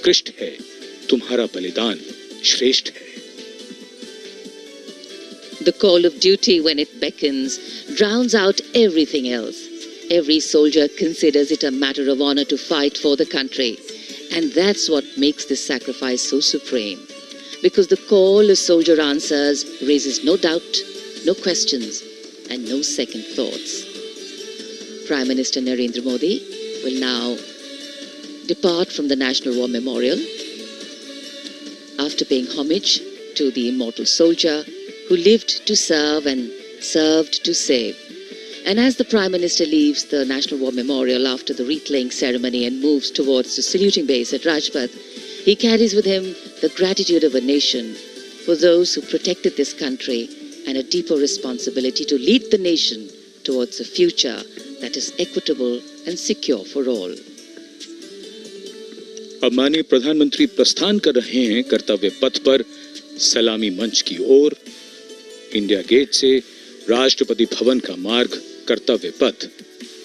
उत्कृष्ट है, तुम्हारा बलिदान श्रेष्ठ है। The call of duty, when it beckons, drowns out everything else. Every soldier considers it a matter of honor to fight for the country. And that's what makes this sacrifice so supreme. Because the call a soldier answers raises no doubt, no questions, and no second thoughts. Prime Minister Narendra Modi will now depart from the National War Memorial after paying homage to the immortal soldier who lived to serve and served to save. And as the Prime Minister leaves the National War Memorial after the wreath-laying ceremony and moves towards the saluting base at Rajpath, he carries with him the gratitude of a nation for those who protected this country and a deeper responsibility to lead the nation towards a future that is equitable and secure for all. अब माननीय प्रधानमंत्री प्रस्थान कर रहे हैं कर्तव्य पथ पर सलामी मंच की ओर। इंडिया गेट से राष्ट्रपति भवन का मार्ग कर्तव्य पथ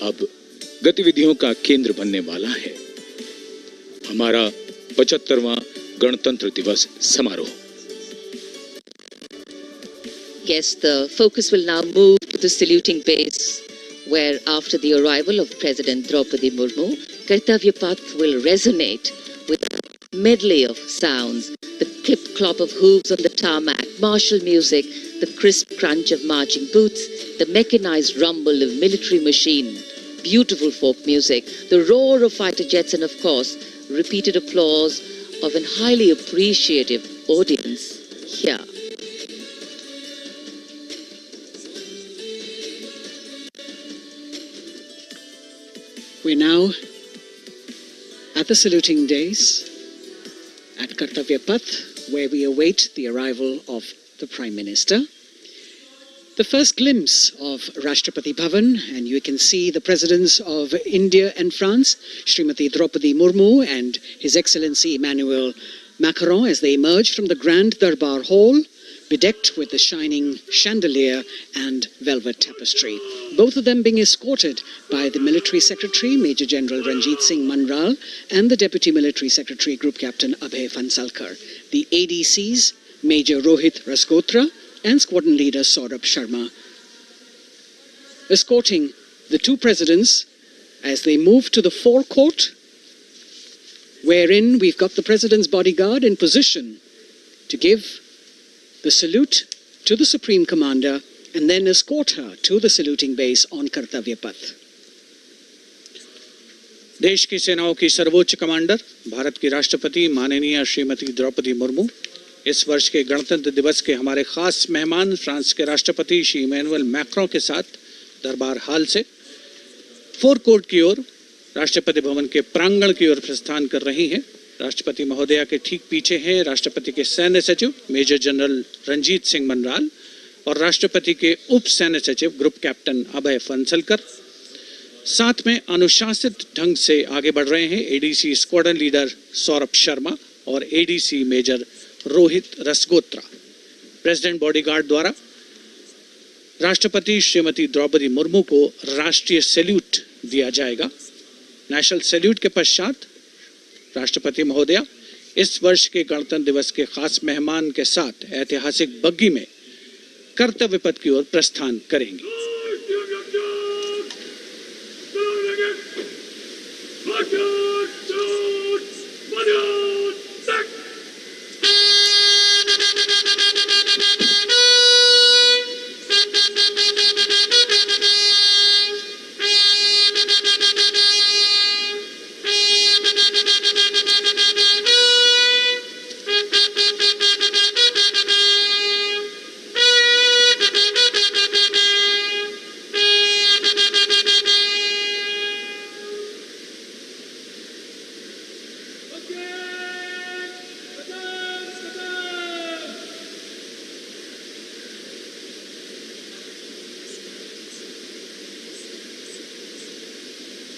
अब गतिविधियों का केंद्र बनने वाला है। हमारा 75वां गणतंत्र दिवस समारोह। Yes, the focus will now move to the saluting base, where after the arrival of President Draupadi Murmu, Kartavya Path will resonate with a medley of sounds, the clip-clop of hooves on the tarmac, martial music, the crisp crunch of marching boots, the mechanized rumble of military machine, beautiful folk music, the roar of fighter jets, and of course, repeated applause of an highly appreciative audience here. We're now at the saluting days at Kartavya Path, where we await the arrival of the Prime Minister. The first glimpse of Rashtrapati Bhavan, and you can see the presidents of India and France, Srimati Draupadi Murmu and His Excellency Immanuel Macron, as they emerge from the Grand Darbar Hall, bedecked with the shining chandelier and velvet tapestry. Both of them being escorted by the Military Secretary, Major General Ranjit Singh Manral, and the Deputy Military Secretary, Group Captain Abhay Phansalkar. The ADCs, Major Rohit Rasgotra and Squadron Leader Saurabh Sharma, escorting the two presidents as they move to the forecourt, wherein we've got the President's bodyguard in position to give the salute to the Supreme Commander and then escort her to the saluting base on Kartavya Path. देश की सेनाओं की सर्वोच्च commander, Bharat की राष्ट्रपति माननीय श्रीमती द्रौपदी मुर्मू, इस वर्ष के गणतंत्र दिवस के हमारे खास मेहमान फ्रांस के राष्ट्रपति श्री इमैनुअल मैक्रों के साथ दरबार हाल से फोर कोर्ट की ओर राष्ट्रपति भवन के प्रांगण की ओर प्रस्थान कर रही हैं। राष्ट्रपति महोदया के ठीक पीछे हैं राष्ट्रपति के सैन्य सचिव मेजर जनरल रंजीत सिंह मनराल और राष्ट्रपति के उप सैन्य सचिव ग्रुप कैप्टन अभय फंसलकर। साथ में अनुशासित ढंग से आगे बढ़ रहे हैं ADC squadron leader Saurabh Sharma और ADC major Rohit Rasgotra. President bodyguard द्वारा राष्ट्रपति श्रीमती द्रौपदी मुर्मू को राष्ट्रीय सैल्यूट दिया जाएगा। नेशनल सैल्यूट के पश्चात राष्ट्रपति महोदया इस वर्ष के गणतंत्र दिवस के खास मेहमान के साथ ऐतिहासिक बग्गी में कर्तव्य पथ की ओर प्रस्थान करेंगी।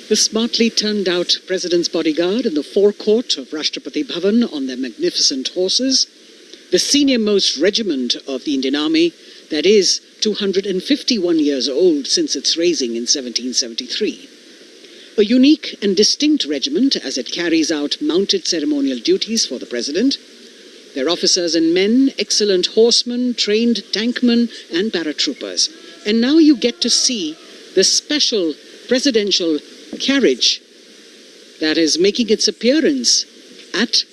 The smartly turned out President's bodyguard in the forecourt of Rashtrapati Bhavan on their magnificent horses, the senior-most regiment of the Indian Army, that is 251 years old since its raising in 1773. a unique and distinct regiment as it carries out mounted ceremonial duties for the President. Their officers and men, excellent horsemen, trained tankmen and paratroopers. And now you get to see the special presidential carriage that is making its appearance at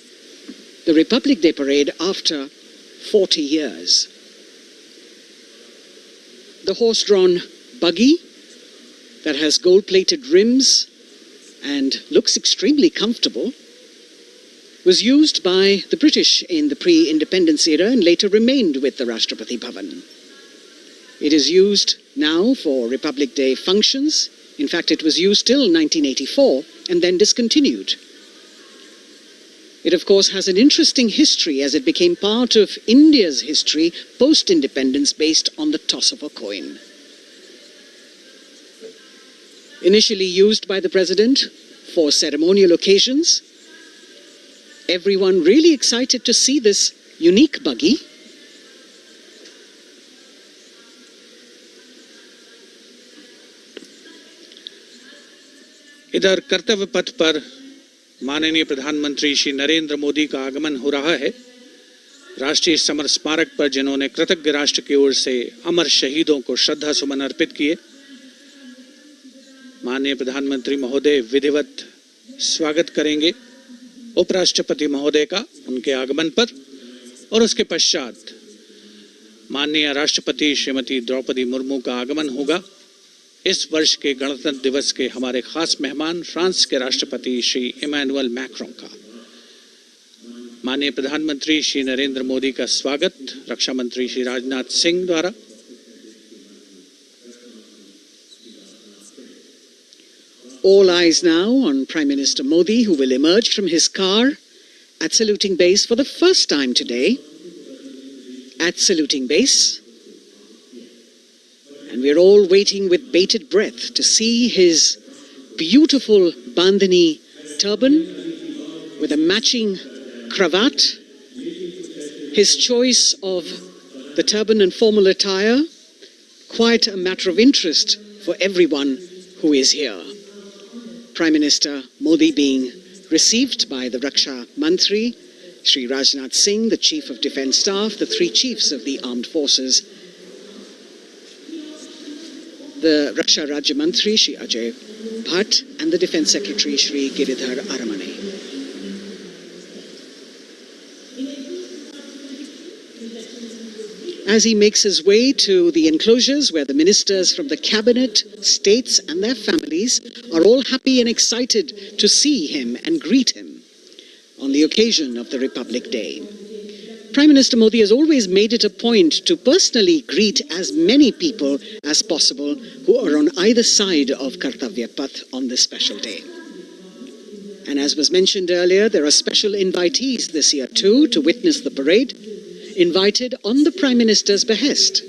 the Republic Day Parade after 40 years. The horse-drawn buggy that has gold-plated rims and looks extremely comfortable was used by the British in the pre-independence era and later remained with the Rashtrapati Bhavan. It is used now for Republic Day functions. In fact, it was used till 1984 and then discontinued. It, of course, has an interesting history as it became part of India's history post-independence based on the toss of a coin. Initially used by the President for ceremonial occasions, everyone really excited to see this unique buggy. इधर कर्तव्य पथ पर माननीय प्रधानमंत्री श्री नरेंद्र मोदी का आगमन हो रहा है। राष्ट्रीय समर स्मारक पर जिन्होंने कृतज्ञ राष्ट्र की ओर से अमर शहीदों को श्रद्धा सुमन अर्पित किए, माननीय प्रधानमंत्री महोदय विधिवत स्वागत करेंगे उपराष्ट्रपति महोदय का उनके आगमन पर, और उसके पश्चात माननीय राष्ट्रपति श्रीमती द्रौपदी मुर्मू का आगमन होगा। इस वर्ष के गणतंत्र दिवस के हमारे खास मेहमान फ्रांस के राष्ट्रपति श्री इमैनुअल मैक्रों का। माननीय प्रधानमंत्री श्री नरेंद्र मोदी का स्वागत रक्षा मंत्री श्री राजनाथ सिंह द्वारा। All eyes now on Prime Minister Modi, who will emerge from his car at saluting base for the first time today. At saluting base. And we're all waiting with bated breath to see his beautiful bandhani turban with a matching cravat. His choice of the turban and formal attire, quite a matter of interest for everyone who is here. Prime Minister Modi being received by the Raksha Mantri, Shri Rajnath Singh, the Chief of Defence Staff, the three chiefs of the armed forces, the Raksha Rajya Mantri, Shri Ajay Bhatt, and the Defence Secretary, Shri Giridhar Aramane. As he makes his way to the enclosures where the ministers from the cabinet, states and their families are all happy and excited to see him and greet him on the occasion of the Republic Day. Prime Minister Modi has always made it a point to personally greet as many people as possible who are on either side of Kartavya Path on this special day. And as was mentioned earlier, there are special invitees this year too to witness the parade, invited on the Prime Minister's behest.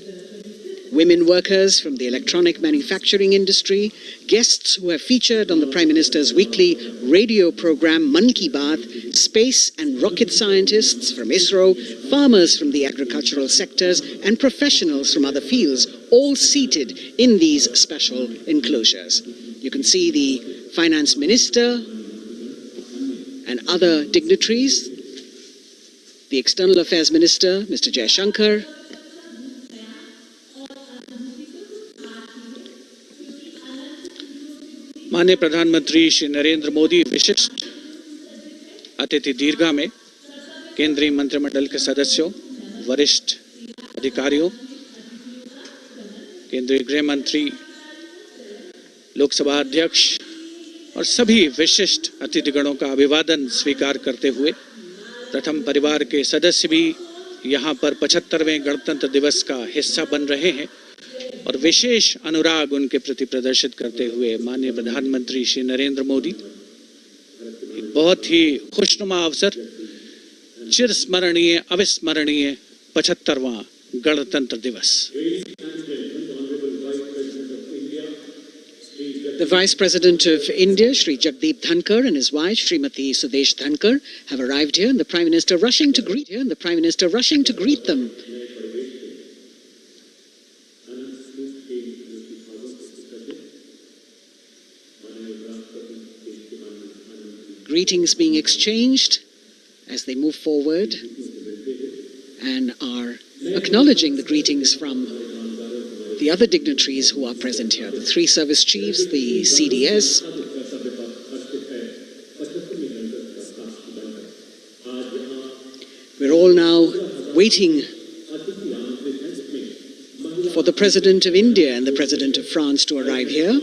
Women workers from the electronic manufacturing industry, guests who have featured on the Prime Minister's weekly radio program Mann Ki Baat, space and rocket scientists from ISRO, farmers from the agricultural sectors and professionals from other fields, all seated in these special enclosures. You can see the Finance Minister and other dignitaries, the External Affairs Minister, Mr. Jaishankar, माननीय प्रधानमंत्री श्री नरेंद्र मोदी विशिष्ट अतिथि दीर्घा में केंद्रीय मंत्रिमंडल के सदस्यों, वरिष्ठ अधिकारियों, केंद्रीय गृह मंत्री, लोकसभा अध्यक्ष और सभी विशिष्ट अतिथिगणों का अभिवादन स्वीकार करते हुए प्रथम परिवार के सदस्य भी यहाँ पर 75वें गणतंत्र दिवस का हिस्सा बन रहे हैं और विशेष अनुराग उनके प्रति प्रदर्शित करते हुए माननीय प्रधानमंत्री श्री नरेंद्र मोदी एक बहुत ही खुशनुमा अवसर, चिरस्मरणीय अविस्मरणीय 75वां गणतंत्र दिवस। The Vice President of India, Shri Jagdeep Dhankar, and his wife, Srimati Sudesh Dhankar, have arrived here, and the Prime Minister rushing to greet them. greetings being exchanged as they move forward and are acknowledging the greetings from the other dignitaries who are present here, the three service chiefs, the CDS. We're all now waiting for the President of India and the President of France to arrive here.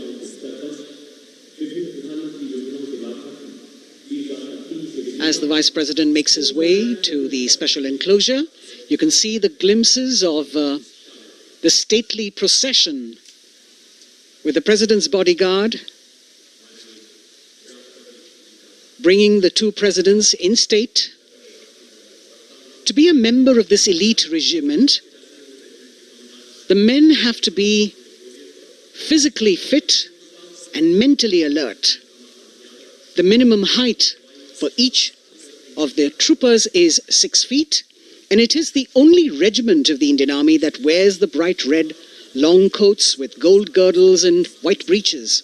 As the Vice President makes his way to the special enclosure, you can see the glimpses of the stately procession with the President's bodyguard bringing the two presidents in state. To be a member of this elite regiment, the men have to be physically fit and mentally alert. The minimum height for each of their troopers is 6 feet, and it is the only regiment of the Indian Army that wears the bright red long coats with gold girdles and white breeches,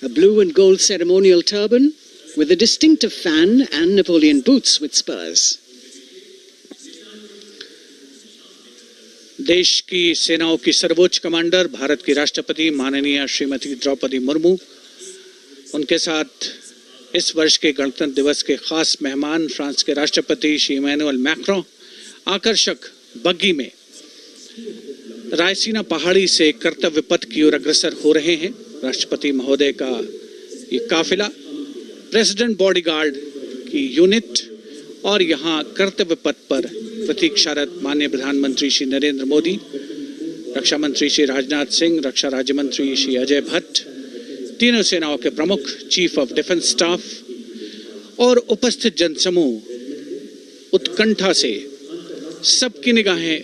a blue and gold ceremonial turban with a distinctive fan and Napoleon boots with spurs. देश की सेनाओं की सर्वोच्च commander Bharat की राष्ट्रपति माननीय श्रीमती द्रौपदी मुर्मू, उनके साथ इस वर्ष के गणतंत्र दिवस के खास मेहमान फ्रांस के राष्ट्रपति श्री इमैनुअल मैक्रों आकर्षक बग्गी में रायसीना पहाड़ी से कर्तव्य पथ की ओर अग्रसर हो रहे हैं। राष्ट्रपति महोदय का ये काफिला प्रेसिडेंट बॉडीगार्ड की यूनिट और यहाँ कर्तव्य पथ पर प्रतीक्षारत माननीय प्रधानमंत्री श्री नरेंद्र मोदी, रक्षा मंत्री श्री राजनाथ सिंह, रक्षा राज्य मंत्री श्री अजय भट्ट, तीनों सेनाओं के प्रमुख, चीफ ऑफ डिफेंस स्टाफ और उपस्थित जनसमूह उत्कंठा से सबकी निगाहें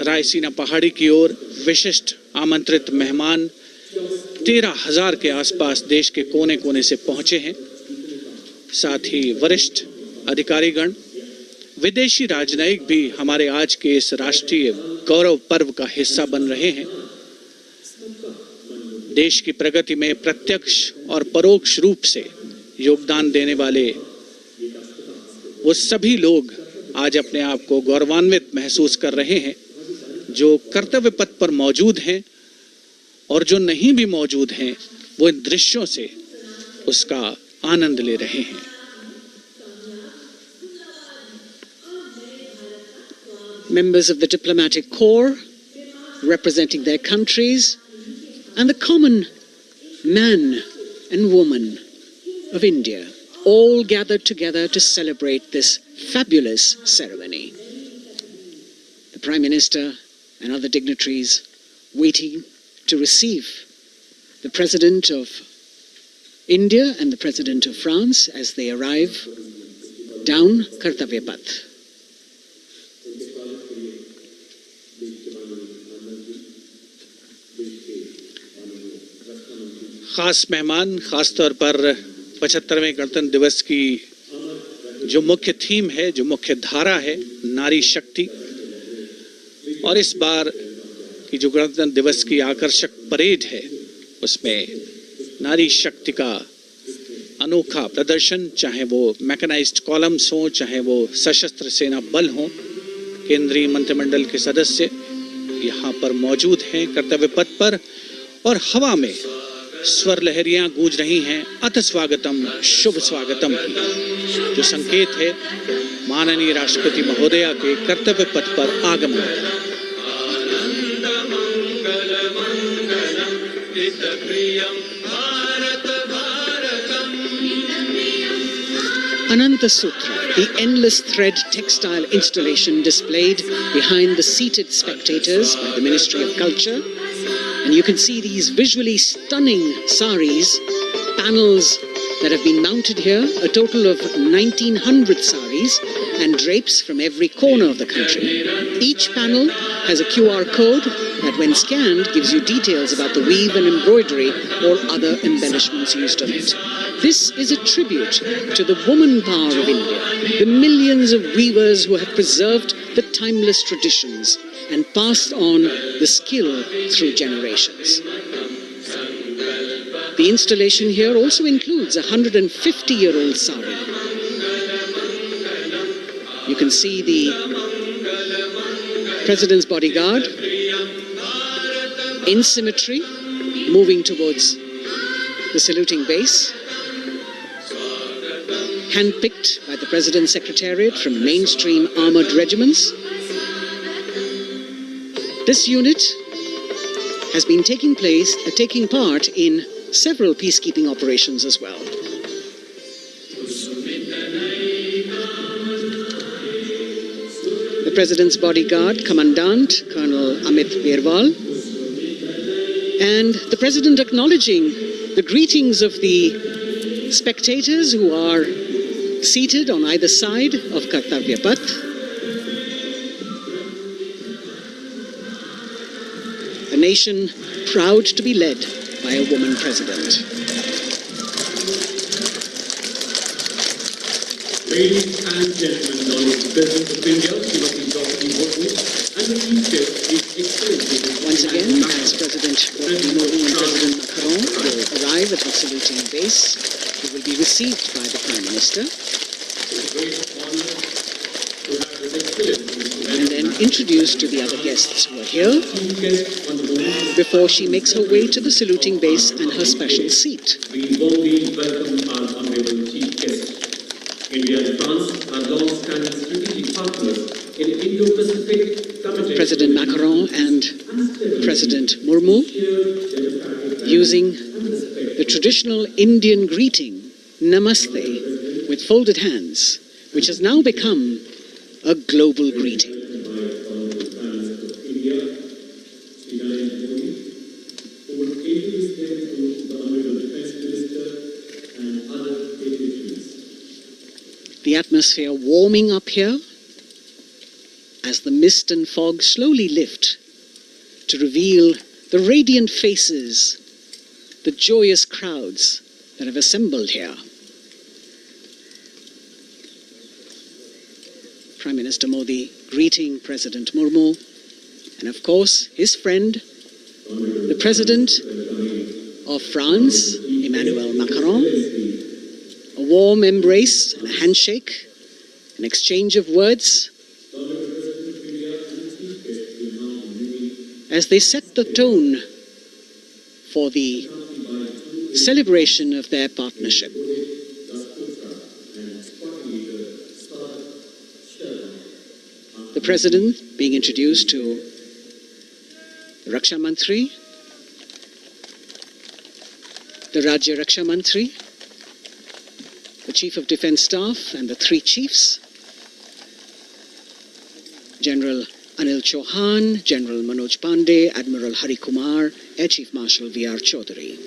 रायसीना पहाड़ी की ओर। विशिष्ट आमंत्रित मेहमान 13,000 के आसपास देश के कोने कोने से पहुंचे हैं। साथ ही वरिष्ठ अधिकारीगण, विदेशी राजनयिक भी हमारे आज के इस राष्ट्रीय गौरव पर्व का हिस्सा बन रहे हैं। देश की प्रगति में प्रत्यक्ष और परोक्ष रूप से योगदान देने वाले वो सभी लोग आज अपने आप को गौरवान्वित महसूस कर रहे हैं, जो कर्तव्य पथ पर मौजूद हैं और जो नहीं भी मौजूद हैं, वो इन दृश्यों से उसका आनंद ले रहे हैं। Members of the diplomatic corps representing their countries and the common man and woman of India all gathered together to celebrate this fabulous ceremony. The Prime Minister and other dignitaries waiting to receive the President of India and the President of France as they arrive down Kartavya Path. खास मेहमान, खास तौर पर 75वें गणतंत्र दिवस की जो मुख्य थीम है, जो मुख्य धारा है, नारी शक्ति, और इस बार की जो गणतंत्र दिवस की आकर्षक परेड है, उसमें नारी शक्ति का अनोखा प्रदर्शन, चाहे वो मैकेनाइज्ड कॉलम्स हों, चाहे वो सशस्त्र सेना बल हों, केंद्रीय मंत्रिमंडल के सदस्य यहाँ पर मौजूद हैं कर्तव्य पथ पर, और हवा में स्वर लहरियां गूंज रही हैं अथ स्वागतम, शुभ स्वागतम की, जो संकेत है माननीय राष्ट्रपति महोदया के कर्तव्य पथ पर आगमन का। Ananta Sutra, the endless thread textile installation displayed behind the seated spectators by the Ministry of Culture. And you can see these visually stunning saris, panels that have been mounted here, a total of 1,900 saris and drapes from every corner of the country. Each panel has a QR code that when scanned gives you details about the weave and embroidery or other embellishments used on it. This is a tribute to the woman power of India, the millions of weavers who have preserved the timeless traditions and passed on the skill through generations. The installation here also includes a 150-year-old sari. You can see the President's bodyguard in symmetry, moving towards the saluting base, handpicked by the President's Secretariat from mainstream armored regiments. This unit has been taking part in several peacekeeping operations as well. The President's bodyguard, Commandant Colonel Amit Birwal, and the President acknowledging the greetings of the spectators who are seated on either side of Kartavya Path. A nation proud to be led by a woman president. Ladies and gentlemen, now the President of India, Srimati Draupadi Murmu, and the Chief Guest, His Excellency. Once again, as President Draupadi Murmu and President Macron will arrive at the saluting base, he will be received by the Prime Minister and then introduced to the other guests who are here before she makes her way to the saluting base and her special seat. We warmly welcome our honorable Chief Guest. India and France are long-standing strategic partners in Indo-Pacific committed. President Macron and President Murmu using the traditional Indian greeting, Namaste, with folded hands, which has now become a global greeting. The atmosphere warming up here as the mist and fog slowly lift to reveal the radiant faces, the joyous crowds that have assembled here. Prime Minister Modi greeting President Murmu and of course his friend, the President of France, Immanuel Macron. A warm embrace, and a handshake, an exchange of words as they set the tone for the celebration of their partnership. The President being introduced to the Raksha Mantri, the Rajya Raksha Mantri, the Chief of Defence Staff and the three chiefs, General Anil Chauhan, General Manoj Pandey, Admiral Hari Kumar, Air Chief Marshal V.R. Chaudhary.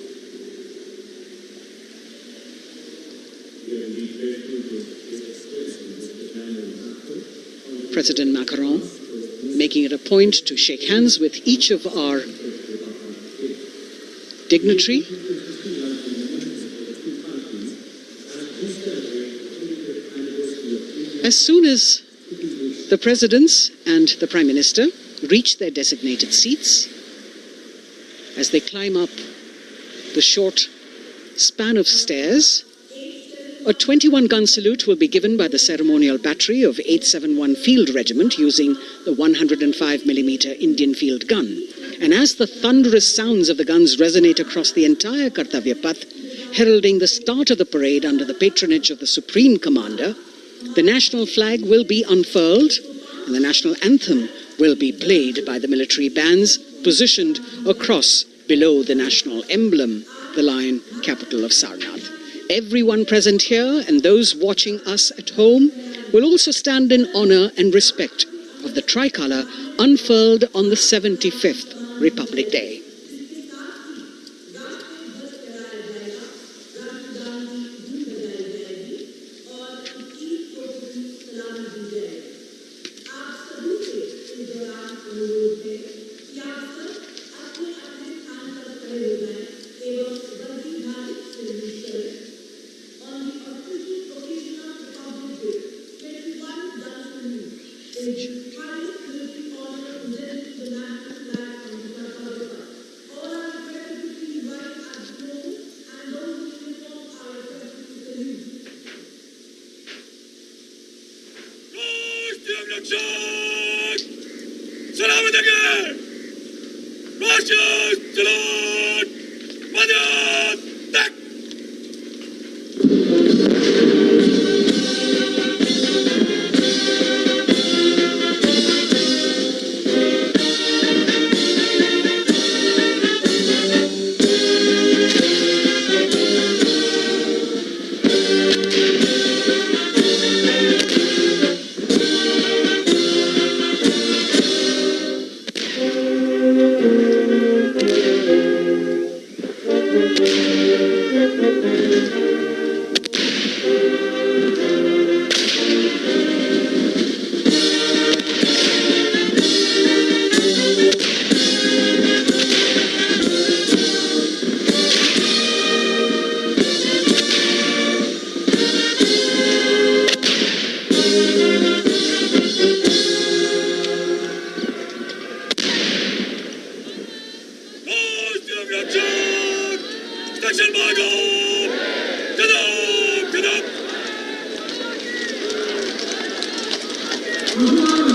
President Macron making it a point to shake hands with each of our dignitary. As soon as the presidents and the Prime Minister reach their designated seats, as they climb up the short span of stairs, a 21-gun salute will be given by the ceremonial battery of 871 Field Regiment using the 105mm Indian field gun. And as the thunderous sounds of the guns resonate across the entire Kartavya Path, heralding the start of the parade under the patronage of the Supreme Commander, the national flag will be unfurled and the national anthem will be played by the military bands positioned across below the national emblem, the lion capital of Sarnath. Everyone present here and those watching us at home will also stand in honor and respect of the tricolor unfurled on the 75th Republic Day.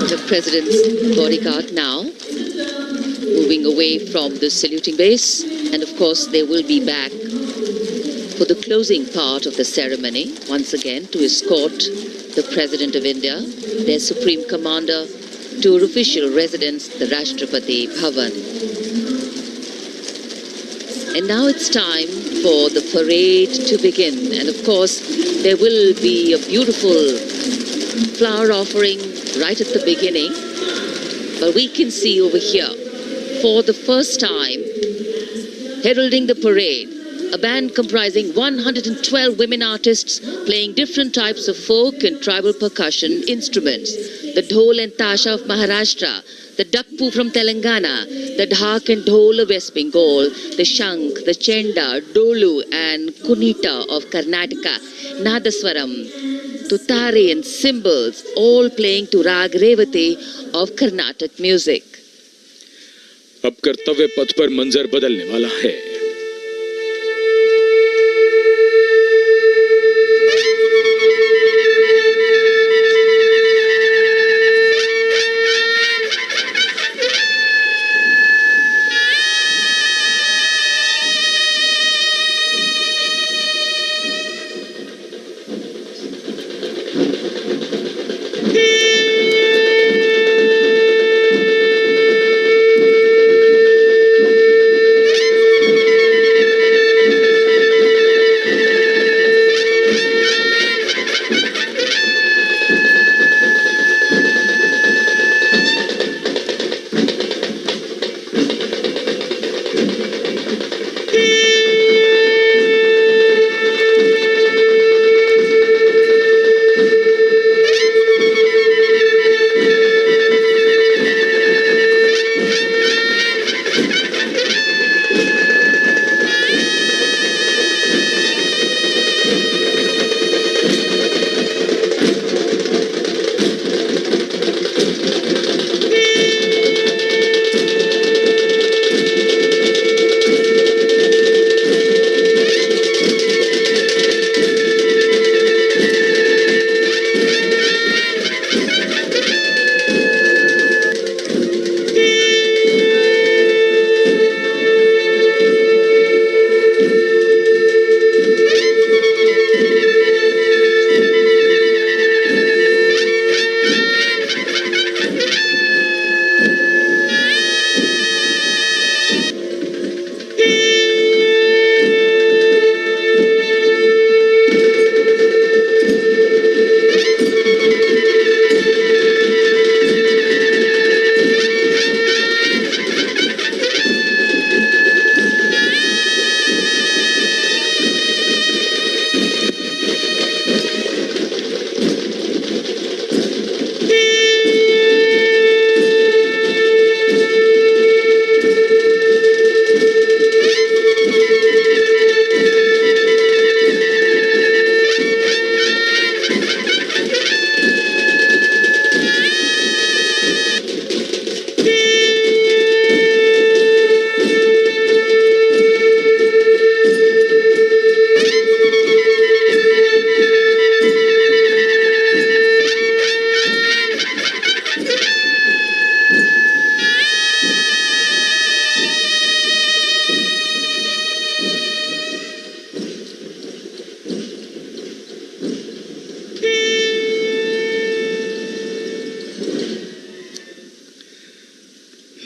The President's bodyguard now moving away from the saluting base, and of course they will be back for the closing part of the ceremony once again to escort the President of India, their Supreme Commander, to her official residence, the Rashtrapati Bhavan. And now it's time for the parade to begin, and of course there will be a beautiful flower offering right at the beginning, but we can see over here, for the first time, heralding the parade, a band comprising 112 women artists playing different types of folk and tribal percussion instruments. The dhol and tasha of Maharashtra, the dakpu from Telangana, the dhak and dhol of West Bengal, the shank, the chenda, dolu and kunita of Karnataka, nadaswaram, tutare and cymbals, all playing to Rag Revati of Carnatic music. अब कर्तव्य पथ पर मंजर बदलने वाला है।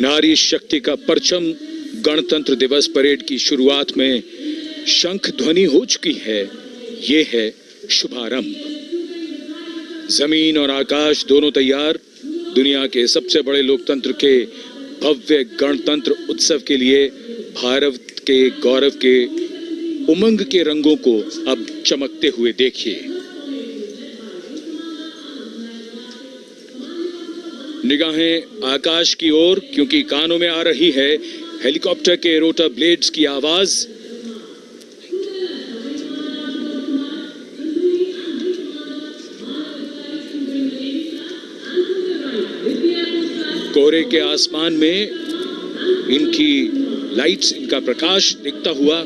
नारी शक्ति का परचम गणतंत्र दिवस परेड की शुरुआत में शंख ध्वनि हो चुकी है। ये है शुभारंभ। जमीन और आकाश दोनों तैयार। दुनिया के सबसे बड़े लोकतंत्र के भव्य गणतंत्र उत्सव के लिए भारत के गौरव के उमंग के रंगों को अब चमकते हुए देखिए। निगाहें आकाश की ओर, क्योंकि कानों में आ रही है हेलीकॉप्टर के रोटर ब्लेड्स की आवाज। कोहरे के आसमान में इनकी लाइट्स, इनका प्रकाश दिखता हुआ।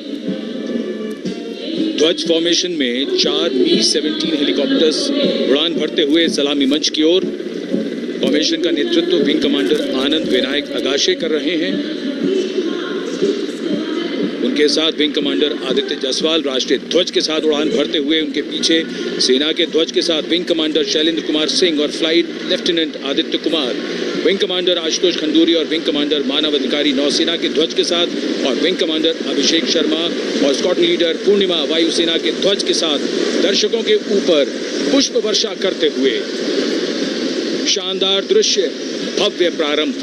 ध्वज फॉर्मेशन में 4 B-17 हेलीकॉप्टर्स उड़ान भरते हुए सलामी मंच की ओर। फॉर्मेशन का नेतृत्व विंग कमांडर आनंद विनायक अगाशे कर रहे हैं। उनके साथ विंग कमांडर आदित्य जायसवाल राष्ट्रीय ध्वज के साथ उड़ान भरते हुए। उनके पीछे सेना के ध्वज के साथ विंग कमांडर शैलेंद्र कुमार सिंह और flight lieutenant Aditya Kumar, wing commander Ashutosh Khanduri और विंग कमांडर मानव अधिकारी नौसेना के ध्वज के साथ, और विंग कमांडर अभिषेक शर्मा और स्क्वाड्रन लीडर पूर्णिमा वायुसेना के ध्वज के साथ दर्शकों के ऊपर पुष्प वर्षा करते हुए। शानदार दृश्य, भव्य प्रारंभ।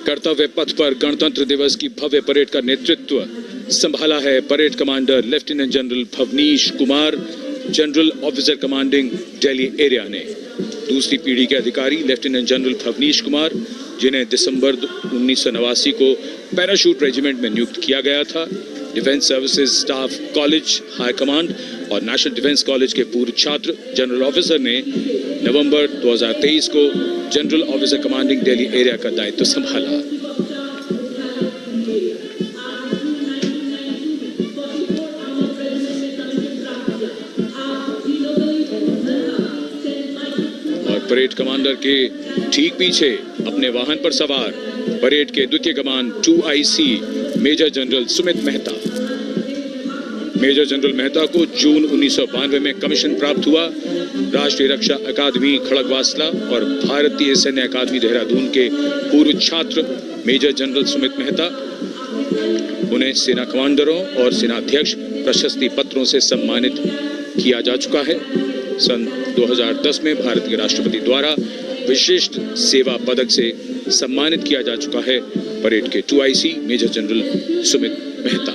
कर्तव्य पथ पर गणतंत्र दिवस की भव्य परेड का नेतृत्व संभाला है parade commander lieutenant general Bhavnish Kumar, general officer commanding Delhi area ने। दूसरी पीढ़ी के अधिकारी लेफ्टिनेंट जनरल भवनीश कुमार, जिन्हें दिसंबर 1989 को पैराशूट रेजिमेंट में नियुक्त किया गया था। Defence services staff college high command और नेशनल डिफेंस कॉलेज के पूर्व छात्र जनरल ऑफिसर ने नवंबर 2023 को general officer commanding Delhi area का दायित्व संभाला। और परेड कमांडर के ठीक पीछे अपने वाहन पर सवार परेड के द्वितीय कमान 2IC major general Sumit Mehta. Major general Mehta को जून 1992 में कमीशन प्राप्त हुआ। राष्ट्रीय रक्षा अकादमी खड़गवासला और भारतीय सैन्य अकादमी देहरादून के पूर्व छात्र मेजर जनरल सुमित मेहता। उन्हें सेना कमांडरों और सेनाध्यक्ष प्रशस्ति पत्रों से सम्मानित किया जा चुका है। सन 2010 में भारत के राष्ट्रपति द्वारा विशिष्ट सेवा पदक से सम्मानित किया जा चुका है परेड के 2IC major general Sumit Mehta.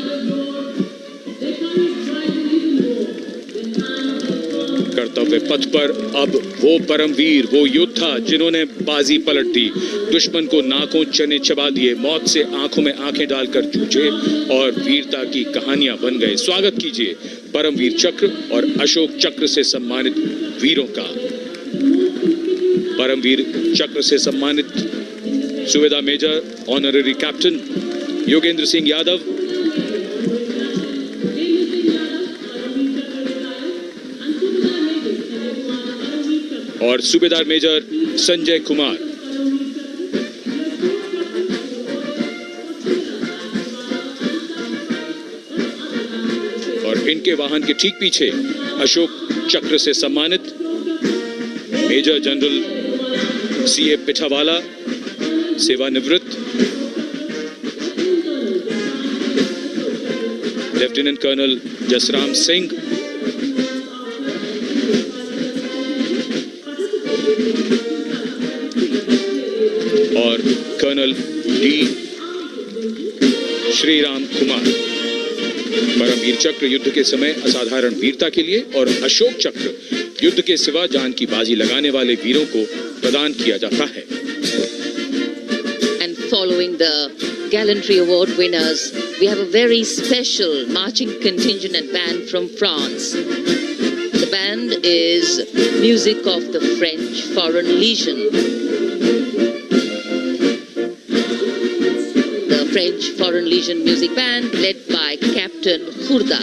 कर्तव्य पथ पर अब वो परमवीर, वो योद्धा जिन्होंने बाजी पलट दी, दुश्मन को नाकों चने चबा दिए, मौत से आंखों में आंखें डालकर जूझे और वीरता की कहानियां बन गए। स्वागत कीजिए परम वीर चक्र और अशोक चक्र से सम्मानित वीरों का। परम वीर चक्र से सम्मानित subedar major honorary captain Yogendra Singh Yadav, और सूबेदार मेजर संजय कुमार। और इनके वाहन के ठीक पीछे अशोक चक्र से सम्मानित मेजर जनरल CA पिठावाला, सेवानिवृत्त, लेफ्टिनेंट कर्नल जसराम सिंह, और कर्नल D श्रीराम कुमार। परमवीर चक्र युद्ध के समय असाधारण वीरता के लिए और अशोक चक्र युद्ध के सिवा जान की बाजी लगाने वाले वीरों को प्रदान किया जाता है। And following the Gallantry Award winners, we have a very special marching contingent and band from France. The band is music of the French Foreign Legion. The French Foreign Legion Music Band, led by Captain Khurda,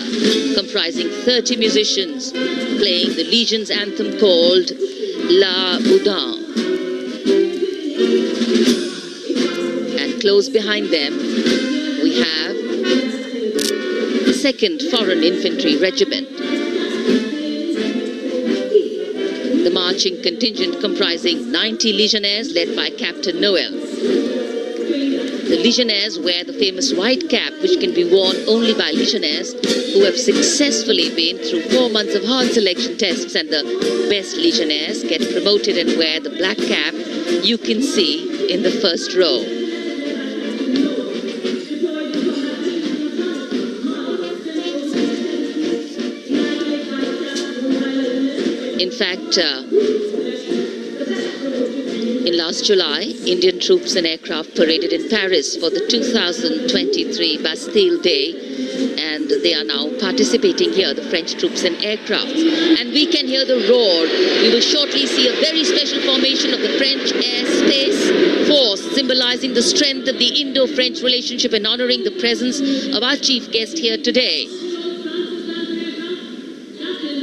comprising 30 musicians, playing the Legion's anthem called La Boudin. And close behind them, we have the 2nd Foreign Infantry Regiment. marching contingent comprising 90 legionnaires led by Captain Noel. The legionnaires wear the famous white cap, which can be worn only by legionnaires who have successfully been through 4 months of hard selection tests, and the best legionnaires get promoted and wear the black cap you can see in the first row. In fact, in last July, Indian troops and aircraft paraded in Paris for the 2023 Bastille Day, and they are now participating here, the French troops and aircraft. And we can hear the roar. We will shortly see a very special formation of the French Air Space Force, symbolizing the strength of the Indo-French relationship and honoring the presence of our chief guest here today.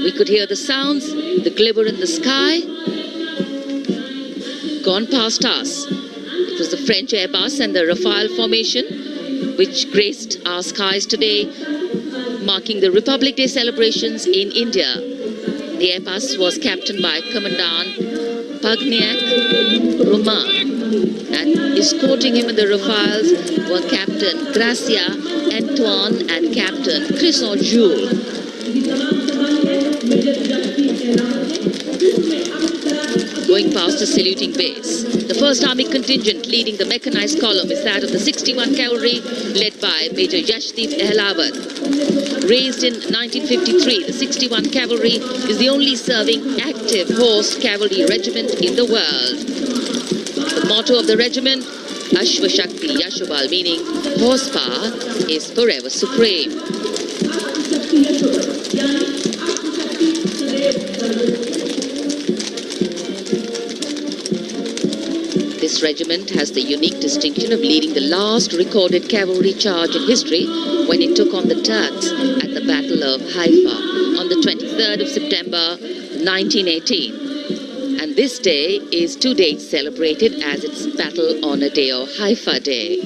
We could hear the sounds, the glimmer in the sky. Gone past us. It was the French Airbus and the Rafale formation which graced our skies today, marking the Republic Day celebrations in India. The Airbus was captained by Commandant Pagniak Roman, and escorting him in the Rafales were Captain Gracia Antoine and Captain Crisson Jules. Going past the saluting base, the 1st Army contingent leading the mechanized column is that of the 61 Cavalry led by Major Yashdeep Ehlawat. Raised in 1953, the 61 Cavalry is the only serving active horse cavalry regiment in the world. The motto of the regiment, Ashwa Shakti Yashobal, meaning horsepower is forever supreme. This regiment has the unique distinction of leading the last recorded cavalry charge in history when it took on the Turks at the Battle of Haifa on the 23rd of September 1918. And this day is 2 days celebrated as its Battle Honor Day or Haifa Day.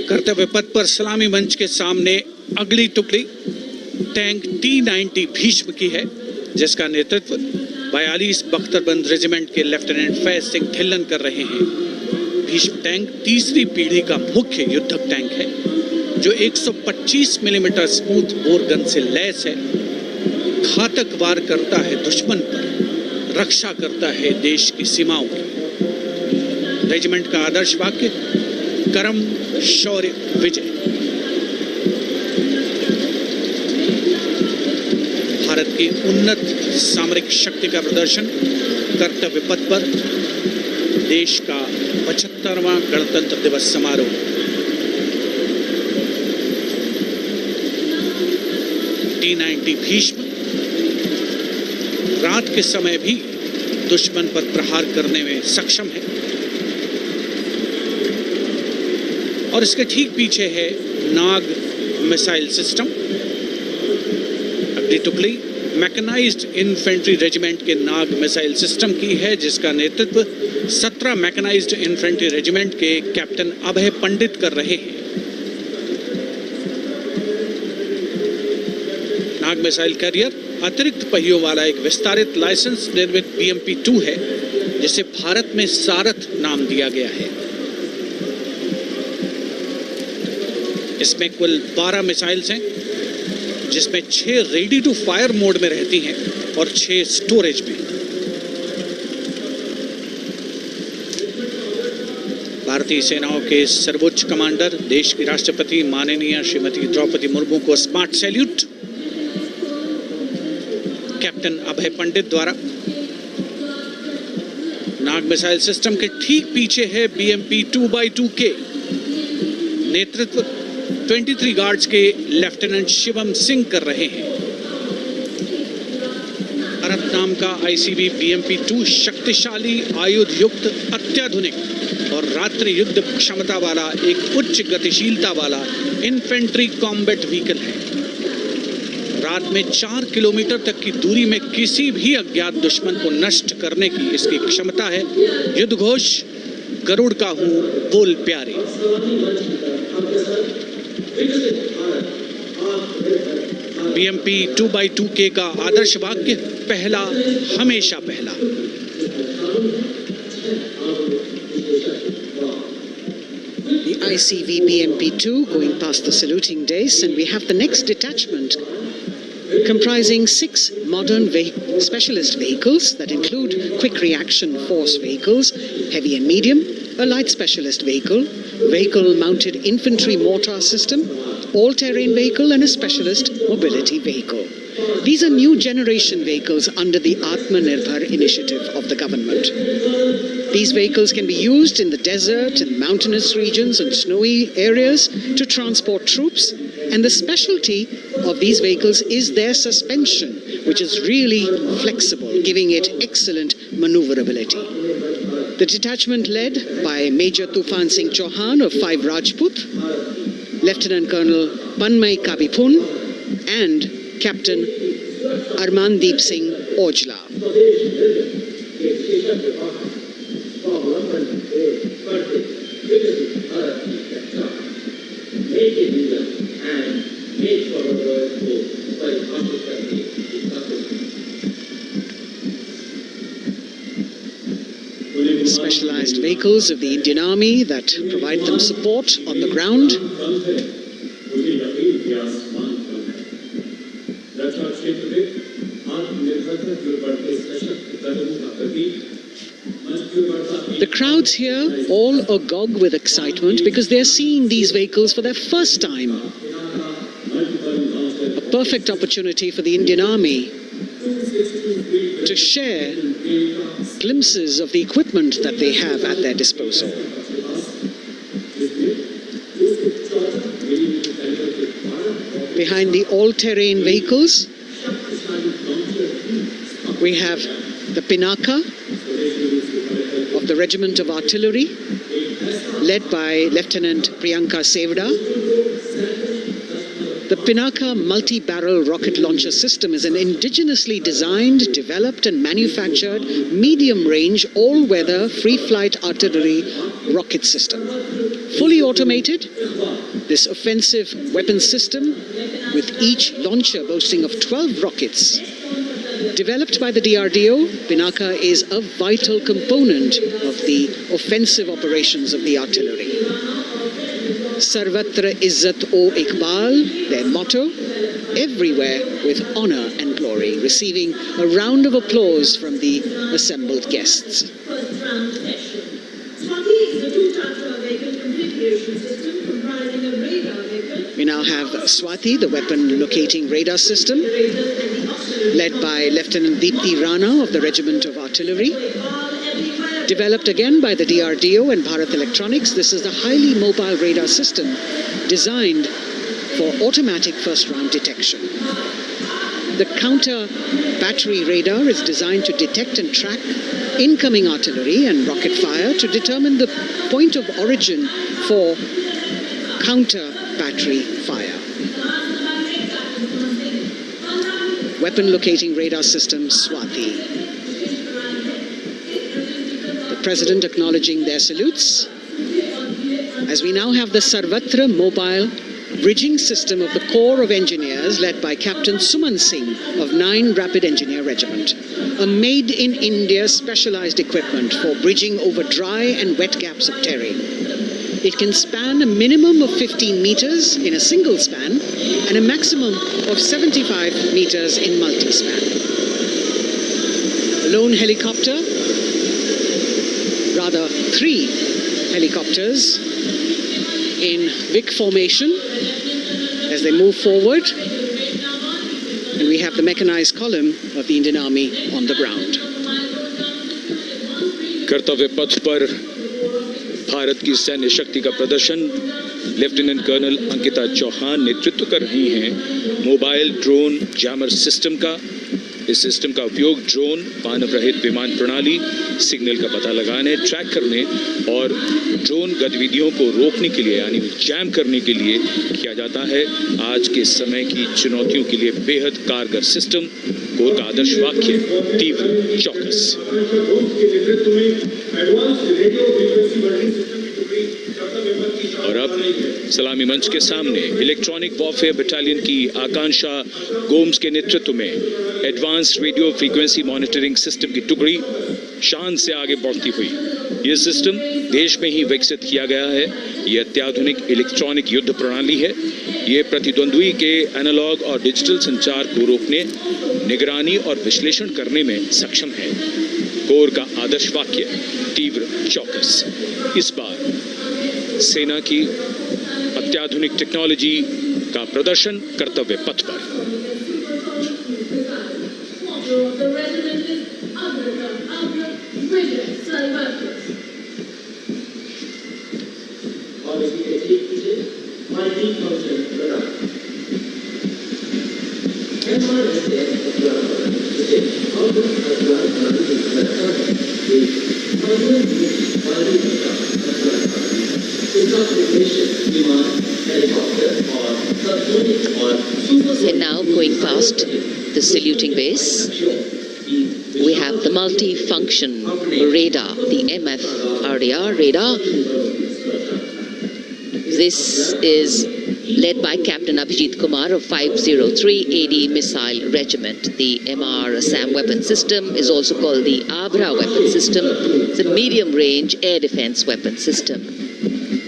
कर्तव्य पथ पर सलामी मंच के सामने अगली टुकड़ी tank T-90 Bhishma की है, जिसका नेतृत्व 42 बख्तरबंद रेजिमेंट के लेफ्टिनेंट फैज सिंह ढिल्लन कर रहे हैं। भीष्म टैंक तीसरी पीढ़ी का मुख्य युद्धक टैंक है, जो 125 मिलीमीटर स्मूथ बोर गन से लैस है, घातक वार करता है दुश्मन पर, रक्षा करता है देश की सीमाओं की। रेजिमेंट का आदर्श वाक्य कर्म शौर्य विजय। भारत की उन्नत सामरिक शक्ति का प्रदर्शन कर्तव्य पथ पर देश का 75वां गणतंत्र दिवस समारोह। T-90 भीष्म रात के समय भी दुश्मन पर प्रहार करने में सक्षम है, और इसके ठीक पीछे है नाग मिसाइल सिस्टम। अगली टुकड़ी मैकेनाइज्ड इन्फेंट्री रेजिमेंट के नाग मिसाइल सिस्टम की है, जिसका नेतृत्व 17 मैकेनाइज्ड इन्फेंट्री रेजिमेंट के कैप्टन अभय पंडित कर रहे हैं। नाग मिसाइल कैरियर अतिरिक्त पहियों वाला एक विस्तारित लाइसेंस निर्मित BMP-2 है, जिसे भारत में सारथ नाम दिया गया है। इसमें कुल 12 मिसाइल्स हैं, जिसमें 6 रेडी टू फायर मोड में रहती हैं और 6 स्टोरेज में। भारतीय सेनाओं के सर्वोच्च कमांडर देश की राष्ट्रपति माननीय श्रीमती द्रौपदी मुर्मू को स्मार्ट सैल्यूट कैप्टन अभय पंडित द्वारा। नाग मिसाइल सिस्टम के ठीक पीछे है BMP-2x2K। नेतृत्व 23 गार्ड्स के लेफ्टिनेंट शिवम सिंह कर रहे हैं। भारत नाम का ICB BMP-2 शक्तिशाली आयुध युक्त अत्याधुनिक और रात्रि युद्ध क्षमता वाला एक उच्च गतिशीलता वाला इन्फेंट्री कॉम्बैट व्हीकल है। रात में 4 किलोमीटर तक की दूरी में किसी भी अज्ञात दुश्मन को नष्ट करने की इसकी क्षमता है। युद्ध घोष गरुड़ का हूं बोल प्यारे। BMP 2x2K का आदर्श वाक्य, पहला हमेशा पहला। The ICV BMP2 going past the saluting dais, and we have the next detachment comprising 6 modern specialist vehicles that include quick reaction force vehicles, heavy and medium, a light specialist vehicle, vehicle-mounted infantry mortar system, all-terrain vehicle, and a specialist mobility vehicle. These are new generation vehicles under the Atmanirbhar initiative of the government. These vehicles can be used in the desert and mountainous regions and snowy areas to transport troops, and the specialty of these vehicles is their suspension, which is really flexible, giving it excellent maneuverability. The detachment led by Major Tufan Singh Chauhan of 5 Rajpath, Lieutenant Colonel Panmay Kabipun, and Captain Armandeep Singh Ojla. Specialized vehicles of the Indian Army that provide them support on the ground. The crowds here all agog with excitement because they're seeing these vehicles for their first time. A perfect opportunity for the Indian Army to share glimpses of the equipment that they have at their disposal. Behind the all-terrain vehicles, we have the Pinaka of the Regiment of Artillery, led by Lieutenant Priyanka Sevda. The Pinaka multi-barrel rocket launcher system is an indigenously designed, developed and manufactured medium-range, all-weather, free-flight artillery rocket system. Fully automated, this offensive weapon system, with each launcher boasting of 12 rockets, developed by the DRDO, Pinaka is a vital component of the offensive operations of the artillery. Sarvatra Izzat O Iqbal, their motto, everywhere with honor and glory, receiving a round of applause from the assembled guests. We now have Swati, the weapon locating radar system, led by Lieutenant Deepthi Rana of the Regiment of Artillery. Developed again by the DRDO and Bharat Electronics, this is the highly mobile radar system designed for automatic first-round detection. The counter battery radar is designed to detect and track incoming artillery and rocket fire to determine the point of origin for counter battery fire. Weapon locating radar system Swati. President acknowledging their salutes, as we now have the Sarvatra mobile bridging system of the Corps of Engineers led by Captain Suman Singh of 9 Rapid Engineer Regiment, a made-in-India specialized equipment for bridging over dry and wet gaps of terrain. It can span a minimum of 15 meters in a single span and a maximum of 75 meters in multi-span. A lone helicopter, rather 3 helicopters in Vic formation as they move forward, and we have the mechanized column of the Indian Army on the ground. कर्तव्य पथ पर भारत की सैन्य शक्ति का प्रदर्शन lieutenant colonel Ankita Chauhan नेतृत्व कर रही हैं मोबाइल ड्रोन जैमर सिस्टम का। इस सिस्टम का उपयोग ड्रोन, मानव रहित विमान प्रणाली, सिग्नल का पता लगाने, ट्रैक करने और ड्रोन गतिविधियों को रोकने के लिए यानी जैम करने के लिए किया जाता है। आज के समय की चुनौतियों के लिए बेहद कारगर सिस्टम, कोर का आदर्श वाक्य तीव्र चौकस। और अब सलामी मंच के सामने इलेक्ट्रॉनिक वॉरफेयर बटालियन की आकांक्षा गोम्स के नेतृत्व में advance radio frequency monitoring system की टुकड़ी शान से आगे बढ़ती हुई। यह सिस्टम देश में ही विकसित किया गया है। यह अत्याधुनिक इलेक्ट्रॉनिक युद्ध प्रणाली है। ये प्रतिद्वंद्वी के एनालॉग और डिजिटल संचार को रोकने, निगरानी और विश्लेषण करने में सक्षम है। कोर का आदर्श वाक्य तीव्र चौकस। इस बार सेना की अत्याधुनिक टेक्नोलॉजी का प्रदर्शन कर्तव्य पथ पर। And now going past the saluting base, we have the multi-function radar, the MFRDR radar. This is led by Captain Abhijit Kumar of 503 AD Missile Regiment. The MR Assam weapon system is also called the Abra weapon system. It's a medium-range air defense weapon system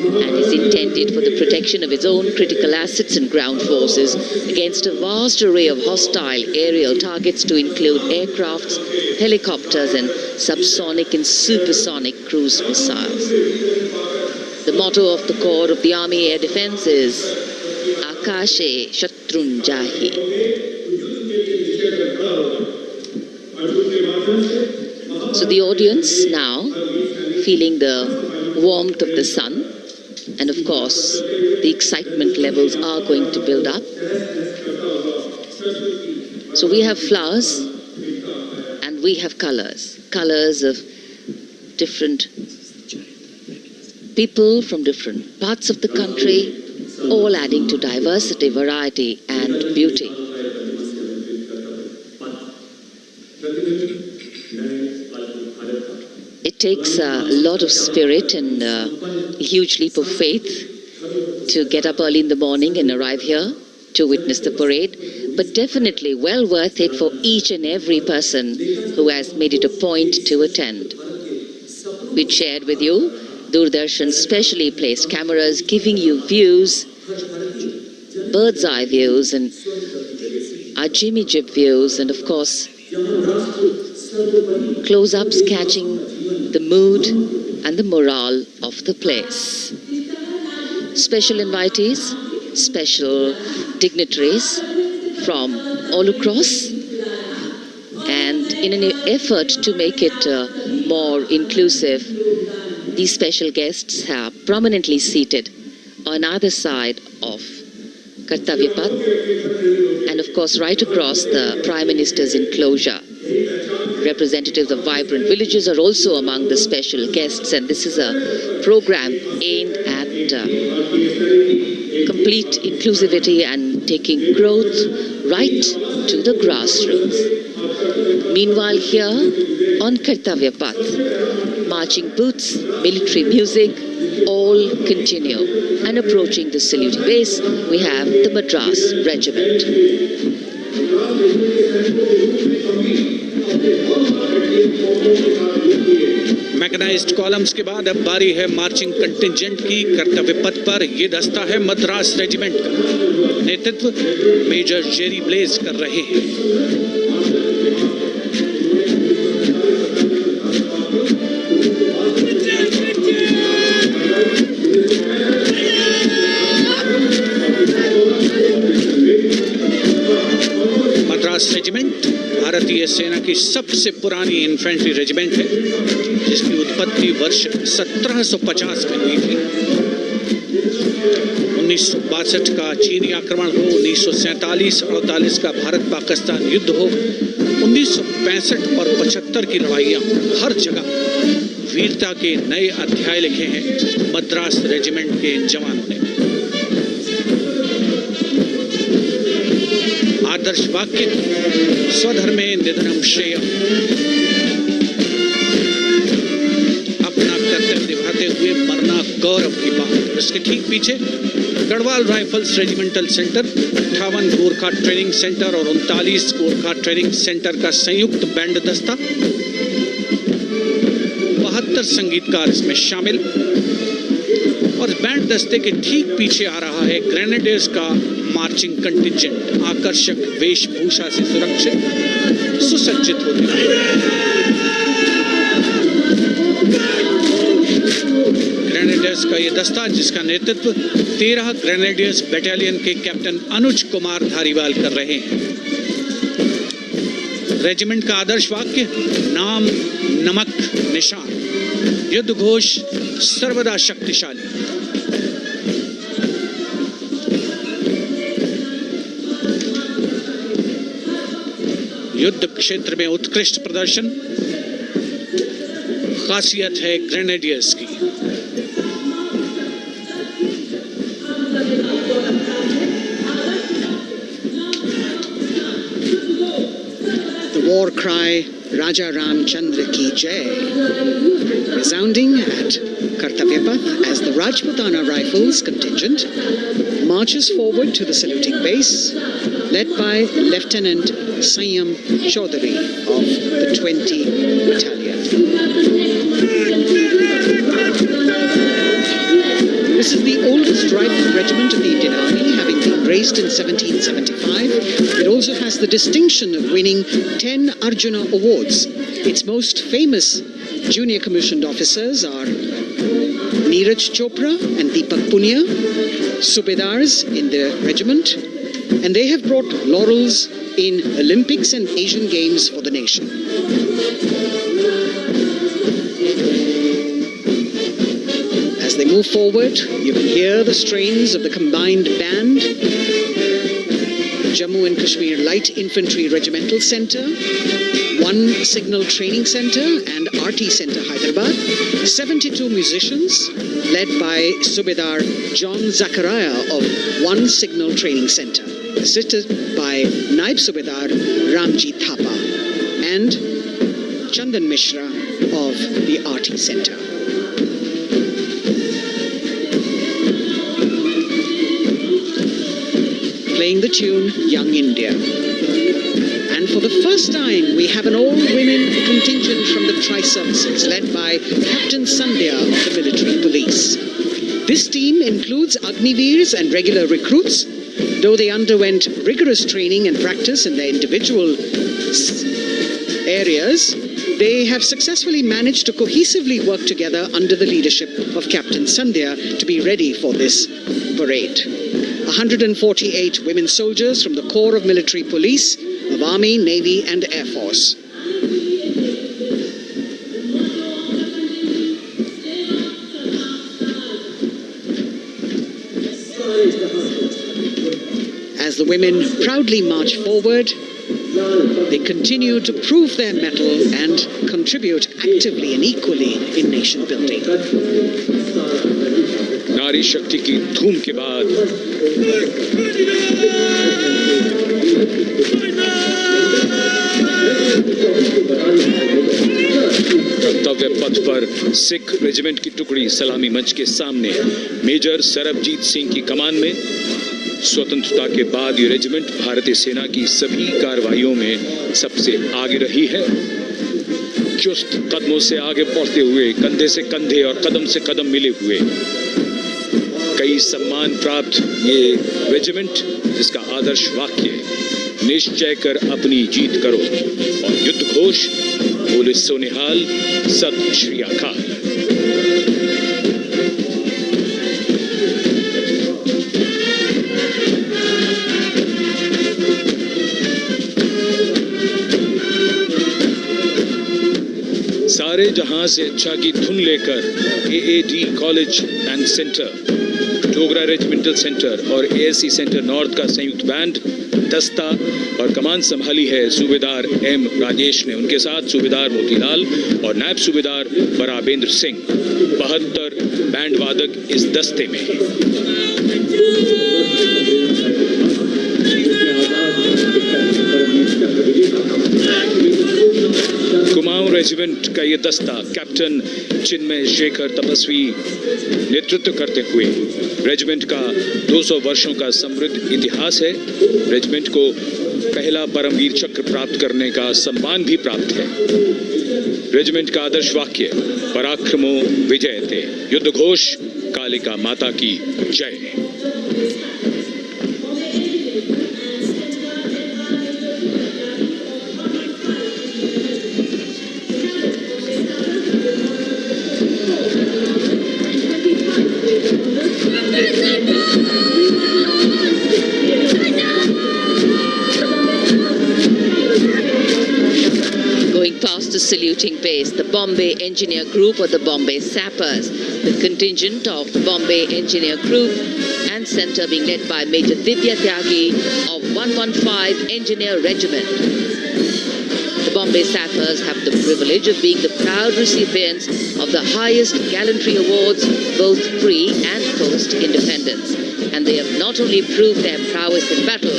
and is intended for the protection of its own critical assets and ground forces against a vast array of hostile aerial targets to include aircrafts, helicopters and subsonic and supersonic cruise missiles. The motto of the Corps of the Army Air Defense is Akashe Shatrunjahi. So the audience now feeling the warmth of the sun, and of course the excitement levels are going to build up. So we have flowers and we have colors of different people from different parts of the country, all adding to diversity, variety and beauty. It takes a lot of spirit and a huge leap of faith to get up early in the morning and arrive here to witness the parade, but definitely well worth it for each and every person who has made it a point to attend. We shared with you Doordarshan's specially placed cameras giving you views, bird's eye views and our Jimmy Jib views, and of course close-ups catching the mood and the morale of the place. Special invitees, special dignitaries from all across, and in an effort to make it more inclusive, these special guests are prominently seated on either side of Kartavya Path and of course right across the Prime Minister's enclosure. Representatives of vibrant villages are also among the special guests, and this is a program aimed at complete inclusivity and taking growth right to the grassroots. Meanwhile here on Kartavya Path, marching boots, military music, all continue. And approaching the saluting base, we have the Madras Regiment. Mechanised columns के बाद अब बारी है marching contingent की। कर्तव्य पथ पर ये दस्ता है मद्रास रेजिमेंट का। नेतृत्व मेजर जेरी ब्लेज कर रहे हैं। मद्रास रेजिमेंट भारतीय सेना की सबसे पुरानी इन्फेंट्री रेजिमेंट है, जिसकी उत्पत्ति वर्ष 1750 में हुई थी। 1962 का चीनी आक्रमण हो, 1947-48 का भारत पाकिस्तान युद्ध हो, 1965 और 75 की लड़ाइयाँ, हर जगह वीरता के नए अध्याय लिखे हैं मद्रास रेजिमेंट के इन जवानों ने। आदर्श वाक्य स्वधर्मे निधनम श्रेय। उसके ठीक पीछे Garhwal rifles regimental centre, 58 Gorkha training centre और 39 गोरखा ट्रेनिंग सेंटर का संयुक्त बैंड दस्ता। 72 संगीतकार इसमें शामिल। और बैंड दस्ते के ठीक पीछे आ रहा है ग्रेनेडियर्स का मार्चिंग कंटिजेंट, आकर्षक वेशभूषा से सुरक्षित सुसज्जित होते हुए। ग्रेनेडियर्स का यह दस्ता, जिसका नेतृत्व 13 ग्रेनेडियर्स बटालियन के कैप्टन अनुज कुमार धारीवाल कर रहे हैं। रेजिमेंट का आदर्श वाक्य नाम नमक निशान, युद्ध घोष सर्वदा शक्तिशाली। युद्ध क्षेत्र में उत्कृष्ट प्रदर्शन खासियत है ग्रेनेडियर्स की। The war cry Raja Ramchandra Ki Jai resounding at Kartavya Path as the Rajputana Rifles contingent marches forward to the saluting base, led by Lieutenant Sanyam Chaudhary of the 20 Battalion. This is the oldest rifle regiment of the Indian Army, having been raised in 1775. It also has the distinction of winning 10 Arjuna Awards. Its most famous junior commissioned officers are Neeraj Chopra and Deepak Punia, Subedars in the regiment, and they have brought laurels in Olympics and Asian Games for the nation. As they move forward, you can hear the strains of the combined band, Jammu and Kashmir Light Infantry Regimental Centre, 1 Signal Training Centre and RT Centre Hyderabad, 72 musicians led by Subedar John Zachariah of 1 Signal Training Centre, assisted by Naib Subedar Ramji Thapa and Chandan Mishra of the RT Centre. Playing the tune Young India. And for the first time, we have an all-women contingent from the Tri-Services, led by Captain Sandhya of the Military Police. This team includes Agniveers and regular recruits. Though they underwent rigorous training and practice in their individual areas, they have successfully managed to cohesively work together under the leadership of Captain Sandhya to be ready for this parade. 148 women soldiers from the Corps of Military Police of Army, Navy and Air Force. As the women proudly march forward, they continue to prove their mettle and contribute actively and equally in nation building. नारी शक्ति की धूम के बाद कर्तव्य पथ पर Sikh regiment की टुकड़ी सलामी मंच के सामने मेजर सरबजीत सिंह की कमान में। स्वतंत्रता के बाद ये रेजिमेंट भारतीय सेना की सभी कार्रवाइयों में सबसे आगे रही है। चुस्त कदमों से आगे बढ़ते हुए, कंधे से कंधे और कदम से कदम मिले हुए, कई सम्मान प्राप्त ये रेजिमेंट, जिसका आदर्श वाक्य निश्चय कर अपनी जीत करो और युद्ध घोष बोले सोनिहाल सत श्री अकाल। सारे जहां से अच्छा की धुन लेकर AAD college and centre, Dogra regimental centre और ASC सेंटर नॉर्थ का संयुक्त बैंड दस्ता और कमान संभाली है सूबेदार M राजेश ने। उनके साथ सूबेदार मोतीलाल और नायब सूबेदार बराबेंद्र सिंह। 72 बैंड वादक इस दस्ते में हैं। कुमाऊं रेजिमेंट का ये दस्ता कैप्टन चिन्मय शेखर तपस्वी नेतृत्व करते हुए रेजिमेंट का 200 वर्षों का समृद्ध इतिहास है। रेजिमेंट को पहला परम वीर चक्र प्राप्त करने का सम्मान भी प्राप्त है। रेजिमेंट का आदर्श वाक्य पराक्रमो विजयते, युद्ध घोष कालिका माता की जय। The saluting base, the Bombay Engineer Group or the Bombay Sappers, the contingent of the Bombay Engineer Group and centre being led by Major Divya Tyagi of 115 Engineer Regiment. The Bombay Sappers have the privilege of being the proud recipients of the highest gallantry awards both pre and post-independence. And they have not only proved their prowess in battle,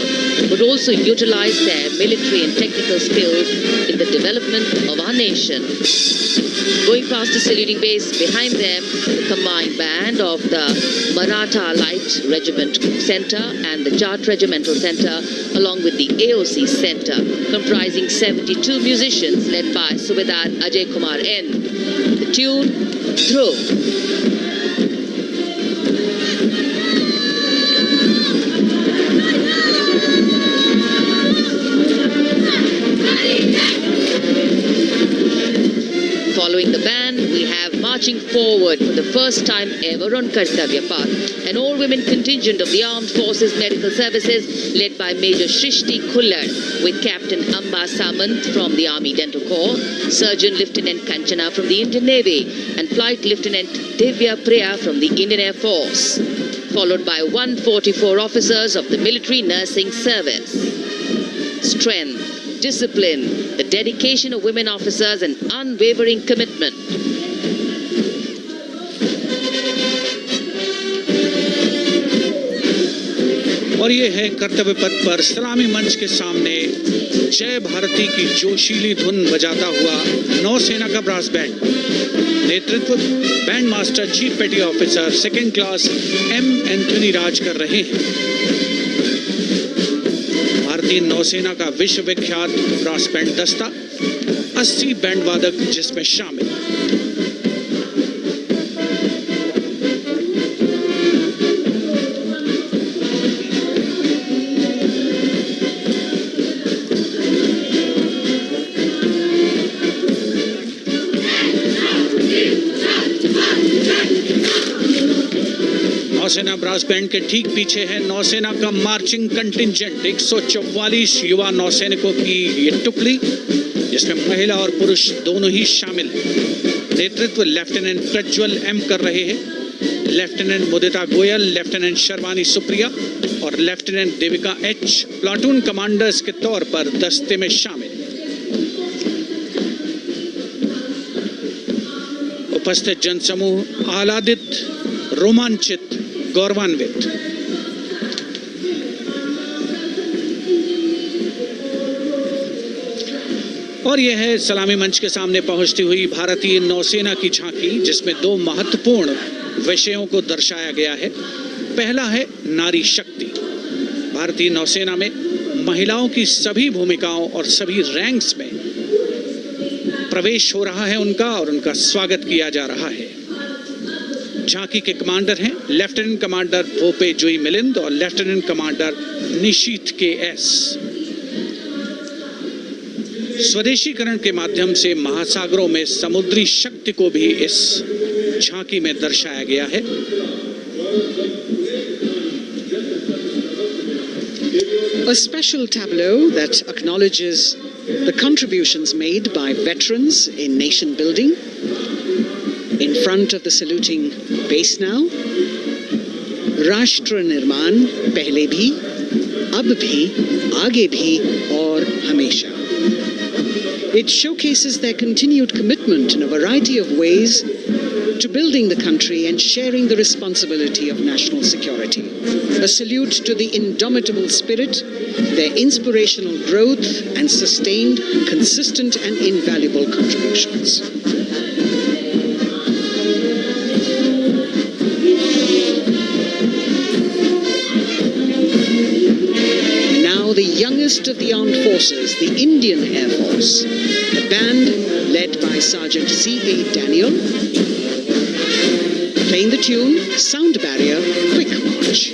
but also utilized their military and technical skills in the development of our nation. Going past the saluting base, behind them, the combined band of the Maratha Light Regiment Centre and the Jat Regimental Centre, along with the AOC Centre, comprising 72 musicians led by Subedar Ajay Kumar N. The tune, Dhruv. Following the band, we have marching forward for the first time ever on Kartavya Path, an all-women contingent of the Armed Forces Medical Services led by Major Shrishti Khullar with Captain Amba Samant from the Army Dental Corps, Surgeon Lieutenant Kanchana from the Indian Navy and Flight Lieutenant Divya Priya from the Indian Air Force, followed by 144 officers of the Military Nursing Service. Strength, discipline, the dedication of women officers and unwavering commitment. और ये है कर्तव्य पथ पर सलामी मंच के सामने जय भारती की जोशीली धुन बजाता हुआ नौसेना का ब्रास बैंड। नेतृत्व band master chief petty officer second class M Anthony Raj कर रहे हैं। भारतीय नौसेना का विश्व विख्यात ब्रास बैंड दस्ता 80 बैंड वादक जिसमें शामिल। नौसेना ब्रास बैंड के ठीक पीछे है नौसेना का मार्चिंग कंटिंजेंट 144 युवा नौसैनिकों की ये टुकड़ी, जिसमें महिला और पुरुष दोनों ही शामिल हैं। नेतृत्व लेफ्टिनेंट प्रज्वल एम कर रहे हैं। लेफ्टिनेंट मुदिता गोयल, लेफ्टिनेंट शर्वानी सुप्रिया और lieutenant Devika H platoon commanders के तौर पर दस्ते में शामिल। उपस्थित जनसमूह आह्लादित, रोमांचित, गौरवान्वित। और यह है सलामी मंच के सामने पहुंचती हुई भारतीय नौसेना की झांकी, जिसमें दो महत्वपूर्ण विषयों को दर्शाया गया है। पहला है नारी शक्ति। भारतीय नौसेना में महिलाओं की सभी भूमिकाओं और सभी रैंक्स में प्रवेश हो रहा है उनका, और उनका स्वागत किया जा रहा है। झांकी के कमांडर हैं लेफ्टिनेंट कमांडर भोपे जुई मिलिंद और लेफ्टिनेंट कमांडर निशीथ के एस। स्वदेशीकरण के माध्यम से महासागरों में समुद्री शक्ति को भी इस झांकी में दर्शाया गया है। A special tableau that acknowledges the contributions made by veterans in nation building. In front of the saluting base now, राष्ट्र निर्माण पहले भी, अब भी, आगे भी और हमेशा. It showcases their continued commitment in a variety of ways to building the country and sharing the responsibility of national security. A salute to the indomitable spirit, their inspirational growth, and sustained, consistent, and invaluable contributions. Now, the youngest of the armed forces, the Indian Air Force, the band led by Sergeant Stv Daniel, playing the tune Sound Barrier Quick March.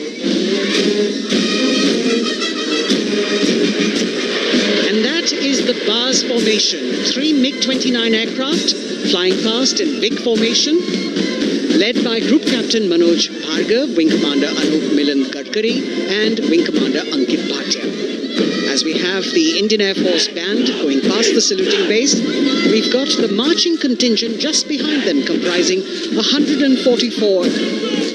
And that is the bars formation, 3 MiG-29 aircraft flying past in big formation, led by Group Captain Manoj Bhargav, Wing Commander Anup Milan Gadkari, and Wing Commander Ankit Bhatia. As we have the Indian Air Force band going past the saluting base, we've got the marching contingent just behind them, comprising 144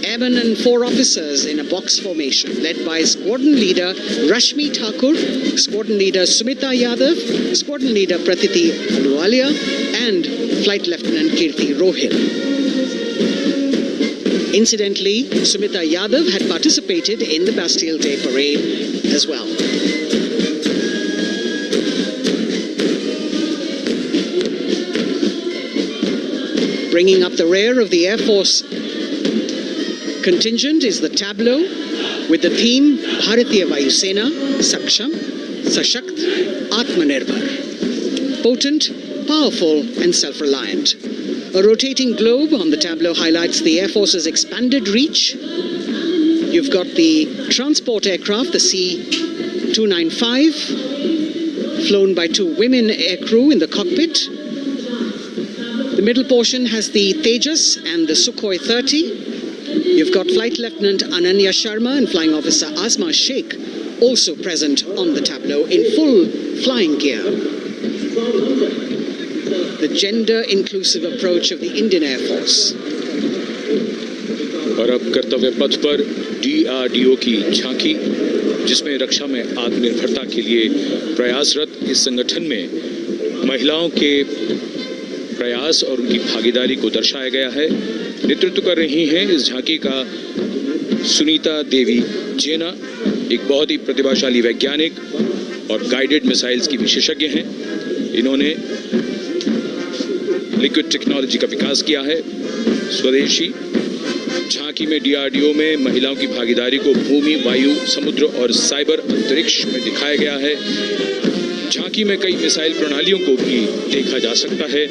airmen and 4 officers in a box formation, led by Squadron Leader Rashmi Thakur, Squadron Leader Sumita Yadav, Squadron Leader Pratiti Aluwalia, and Flight Lieutenant Kirti Rohil. Incidentally, Sumita Yadav had participated in the Bastille Day Parade as well. Bringing up the rear of the Air Force contingent is the tableau with the theme Bharatiya Vayu Sena, Saksham, Sashakt, Atmanirbhar. Potent, powerful, and self-reliant. A rotating globe on the tableau highlights the Air Force's expanded reach. You've got the transport aircraft, the C-295, flown by 2 women aircrew in the cockpit. The middle portion has the Tejas and the Sukhoi 30. You've got Flight Lieutenant Ananya Sharma and Flying Officer Asma Sheikh also present on the tableau in full flying gear. The gender-inclusive approach of the Indian Air Force. और अब कर्तव्य पथ पर DRDO की झांकी, जिसमें रक्षा में आत्मनिर्भरता के लिए प्रयासरत इस संगठन में महिलाओं के प्रयास और उनकी भागीदारी को दर्शाया गया है। नेतृत्व कर रही हैं इस झांकी का सुनीता देवी जेना, एक बहुत ही प्रतिभाशाली वैज्ञानिक और गाइडेड मिसाइल्स की विशेषज्ञ हैं। इन्होंने लिक्विड टेक्नोलॉजी का विकास किया है, स्वदेशी। झांकी में DRDO में महिलाओं की भागीदारी को भूमि, वायु, समुद्र और साइबर अंतरिक्ष में दिखाया गया है। झांकी में कई मिसाइल प्रणालियों को भी देखा जा सकता है।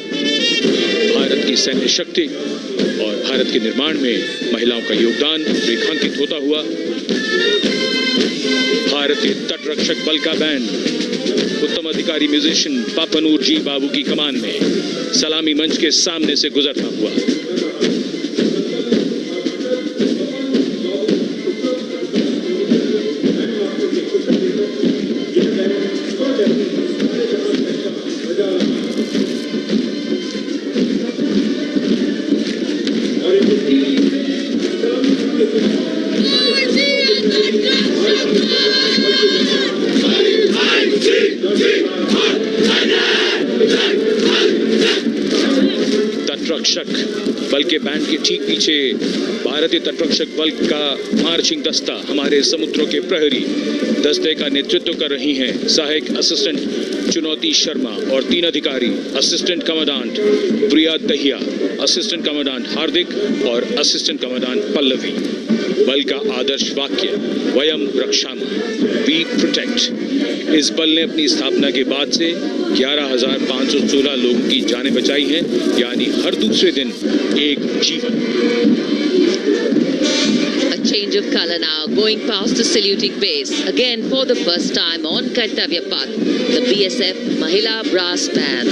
भारत की सैन्य शक्ति और भारत के निर्माण में महिलाओं का योगदान रेखांकित होता हुआ। भारतीय तटरक्षक बल का बैंड उत्तम अधिकारी म्यूजिशियन पापनूर जी बाबू की कमान में सलामी मंच के सामने से गुजरता हुआ। तटरक्षक बल के बैंड के ठीक पीछे भारतीय तटरक्षक बल का मार्चिंग दस्ता हमारे समुद्रों के प्रहरी दस्ते का नेतृत्व कर रही हैं सहायक असिस्टेंट चुनौती शर्मा और 3 अधिकारी, असिस्टेंट कमांडेंट प्रिया दहिया, असिस्टेंट कमांडेंट हार्दिक और असिस्टेंट कमांडेंट पल्लवी। बल का आदर्श वाक्य वयम रक्षामः, वी प्रोटेक्ट। इस बल ने अपनी स्थापना के बाद से 11,516 लोगों की जानें बचाई हैं, यानी हर दूसरे दिन एक जीवन। A change of color now, going past the saluting base. Again, for the first time on Kartavya Path, the BSF Mahila Brass Band,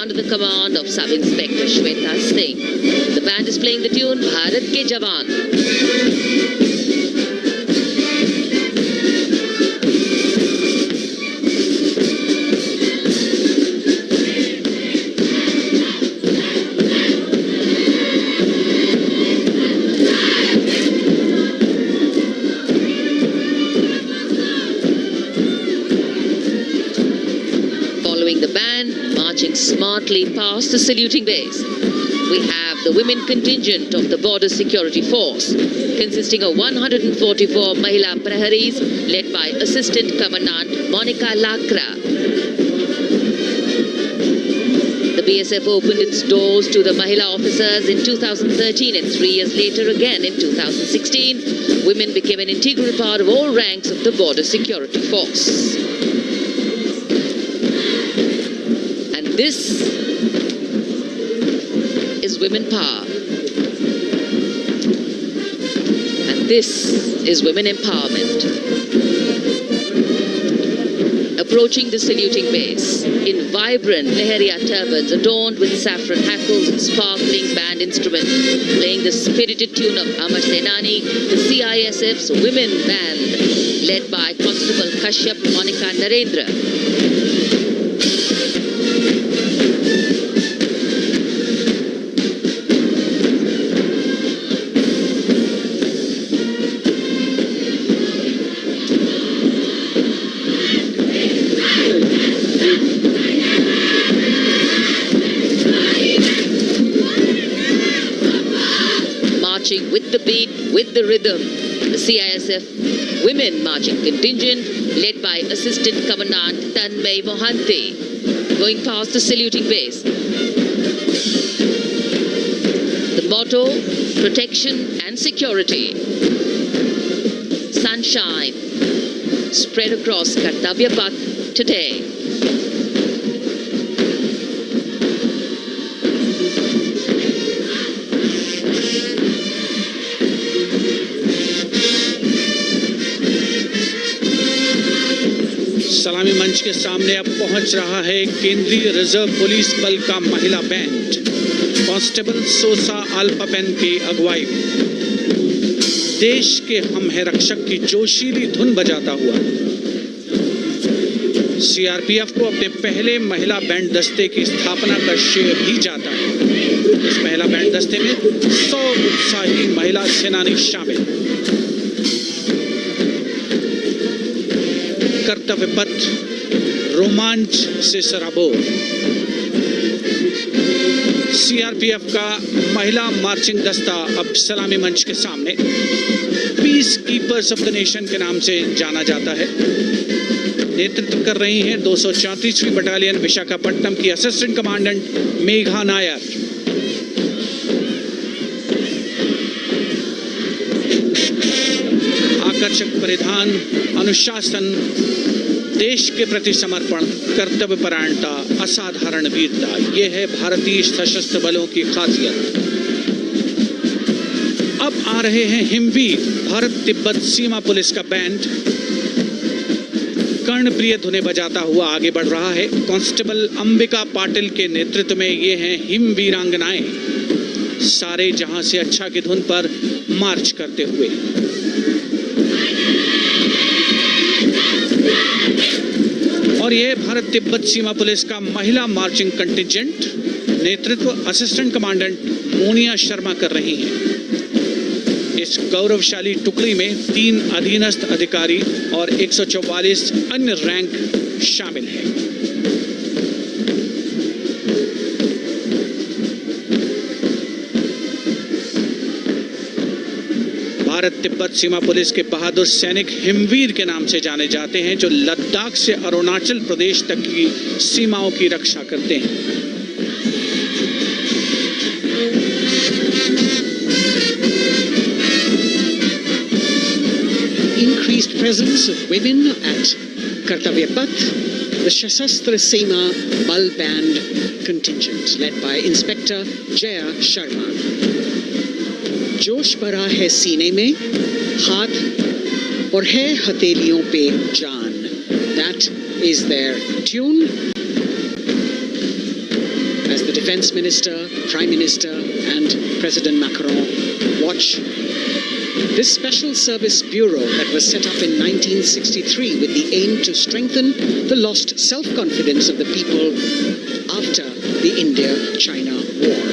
under the command of Sub-Inspector Shweta Singh. The band is playing the tune Bharat Ke Jawan. Smartly past the saluting base. we have the women contingent of the Border Security Force, consisting of 144 Mahila Praharis, led by Assistant Commandant Monica Lakra. The BSF opened its doors to the Mahila officers in 2013, and 3 years later again in 2016, women became an integral part of all ranks of the Border Security Force. And this is women power. And this is women empowerment. Approaching the saluting base in vibrant Leheria turbans adorned with saffron hackles and sparkling band instruments, playing the spirited tune of Amar Senani, the CISF's women band, led by Constable Kashyap Monica Narendra. With the beat, with the rhythm, the CISF women marching contingent, led by Assistant Commandant Tanmay Mohanty, going past the saluting base. The motto, protection and security. Sunshine spread across Kartavya Path today. सलामी मंच के सामने अब पहुंच रहा है केंद्रीय reserve police बल का महिला बैंड, कांस्टेबल सोसा अल्पापेन की अगुवाई में देश के हम है रक्षक की जोशीली धुन बजाता हुआ सीआरपीएफ को अपने पहले महिला बैंड दस्ते की स्थापना का श्रेय भी जाता है। इस महिला बैंड दस्ते में 100 उत्साही महिला सेनानी शामिल। कर्तव्य पथ रोमांच से सराबोर। सीआरपीएफ का महिला मार्चिंग दस्ता अब सलामी मंच के सामने peace keepers of the nation के नाम से जाना जाता है। नेतृत्व कर रही हैं 234वीं बटालियन विशाखापट्टनम की असिस्टेंट कमांडेंट मेघा नायर। आकर्षक परिधान, अनुशासन, देश के प्रति समर्पण, कर्तव्य परायणता, असाधारण वीरता, ये है भारतीय सशस्त्र बलों की खासियत। अब आ रहे हैं हिमवीर भारत तिब्बत सीमा पुलिस का बैंड, कर्णप्रिय धुनें बजाता हुआ आगे बढ़ रहा है। कांस्टेबल अंबिका पाटिल के नेतृत्व में ये हैं हिमवीरांगनाएं, सारे जहां से अच्छा की धुन पर मार्च करते हुए। और ये भारत तिब्बत सीमा पुलिस का महिला मार्चिंग कंटिजेंट, नेतृत्व असिस्टेंट कमांडेंट मोनिया शर्मा कर रही हैं। इस गौरवशाली टुकड़ी में 3 अधीनस्थ अधिकारी और 144 अन्य रैंक शामिल हैं। भारत तिब्बत सीमा पुलिस के बहादुर सैनिक हिमवीर के नाम से जाने जाते हैं, जो लद्दाख से अरुणाचल प्रदेश तक की सीमाओं की रक्षा करते हैं। Increased presence of women at Kartavya Path, the Shasastra Seema Bal Band contingent, led by Inspector Jaya Sharma. जोश भरा है सीने में, हाथ और है हथेलियों पे जान. That is their tune. As the Defense Minister, Prime Minister and President Macron watch this Special Service Bureau that was set up in 1963 with the aim to strengthen the lost self-confidence of the people after the India-China war.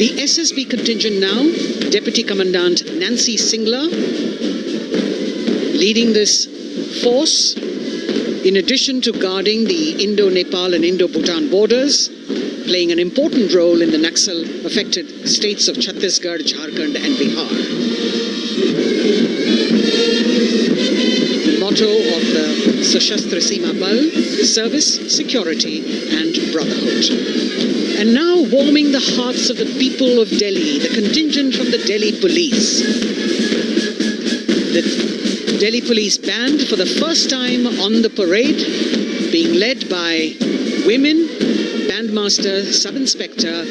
The SSB contingent now, Deputy Commandant Nancy Singla, leading this force, in addition to guarding the Indo-Nepal and Indo-Bhutan borders, playing an important role in the Naxal-affected states of Chhattisgarh, Jharkhand and Bihar. Motto of the Sashastra Seema Bal: service, security and brotherhood. And now warming the hearts of the people of Delhi, the contingent from the Delhi Police. The Delhi Police Band for the first time on the parade, being led by women, Bandmaster Sub-Inspector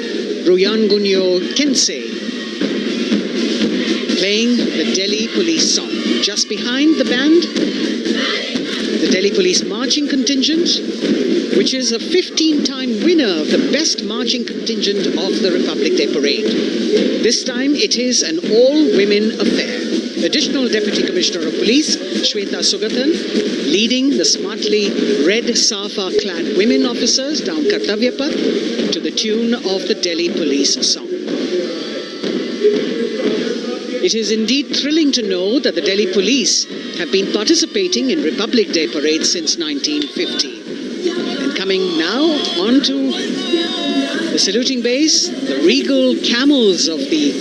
Ruyangunyo Kensei, playing the Delhi Police song. Just behind the band, the Delhi Police Marching Contingent, which is a 15-time winner of the best marching contingent of the Republic Day Parade. This time it is an all-women affair. Additional Deputy Commissioner of Police, Shweta Sugathan, leading the smartly red safa-clad women officers down Kartavya Path to the tune of the Delhi Police song. It is indeed thrilling to know that the Delhi Police have been participating in Republic Day parades since 1950. And coming now onto the saluting base, the regal camels of the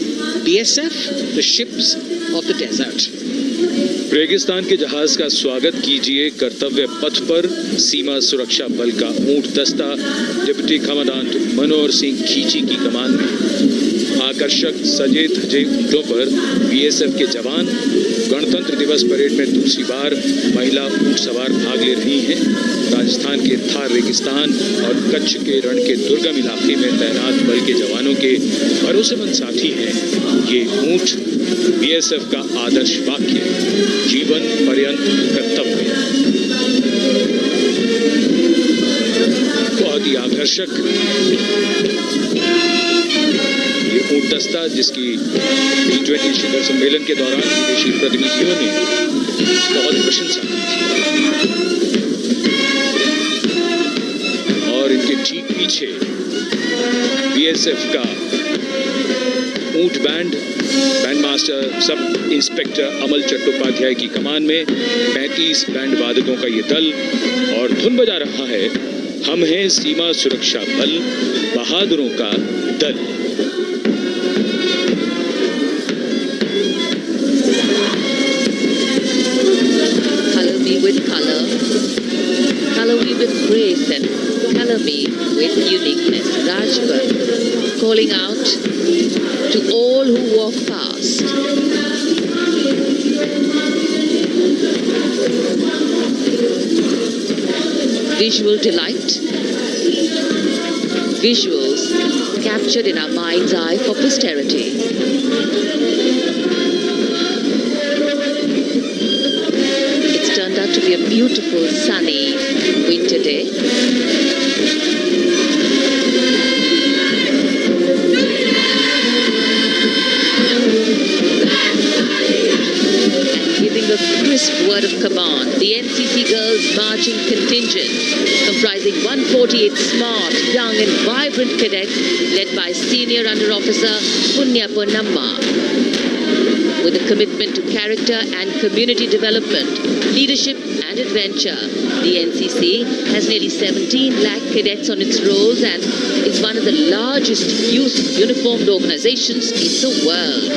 BSF, the ships of the desert. रेगिस्तान के जहाज का स्वागत कीजिए कर्तव्य पथ पर सीमा सुरक्षा बल का ऊंट दस्ता डिप्टी कमांडेंट मनोहर सिंह खींची की कमान में। आकर्षक सजे धजे ऊंटों पर बीएसएफ के जवान। गणतंत्र दिवस परेड में दूसरी बार महिला ऊंट सवार भाग ले रही हैं। राजस्थान के थार रेगिस्तान और कच्छ के रण के दुर्गम इलाके में तैनात बल के जवानों के भरोसेमंद साथी हैं। ये ऊंट बीएसएफ का आदर्श वाक्य, जीवन पर्यंत कर्तव्य। बहुत ही आकर्षक ये ऊंट दस्ता, जिसकी G20 शिखर सम्मेलन के दौरान विदेशी प्रतिनिधियों ने बहुत प्रशंसा की थी। और इनके ठीक पीछे बीएसएफ का ऊंट band, band master sub inspector Amal Chattopadhyay की कमान में 35 बैंड वादकों का ये दल, और धुन बजा रहा है हम हैं सीमा सुरक्षा बल, बहादुरों का दल। Color me with color, color me with grace, and color me with uniqueness. Rajpath, calling out to all who walk past. Visual delight, visuals captured in our mind's eye for posterity. It's turned out to be a beautiful sunny winter day. Giving a crisp word of command, the NCC Girls Marching Contingent, comprising 148 smart, young and vibrant cadets, led by Senior Under Officer Punya Ponnamma. With a commitment to character and community development, leadership and adventure, the NCC has nearly 17 lakh cadets on its rolls and is one of the largest youth uniformed organizations in the world.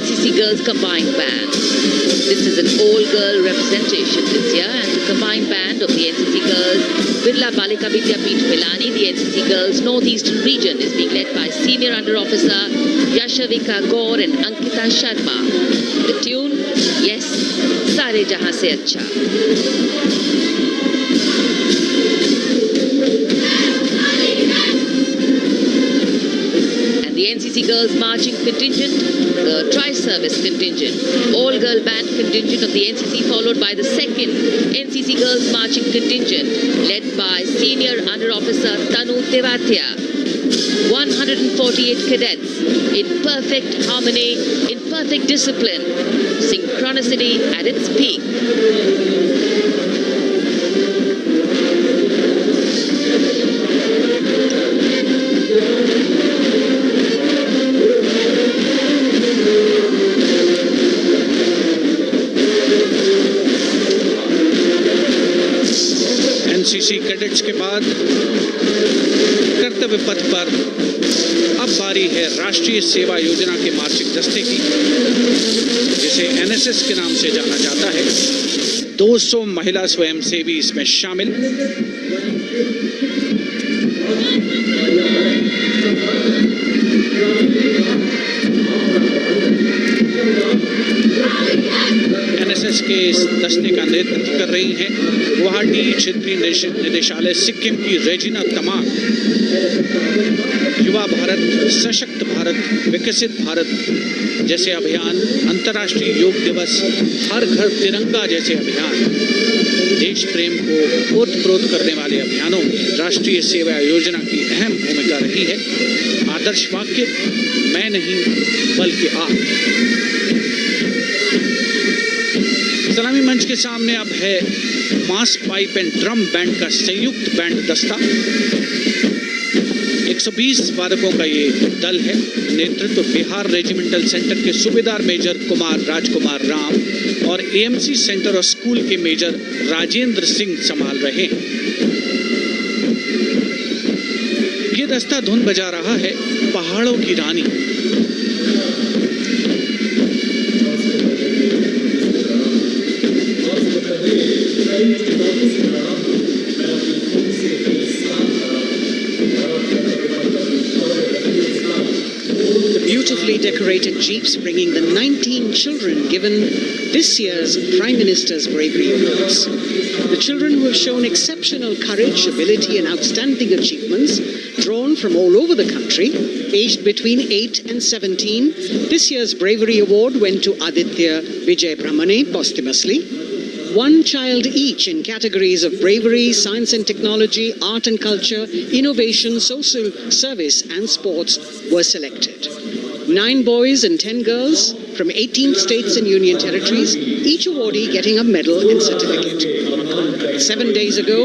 NCC Girls Combined Band. This is an all-girl representation this year, and the combined band of the NCC Girls Birla Balika Vidyapeeth Milani, the NCC Girls Northeastern region, is being led by Senior Under Officer Yashavika Gaur and Ankita Sharma. The tune, yes, Sare Jahan Se Acha. The NCC Girls Marching Contingent, the Tri-Service Contingent, all-girl band contingent of the NCC, followed by the second NCC Girls Marching Contingent, led by Senior Under Officer Tanu Tevatia. 148 cadets in perfect harmony, in perfect discipline, synchronicity at its peak. NCC cadets के बाद कर्तव्य पथ पर अब बारी है राष्ट्रीय सेवा योजना के मार्चिंग दस्ते की, जिसे एनएसएस के नाम से जाना जाता है। 200 महिला स्वयंसेवी इसमें शामिल। एनएसएस के इस दस्ते का नेतृत्व कर रही हैं गुवाहाटी क्षेत्रीय निदेशालय सिक्किम की रेजिना तमाम। युवा भारत, सशक्त भारत, विकसित भारत जैसे अभियान, अंतर्राष्ट्रीय योग दिवस, हर घर तिरंगा जैसे अभियान, देश प्रेम को ओतप्रोत करने वाले अभियानों में राष्ट्रीय सेवा योजना की अहम भूमिका रही है। आदर्श वाक्य, मैं नहीं बल्कि आप। सलामी मंच के सामने अब है मास पाइप एंड ड्रम बैंड का संयुक्त बैंड दस्ता। 120 वादकों का ये दल है। नेतृत्व बिहार रेजिमेंटल सेंटर के सूबेदार मेजर कुमार राजकुमार राम और एएमसी सेंटर और स्कूल के मेजर राजेंद्र सिंह संभाल रहे हैं। ये दस्ता धुन बजा रहा है पहाड़ों की रानी। Beautifully decorated jeeps bringing the 19 children given this year's Prime Minister's Bravery Awards. The children who have shown exceptional courage, ability and outstanding achievements, drawn from all over the country, aged between 8 and 17. This year's Bravery Award went to Aditya Vijay Brahmane posthumously. One child each in categories of bravery, science and technology, art and culture, innovation, social service and sports were selected. 9 boys and 10 girls from 18 states and union territories, each awardee getting a medal and certificate. 7 days ago,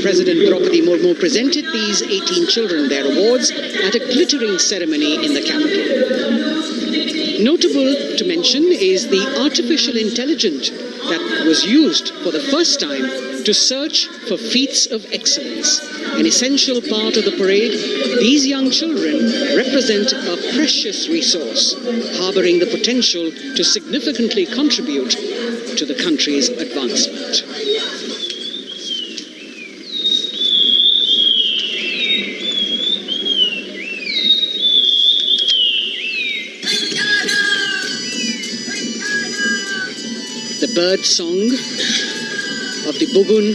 President Draupadi Murmu presented these 18 children their awards at a glittering ceremony in the capital. Notable to mention is the artificial intelligence that was used for the first time to search for feats of excellence. An essential part of the parade, these young children represent a precious resource, harboring the potential to significantly contribute to the country's advancement. The bird song of the Bugun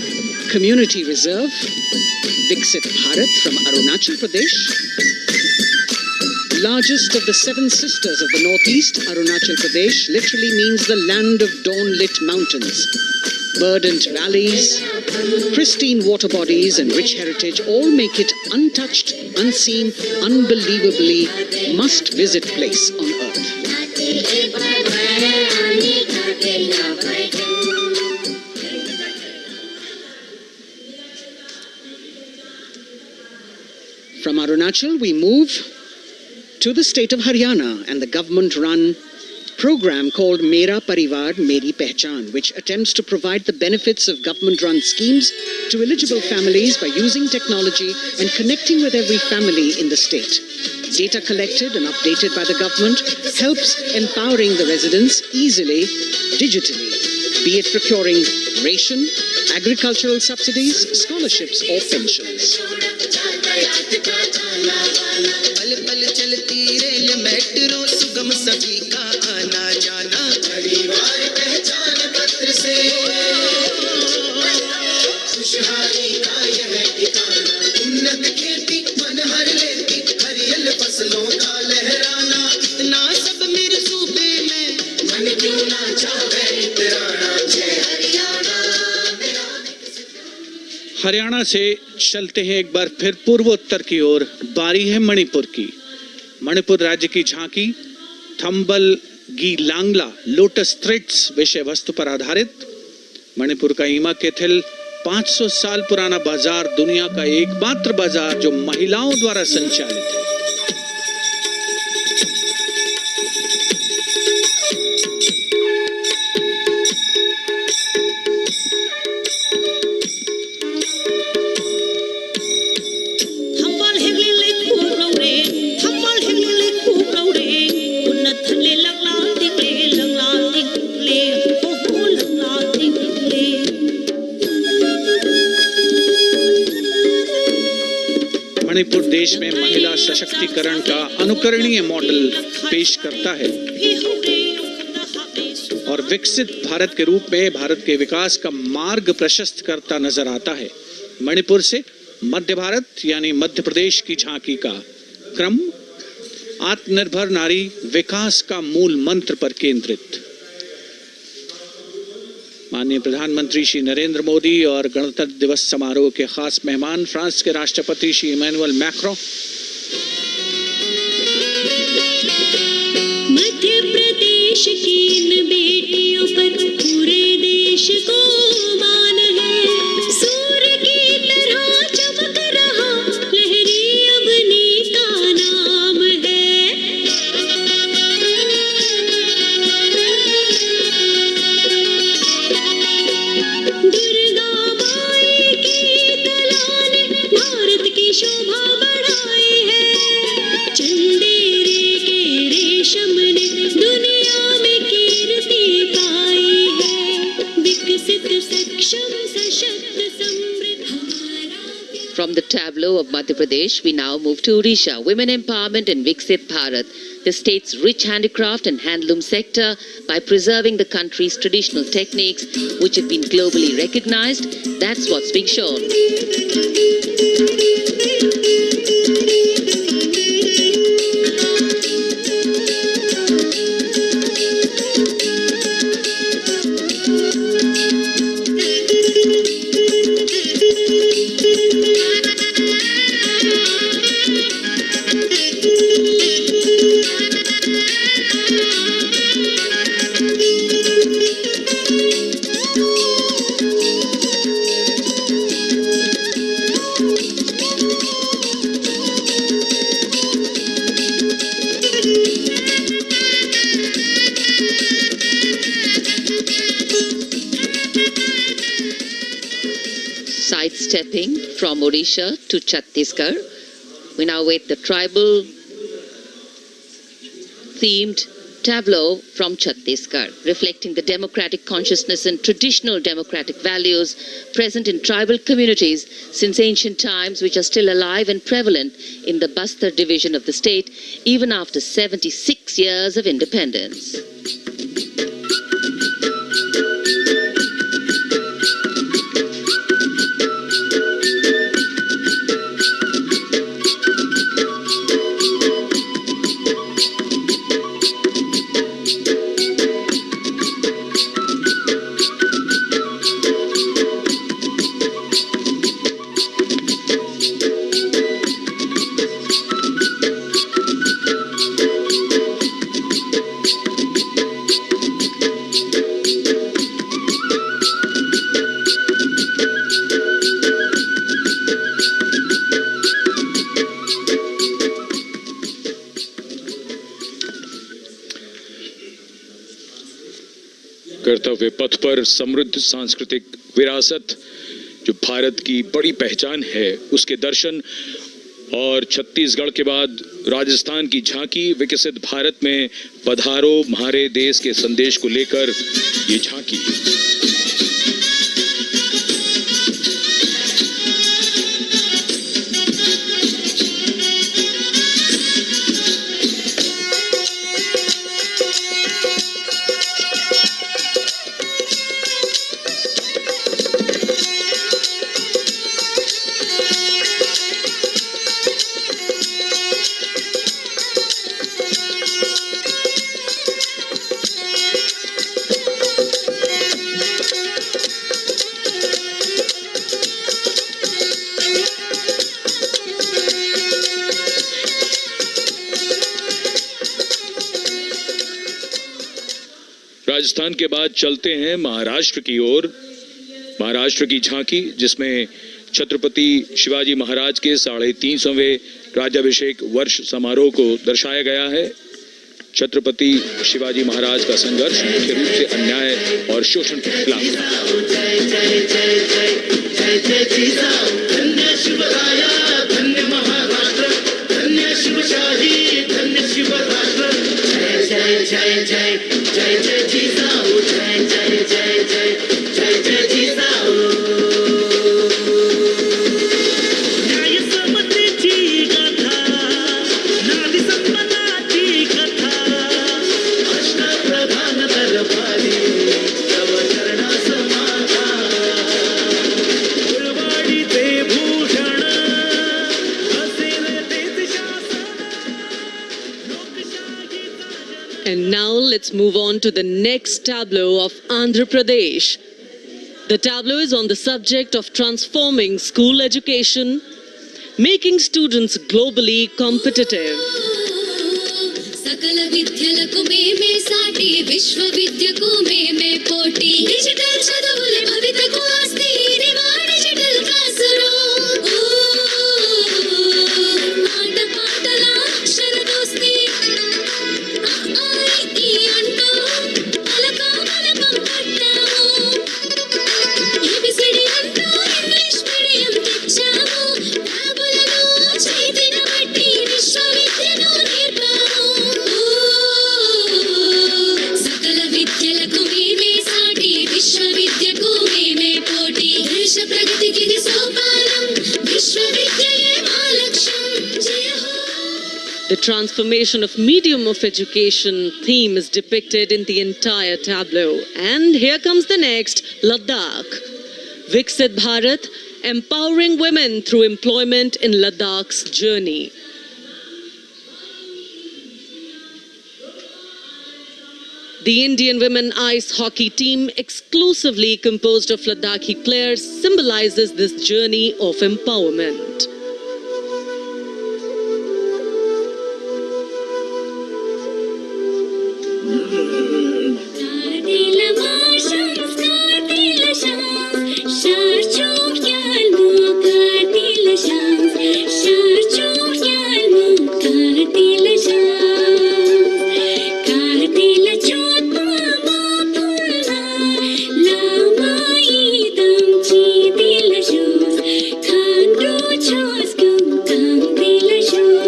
Community Reserve, Viksit Bharat from Arunachal Pradesh. Largest of the 7 sisters of the northeast, Arunachal Pradesh literally means the land of dawn-lit mountains. Verdant valleys, pristine water bodies and rich heritage all make it untouched, unseen, unbelievably must-visit place on earth. From Arunachal, we move to the state of Haryana and the government-run program called Mera Parivar Meri Pehchan, which attempts to provide the benefits of government-run schemes to eligible families by using technology and connecting with every family in the state. Data collected and updated by the government helps empowering the residents easily, digitally, be it procuring ration, agricultural subsidies, scholarships or pensions. Haryana से चलते हैं एक बार फिर पूर्वोत्तर की ओर। बारी है मणिपुर की। मणिपुर राज्य की झांकी थंबल गी लांगला लोटस थ्रेड्स विषय वस्तु पर आधारित। मणिपुर का ईमा केथिल 500 साल पुराना बाजार, दुनिया का एकमात्र बाजार जो महिलाओं द्वारा संचालित है। प्रदेश में महिला सशक्तिकरण का अनुकरणीय मॉडल पेश करता है और विकसित भारत के रूप में भारत के विकास का मार्ग प्रशस्त करता नजर आता है। मणिपुर से मध्य भारत यानी मध्य प्रदेश की झांकी का क्रम आत्मनिर्भर नारी विकास का मूल मंत्र पर केंद्रित। माननीय प्रधानमंत्री श्री नरेंद्र मोदी और गणतंत्र दिवस समारोह के खास मेहमान फ्रांस के राष्ट्रपति श्री इमैनुअल मैक्रों। मध्य प्रदेश की इन बेटियों पर पूरे देश को मान है। सूर्य की तरह चमक रहा लहरी अवनी का नाम है। दुर्गा माई की कला ने भारत की शोभा बढ़ाई है। चंदेरी के रेशम ने दुनिया में कीर्ति पाई है। विकसित सक्षम सशक्त समृद्ध हमारा। From the tableau of Madhya Pradesh, we now move to Odisha. Women empowerment in Viksit Bharat, the state's rich handicraft and handloom sector, by preserving the country's traditional techniques, which have been globally recognized. That's what's being shown. Sidestepping from Odisha to Chhattisgarh, we now wait the tribal themed tableau from Chhattisgarh, reflecting the democratic consciousness and traditional democratic values present in tribal communities since ancient times, which are still alive and prevalent in the Bastar division of the state, even after 76 years of independence. कर्तव्य पथ पर समृद्ध सांस्कृतिक विरासत जो भारत की बड़ी पहचान है उसके दर्शन, और छत्तीसगढ़ के बाद राजस्थान की झांकी विकसित भारत में पधारो म्हारे देश के संदेश को लेकर ये झांकी। राजस्थान के बाद चलते हैं महाराष्ट्र की ओर। महाराष्ट्र की झांकी जिसमें छत्रपति शिवाजी महाराज के 350वें राज्याभिषेक वर्ष समारोह को दर्शाया गया है। छत्रपति शिवाजी महाराज का संघर्ष मुख्य रूप से अन्याय और शोषण के खिलाफ न्याय समतेची गाथा And now let's move on to the next tableau of Andhra Pradesh. The tableau is on the subject of transforming school education, making students globally competitive. सकल विद्यలకు మేమే సాటి విశ్వవిద్యకు మేమే పోటీ డిజిటల్ చదువుల భవితకు ఆస్తి ఇది మా డిజిటల్ క్లాస్ రూమ్ ఆట పాటల అక్షర దోస్తి ఈ అంటూ పలక బలపం పట్టాము ఏబిసిడి అంటూ ఇంగ్లీష్ మీడియం తెచ్చాము ట్యాబులలో చేతిన బట్టి విశ్వవిద్యను నేర్పాము సకల విద్యలకు మేమే సాటి విశ్వవిద్యకు మేమే పోటీ దేశ ప్రగతికి ఇది సోపానం విశ్వవిద్యయే మా లక్ష్యం జయ హో. The transformation of medium of education theme is depicted in the entire tableau. And here comes the next, Ladakh. Viksit Bharat, empowering women through employment in Ladakh's journey. The Indian women ice hockey team, exclusively composed of Ladakhi players, symbolizes this journey of empowerment. Kartila marshals, kartila shams, sharchuk yalmu, kartila shams, sharchuk yalmu, kartila shams, kartila chotma mapulna, lamai damchi dila shams, khandu chos kum kam dila shams.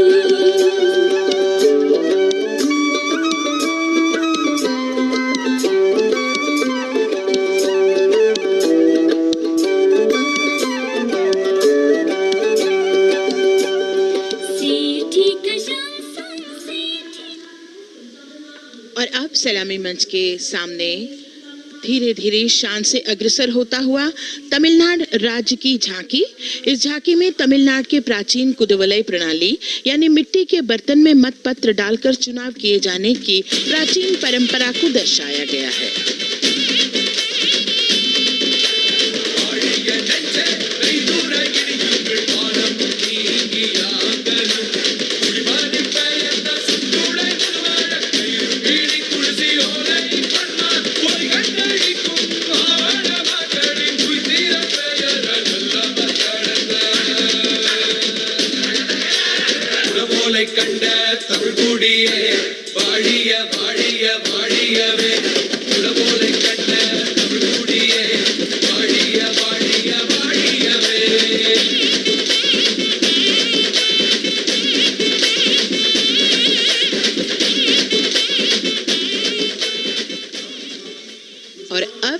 और अब सलामी मंच के सामने धीरे धीरे शान से अग्रसर होता हुआ तमिलनाडु राज्य की झांकी। इस झांकी में तमिलनाडु के प्राचीन कुदवलय प्रणाली यानी मिट्टी के बर्तन में मतपत्र डालकर चुनाव किए जाने की प्राचीन परंपरा को दर्शाया गया है। கண்ட தமிழ் குடியே வாழிய வாழிய வாழியவே உலகோலை கண்ட தமிழ் குடியே வாழிய வாழிய வாழியவே. और अब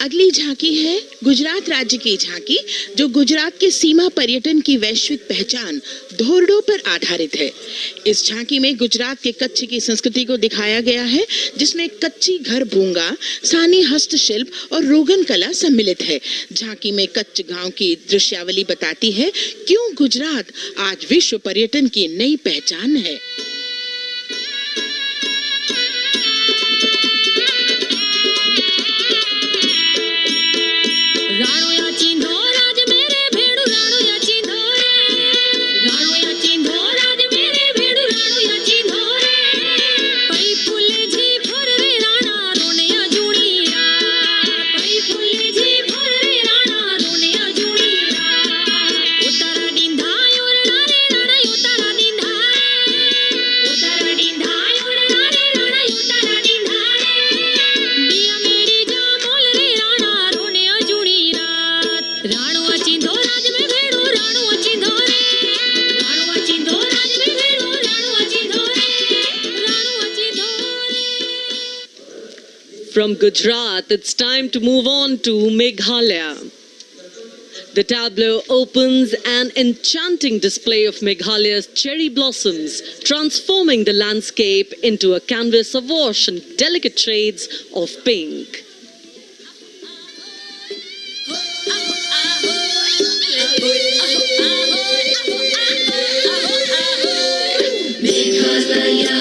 अगली झांकी है गुजरात राज्य की झांकी, जो गुजरात के सीमा पर्यटन की वैश्विक पहचान धोरडो पर आधारित है। इस झांकी में गुजरात के कच्छ की संस्कृति को दिखाया गया है, जिसमें कच्ची घर भूंगा, सानी हस्तशिल्प और रोगन कला सम्मिलित है। झांकी में कच्छ गांव की दृश्यावली बताती है क्यों गुजरात आज विश्व पर्यटन की नई पहचान है। राणो या चिंधो राज मेरे भेड़ू राणो या चिंधो रे राणो या चिंधो राज मेरे भेड़ू राणो या चिंधो रे पई फुले जी भर रे राणा रोने अजूणी पई फुले जी भर रे राणा रोने अजूणी उतारा डिंधा और राणे राणा उतारा डिंधा और राणे राणा उतारा डिंधा बिया मेरी जा बोल रे राणा रोने अजूणी राणो अचिंधो राज में भेड़ो राणो अचिंधो रे राणो अचिंधो राज में भेड़ो राणो अचिंधो रे राणो अचिंधो रे. From Gujarat, it's time to move on to Meghalaya. The tableau opens an enchanting display of Meghalaya's cherry blossoms, transforming the landscape into a canvas awash in delicate shades of pink. Meghalaya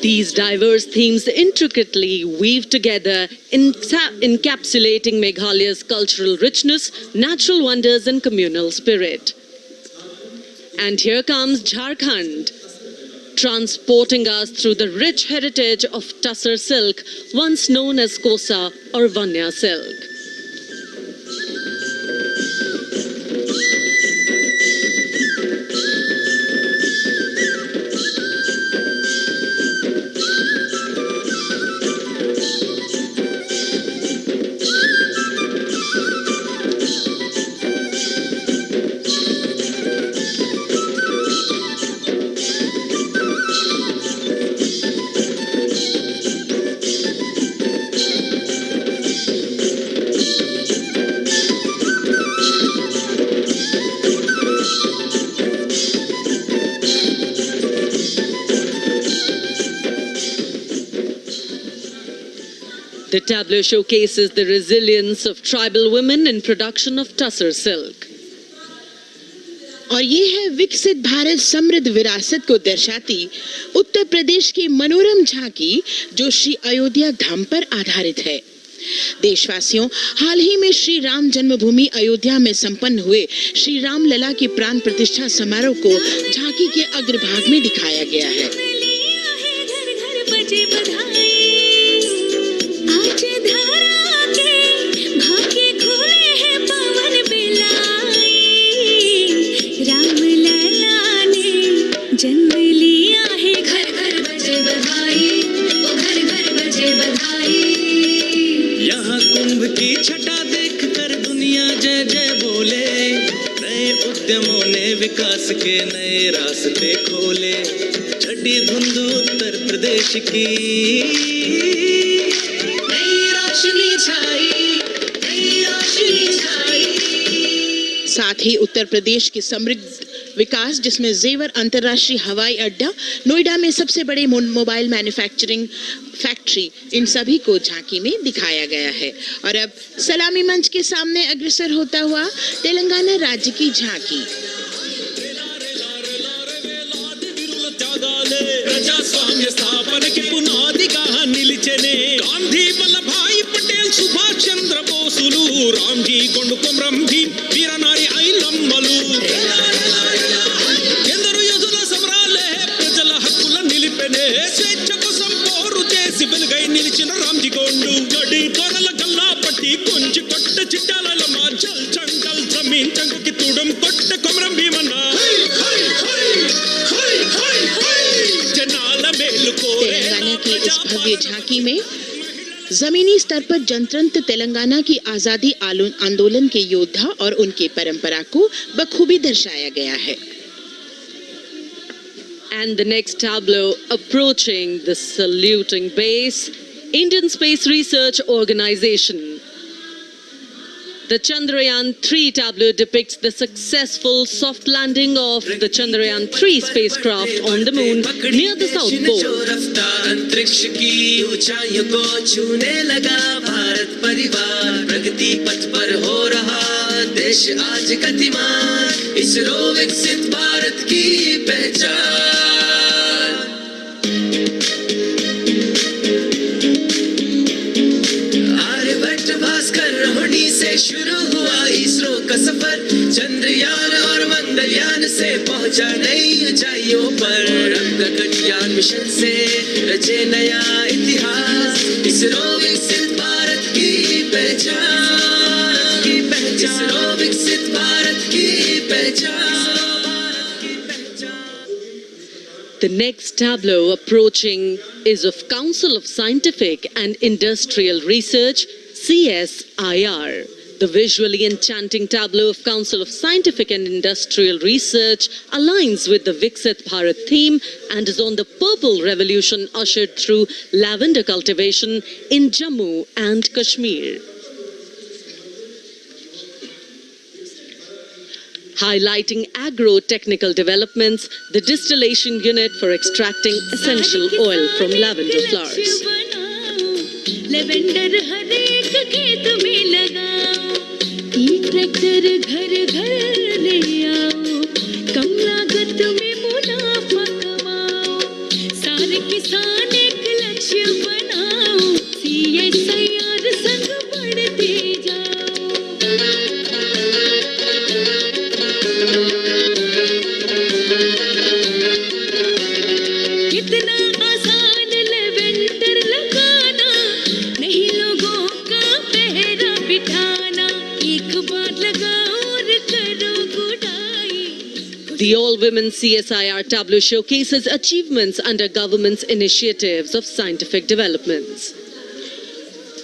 These diverse themes intricately weave together, encapsulating Meghalaya's cultural richness, natural wonders and communal spirit. And here comes Jharkhand, transporting us through the rich heritage of Tussar silk, once known as Kosa or Vanya silk. The tableau showcases the resilience of tribal women in production of Tussar silk. और ये है विकसित भारत समृद्ध विरासत को दर्शाती उत्तर प्रदेश की मनोरम झांकी जो श्री अयोध्या धाम पर आधारित है। देशवासियों, हाल ही में श्री राम जन्मभूमि अयोध्या में संपन्न हुए श्री राम लला की प्राण प्रतिष्ठा समारोह को झांकी के अग्रभाग में दिखाया गया है। जन्म लिया है, घर घर बजे बधाई, ओ घर घर बजे बधाई। यहाँ कुंभ की छटा देख कर दुनिया जय जय बोले, नए उद्यमों ने विकास के नए रास्ते खोले। छठी धुंध उत्तर प्रदेश की नई रोशनी छाई, नई रोशनी छाई। साथ ही उत्तर प्रदेश की समृद्ध विकास जिसमें जेवर अंतर्राष्ट्रीय हवाई अड्डा, नोएडा में सबसे बड़े मोबाइल मैन्युफैक्चरिंग फैक्ट्री, इन सभी को झांकी में दिखाया गया है। और अब सलामी मंच के सामने अग्रसर होता हुआ तेलंगाना राज्य की झांकी। ప్రజాస్వామ్య స్థాపనకి పునాదిగా నిలిచెనే గాంధీ వల్లభాయ్ పటేల్ సుభాష్ చంద్ర బోసులు రామ్జీ కొండు కొమరం భీం వీరనారి ఐలమ్మలు ఎందరో యోధుల సమరాలే ప్రజల హక్కుల నిలిపెనే స్వేచ్ఛ కోసం పోరు చేసి వెలుగై నిలిచిన రామ్జీ కొండు గడి తొరల గల్లా పట్టి కొంచి కొట్ట చిట్టాల మా జల్ జంగల్ జమీన్ జంగుకి తుడం కొట్ట కొమరం భీమన్న। तेलंगाना की इस भव्य झांकी में जमीनी स्तर पर जनतंत्र तेलंगाना की आजादी आंदोलन के योद्धा और उनकी परंपरा को बखूबी दर्शाया गया है। And the next tableau approaching the saluting base, Indian Space Research Organization. The Chandrayaan-3 tableau depicts the successful soft landing of the Chandrayaan-3 spacecraft on the moon near the South Pole. अंतरिक्ष की ऊंचाइयों को छूने लगा भारत परिवार, प्रगति पथ पर हो रहा देश आज गतिमान, इसरो विकसित भारत की पहचान। आर्यभट्ट भास्कर रोहिणी से शुरू हुआ इसरो का सफर, चंद्रयान और मंगलयान से पहुंचा नई ऊंचाइयों पर। अब गगनयान मिशन से रचे नया इतिहास, इसरो विकसित भारत की पहचान, इसरो विकसित भारत की पहचान। The next tableau approaching is of Council of Scientific and Industrial Research, CSIR. The visually enchanting tableau of Council of Scientific and Industrial Research aligns with the Viksit Bharat theme and is on the purple revolution ushered through lavender cultivation in Jammu and Kashmir. Highlighting agro-technical developments, the distillation unit for extracting essential oil from lavender flowers. Lavender हर एक खेत में लगाओ, tractor घर घर ले आओ, कम लागत में मुनाफा कमाओ, सारे किसान एक लक्ष्य बनाओ, CSIR संग बढ़ते जाओ। कितना आसान लेवेंडर लगाना, नहीं लोगों का पहरा बिठाना, एक बार लगाओ और करो गुडाई। The all-women CSIR tableau showcases achievements under government's initiatives of scientific developments.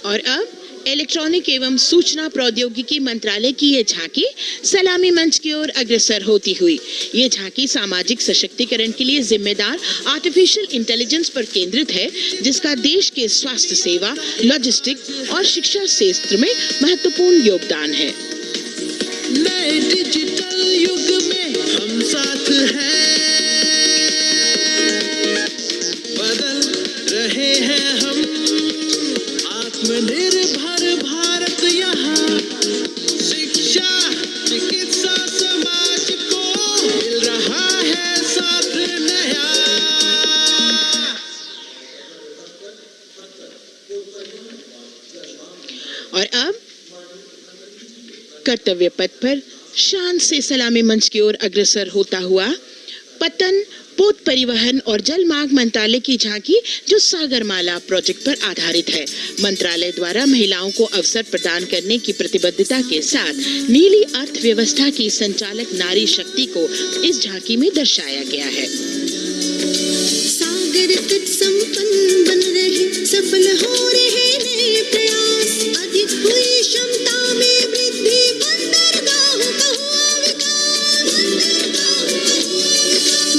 और अब इलेक्ट्रॉनिक एवं सूचना प्रौद्योगिकी मंत्रालय की ये झांकी सलामी मंच की ओर अग्रसर होती हुई। ये झांकी सामाजिक सशक्तिकरण के लिए जिम्मेदार आर्टिफिशियल इंटेलिजेंस पर केंद्रित है, जिसका देश के स्वास्थ्य सेवा, लॉजिस्टिक और शिक्षा क्षेत्र में महत्वपूर्ण योगदान है। नए डिजिटल युग में हम साथ हैं, बदल रहे हैं हम, आत्मनिर्भर भारत यहाँ, शिक्षा चिकित्सा समाज को मिल रहा है साथ नया। और अब कर्तव्य पथ पर शान से सलामी मंच की ओर अग्रसर होता हुआ पतन, पोत परिवहन और जल मार्ग मंत्रालय की झांकी, जो सागरमाला प्रोजेक्ट पर आधारित है। मंत्रालय द्वारा महिलाओं को अवसर प्रदान करने की प्रतिबद्धता के साथ नीली अर्थव्यवस्था की संचालक नारी शक्ति को इस झांकी में दर्शाया गया है। सागर तट संपन्न बन रहे, सफल हो रहे नए प्रयास, अधिक हुई क्षमता में वृद्धि, बंदरगाहों का हुआ विकास,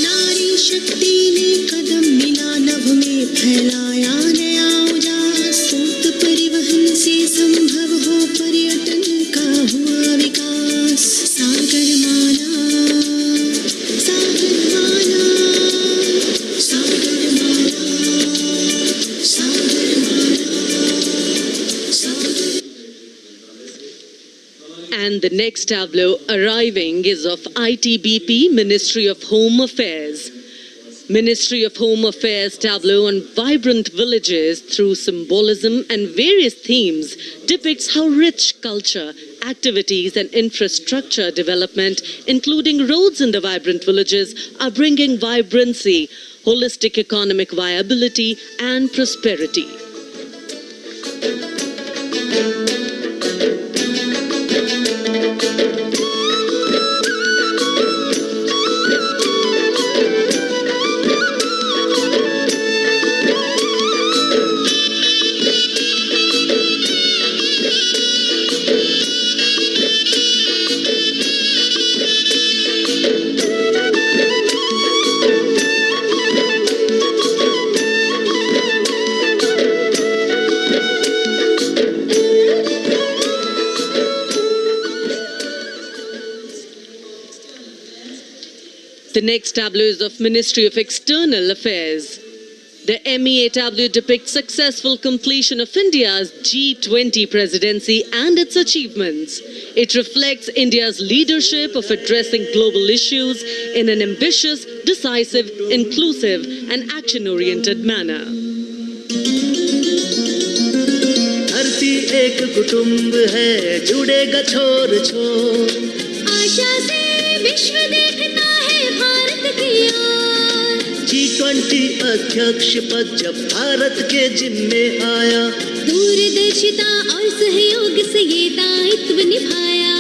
नारी शक्ति ने कदम मिला नभ में, फैलाया नया उजास, पोत परिवहन से संभव हो पर्यटन का हुआ विकास। Sagarmala, Sagarmala, Sagarmala, And the next tableau arriving is of ITBP, Ministry of Home Affairs. Ministry of Home Affairs tableau on vibrant villages through symbolism and various themes depicts how rich culture, activities and infrastructure development, including roads in the vibrant villages, are bringing vibrancy, holistic economic viability and prosperity. The next tableau is of Ministry of External Affairs. The MEA tableau depicts successful completion of India's G20 presidency and its achievements. It reflects India's leadership of addressing global issues in an ambitious, decisive, inclusive and action-oriented manner. धरती एक कुटुंब है, जुड़ेगा छोर छोर, आशा से विश्व देखता है भारत की ओर। G20 अध्यक्ष पद जब भारत के जिम्मे आया, दूरदर्शिता और सहयोग से ये दायित्व निभाया।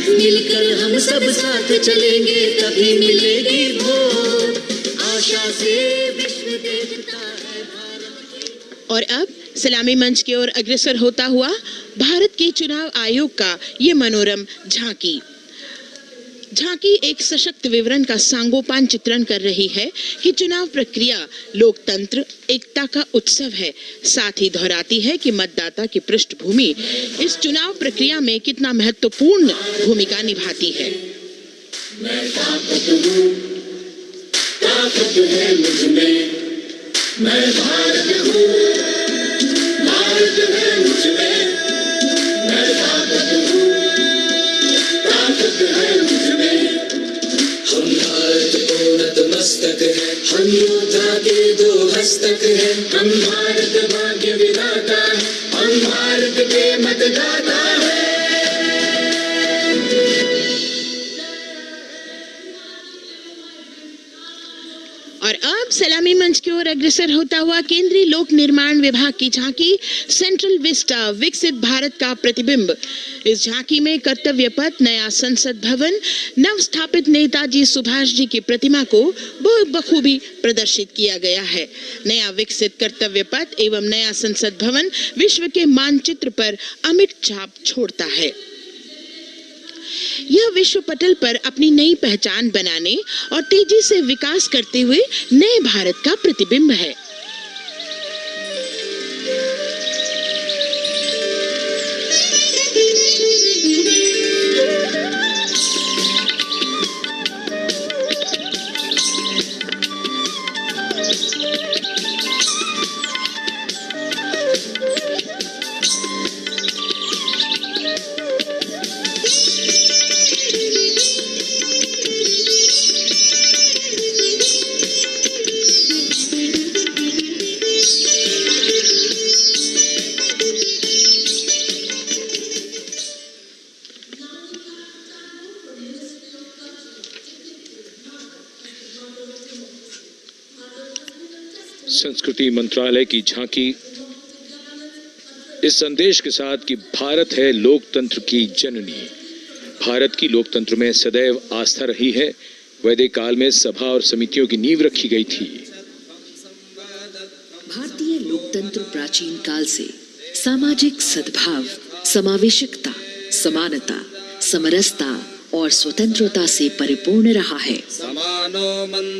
मिलकर हम सब साथ चलेंगे तभी मिलेगी भोर, भाषा से विश्व देखता है भारत। और अब सलामी मंच की ओर अग्रसर होता हुआ भारत के चुनाव आयोग का ये मनोरम झांकी एक सशक्त विवरण का सांगोपान चित्रण कर रही है कि चुनाव प्रक्रिया लोकतंत्र एकता का उत्सव है। साथ ही दोहराती है कि मतदाता की पृष्ठभूमि इस चुनाव प्रक्रिया में कितना महत्वपूर्ण भूमिका निभाती है। मैं ताकत हूँ, ताकत है मुझ में, मैं भारत हूँ, भारत है मुझ में, मैं ताकत हूँ, ताकत है मुझ में। हम भारत को नतमस्तक है, हम योद्धा के दो हस्तक है, हम भारत भाग्य विधाता है, हम भारत के मतदाता है। और अब सलामी मंच की ओर अग्रसर होता हुआ केंद्रीय लोक निर्माण विभाग की झांकी सेंट्रल विस्टा विकसित भारत का प्रतिबिंब। इस झांकी में कर्तव्य पथ, नया संसद भवन, नव स्थापित नेताजी सुभाष जी की प्रतिमा को बखूबी प्रदर्शित किया गया है। नया विकसित कर्तव्य पथ एवं नया संसद भवन विश्व के मानचित्र पर अमिट छाप छोड़ता है। यह विश्व पटल पर अपनी नई पहचान बनाने और तेजी से विकास करते हुए नए भारत का प्रतिबिंब है। संस्कृति मंत्रालय की झांकी इस संदेश के साथ कि भारत है लोकतंत्र की जननी। भारत की लोकतंत्र में सदैव आस्था रही है। वैदिक काल में सभा और समितियों की नींव रखी गई थी। भारतीय लोकतंत्र प्राचीन काल से सामाजिक सद्भाव, समावेशकता, समानता, समरसता और स्वतंत्रता से परिपूर्ण रहा है।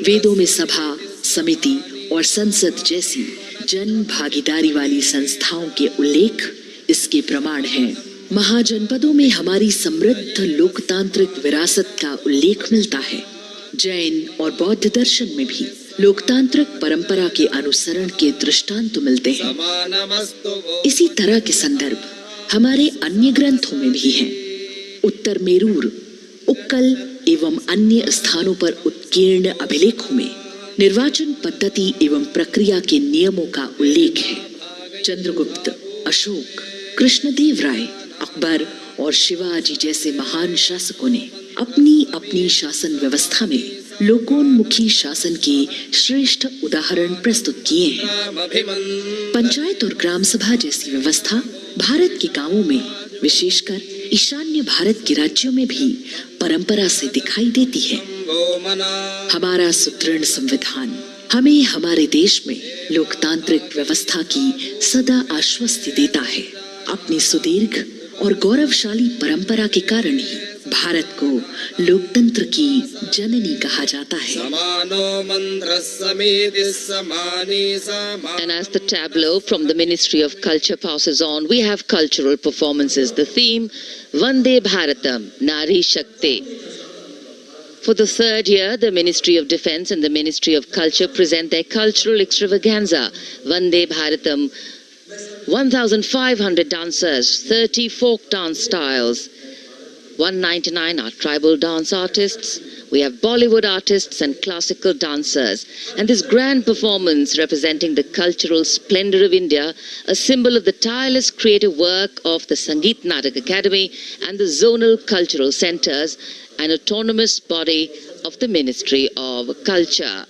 वेदों में सभा, समिति और संसद जैसी जन भागीदारी वाली संस्थाओं के उल्लेख इसके प्रमाण हैं। महाजनपदों में हमारी समृद्ध लोकतांत्रिक विरासत का उल्लेख मिलता है। जैन और बौद्ध दर्शन में भी लोकतांत्रिक परंपरा के अनुसरण के दृष्टांत मिलते हैं। इसी तरह के संदर्भ हमारे अन्य ग्रंथों में भी हैं। उत्तर मेरूर, उक्कल एवं अन्य स्थानों पर उत्कीर्ण अभिलेखों में निर्वाचन पद्धति एवं प्रक्रिया के नियमों का उल्लेख है। चंद्रगुप्त, अशोक, कृष्णदेव राय, अकबर और शिवाजी जैसे महान शासकों ने अपनी अपनी शासन व्यवस्था में लोकोन्मुखी शासन के श्रेष्ठ उदाहरण प्रस्तुत किए हैं। पंचायत और ग्राम सभा जैसी व्यवस्था भारत के गांवों में, विशेषकर ईशान्य भारत के राज्यों में भी परंपरा से दिखाई देती है। हमारा सुदृढ़ संविधान हमें हमारे देश में लोकतांत्रिक व्यवस्था की सदा आश्वस्ति देता है। अपनी सुदीर्घ और गौरवशाली परंपरा के कारण ही भारत को लोकतंत्र की जननी कहा जाता है। And as the tableau from the Ministry of Culture passes on, we have cultural performances. The theme, Vande Bharatam, Nari Shakti. For the third year, the Ministry of Defence and the Ministry of Culture present their cultural extravaganza, Vande Bharatam. 1,500 dancers, 30 folk dance styles, 199 are tribal dance artists. We have Bollywood artists and classical dancers. And this grand performance representing the cultural splendor of India, a symbol of the tireless creative work of the Sangeet Natak Academy and the zonal cultural centers, an autonomous body of the Ministry of Culture.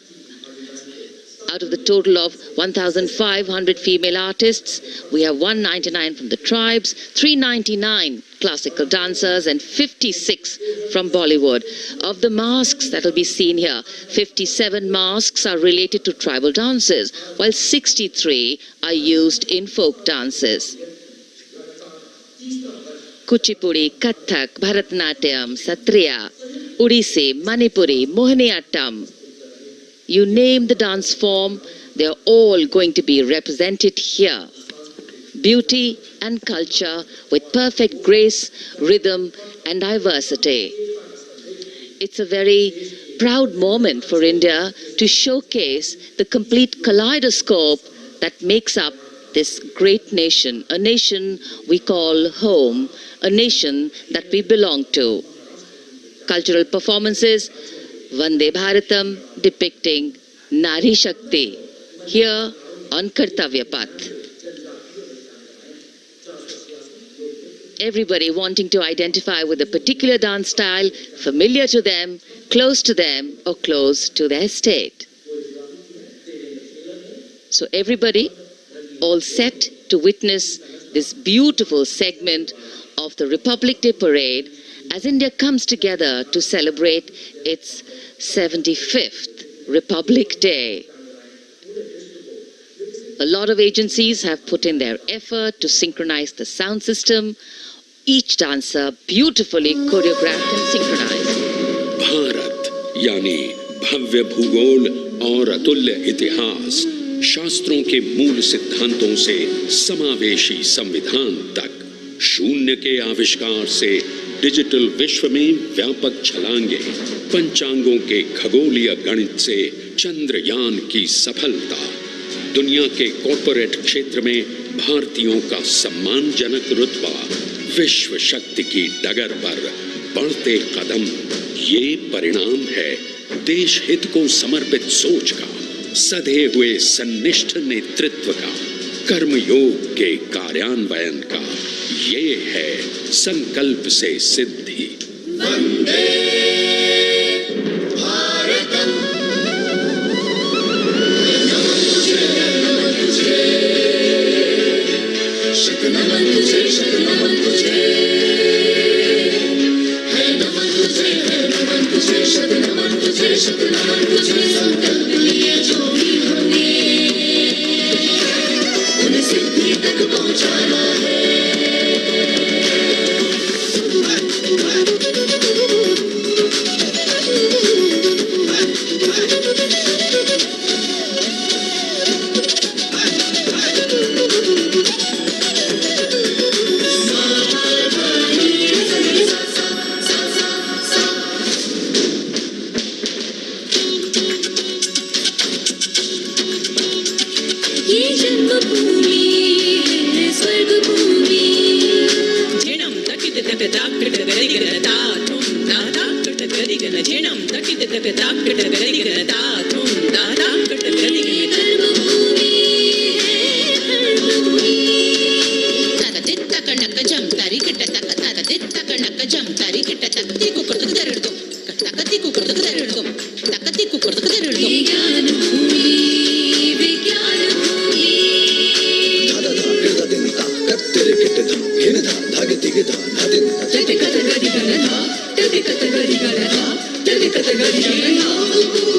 Out of the total of 1,500 female artists, we have 199 from the tribes, 399 classical dancers and 56 from Bollywood. Of the masks that will be seen here, 57 masks are related to tribal dances, while 63 are used in folk dances. Kuchipudi, Kathak, Bharatanatyam, Satriya, Odissi, Manipuri, Mohiniyattam. You name the dance form, they are all going to be represented here. Beauty and culture with perfect grace, rhythm and diversity. It's a very proud moment for India to showcase the complete kaleidoscope that makes up this great nation, a nation we call home, a nation that we belong to. Cultural performances, Vande Bharatam depicting Nari Shakti here on Kartavya Path. Everybody wanting to identify with a particular dance style, familiar to them, or close to their state. So everybody all set to witness this beautiful segment of the Republic Day Parade as India comes together to celebrate its 75th Republic Day. A lot of agencies have put in their effort to synchronize the sound system. Each dancer beautifully choreographed and synchronized. Bharat यानी भव्य भूगोल और अतुल्य इतिहास, शास्त्रों के मूल सिद्धांतों से समावेशी संविधान तक, शून्य के आविष्कार से डिजिटल विश्व में व्यापक छलांगे, पंचांगों के खगोलीय गणित से चंद्रयान की सफलता, दुनिया के कॉर्पोरेट क्षेत्र में भारतीयों का सम्मानजनक रुतबा, विश्व शक्ति की डगर पर बढ़ते कदम, ये परिणाम है देश हित को समर्पित सोच का, सधे हुए सन्निष्ठ नेतृत्व का, कर्मयोग के कार्यान्वयन का। ये है संकल्प से सिद्धि। वंदे भारतम, नमन तुझे, नमन तुझे, शत नमन तुझे, शत नमन तुझे, है नमन तुझे, है नमन तुझे, शत नमन तुझे, शत नमन तुझे। संकल्प लिए जो भी हमने उन्हें सिद्धि तक पहुंचाना है। Gana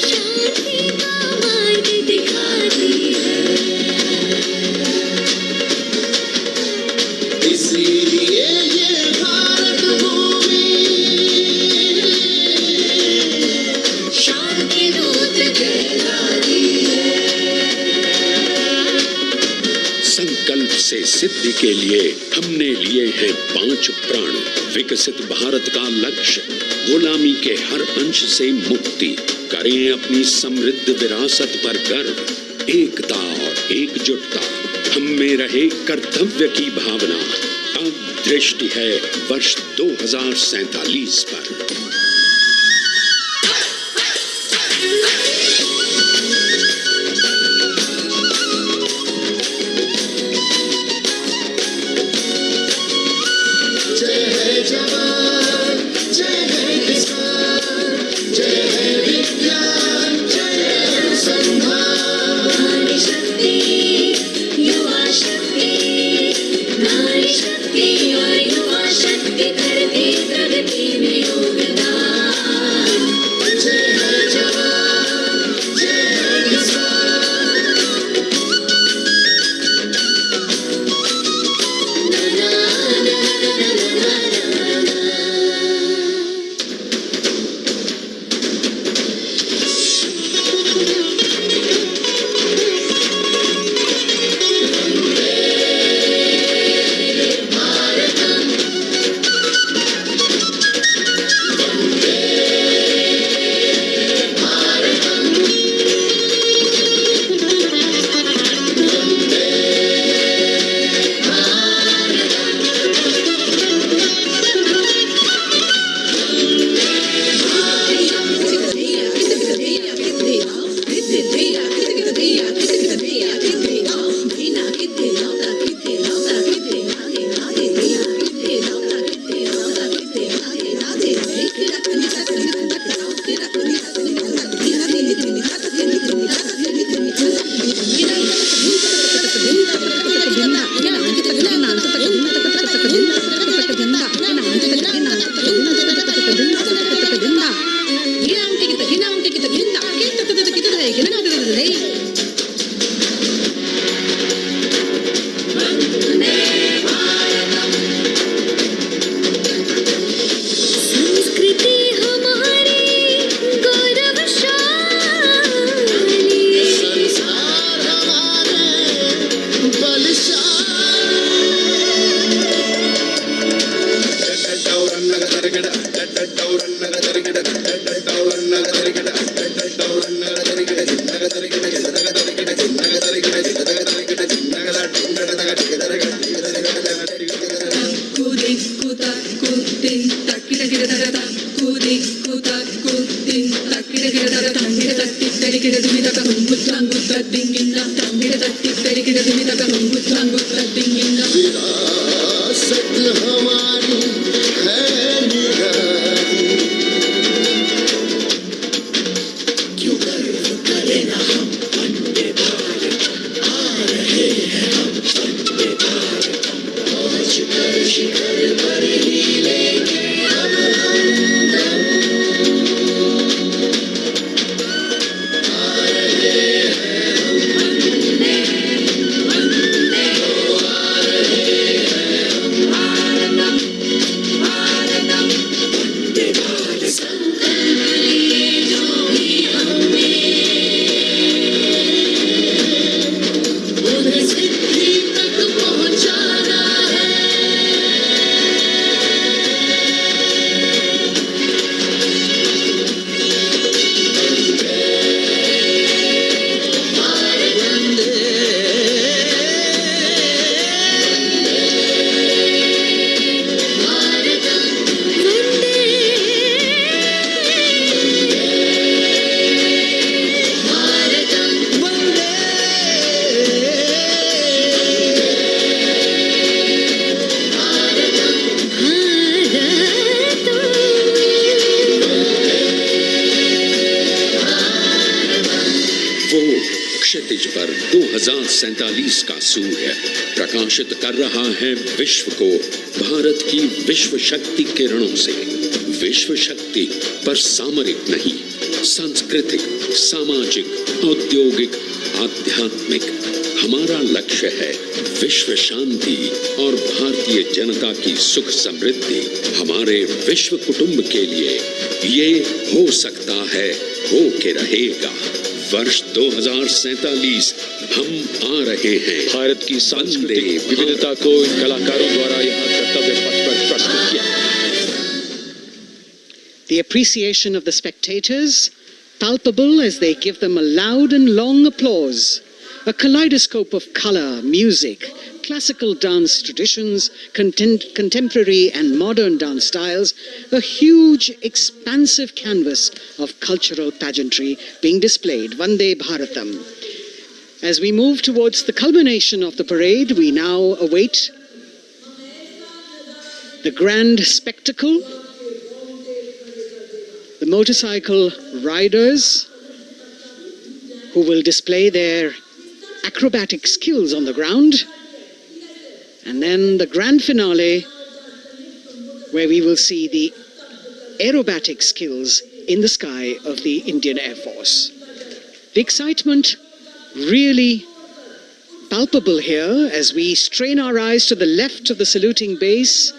शांति का मार्ग दिखाती है, इसीलिए ये भारत भूमि शांति दूत कहलाती है। संकल्प से सिद्धि के लिए हमने लिए हैं 5 प्राण। विकसित भारत का लक्ष्य, गुलामी के हर अंश से मुक्ति, करें अपनी समृद्ध विरासत पर गर्व, एकता और एकजुटता, हम में रहे कर्तव्य की भावना। अब दृष्टि है वर्ष 2047 पर। जय है जवान, जय है किसान, जय है विज्ञान, जय है अनुसंधान। नारी शक्ति, युवा शक्ति, नारी शक्ति और युवा शक्ति करती प्रगति में योगदान। जय है जवान, जय है किसान, ना ना ना ना ना ना ना। संस्कृति हमारी गौरवशाली, संस्कार हमारे विरासत हमारी है निराली। क्यों गर्व करें ना हम वंदे भारत, आ रहे हैं हम वंदे भारत। पहुंच कर शिखर पर ही लेंगे अब हम दम। आ रहे हैं हम वंदे, वंदे हो आ रहे हैं हम भारतम, भारतम वंदे भारत। संकल्प लिए जो भी हमने, उन्हें सिद्धि तक पहुंचाना है। वो क्षितिज पर 2047 का सूर्य प्रकाशित कर रहा है विश्व को भारत की विश्व शक्ति किरणों से। विश्व शक्ति पर सामरिक नहीं, सांस्कृतिक, सामाजिक, औद्योगिक, आध्यात्मिक हमारा लक्ष्य है विश्व शांति और भारतीय जनता की सुख समृद्धि। हमारे विश्व कुटुंब के लिए ये हो सकता है, हो के रहेगा। वर्ष 2047 हम आ रहे हैं। भारत की सांस्कृतिक विविधता को इन कलाकारों द्वारा यहाँ कर्तव्य पथ पर प्रस्तुत किया। The appreciation of the spectators palpable as they give them a loud and long applause. A kaleidoscope of color, music, classical dance traditions, contemporary and modern dance styles, a huge, expansive canvas of cultural pageantry being displayed, Vande Bharatam. As we move towards the culmination of the parade, we now await the grand spectacle, the motorcycle riders who will display their acrobatic skills on the ground, and then the grand finale where we will see the aerobatic skills in the sky of the Indian Air Force. The excitement really palpable here as we strain our eyes to the left of the saluting base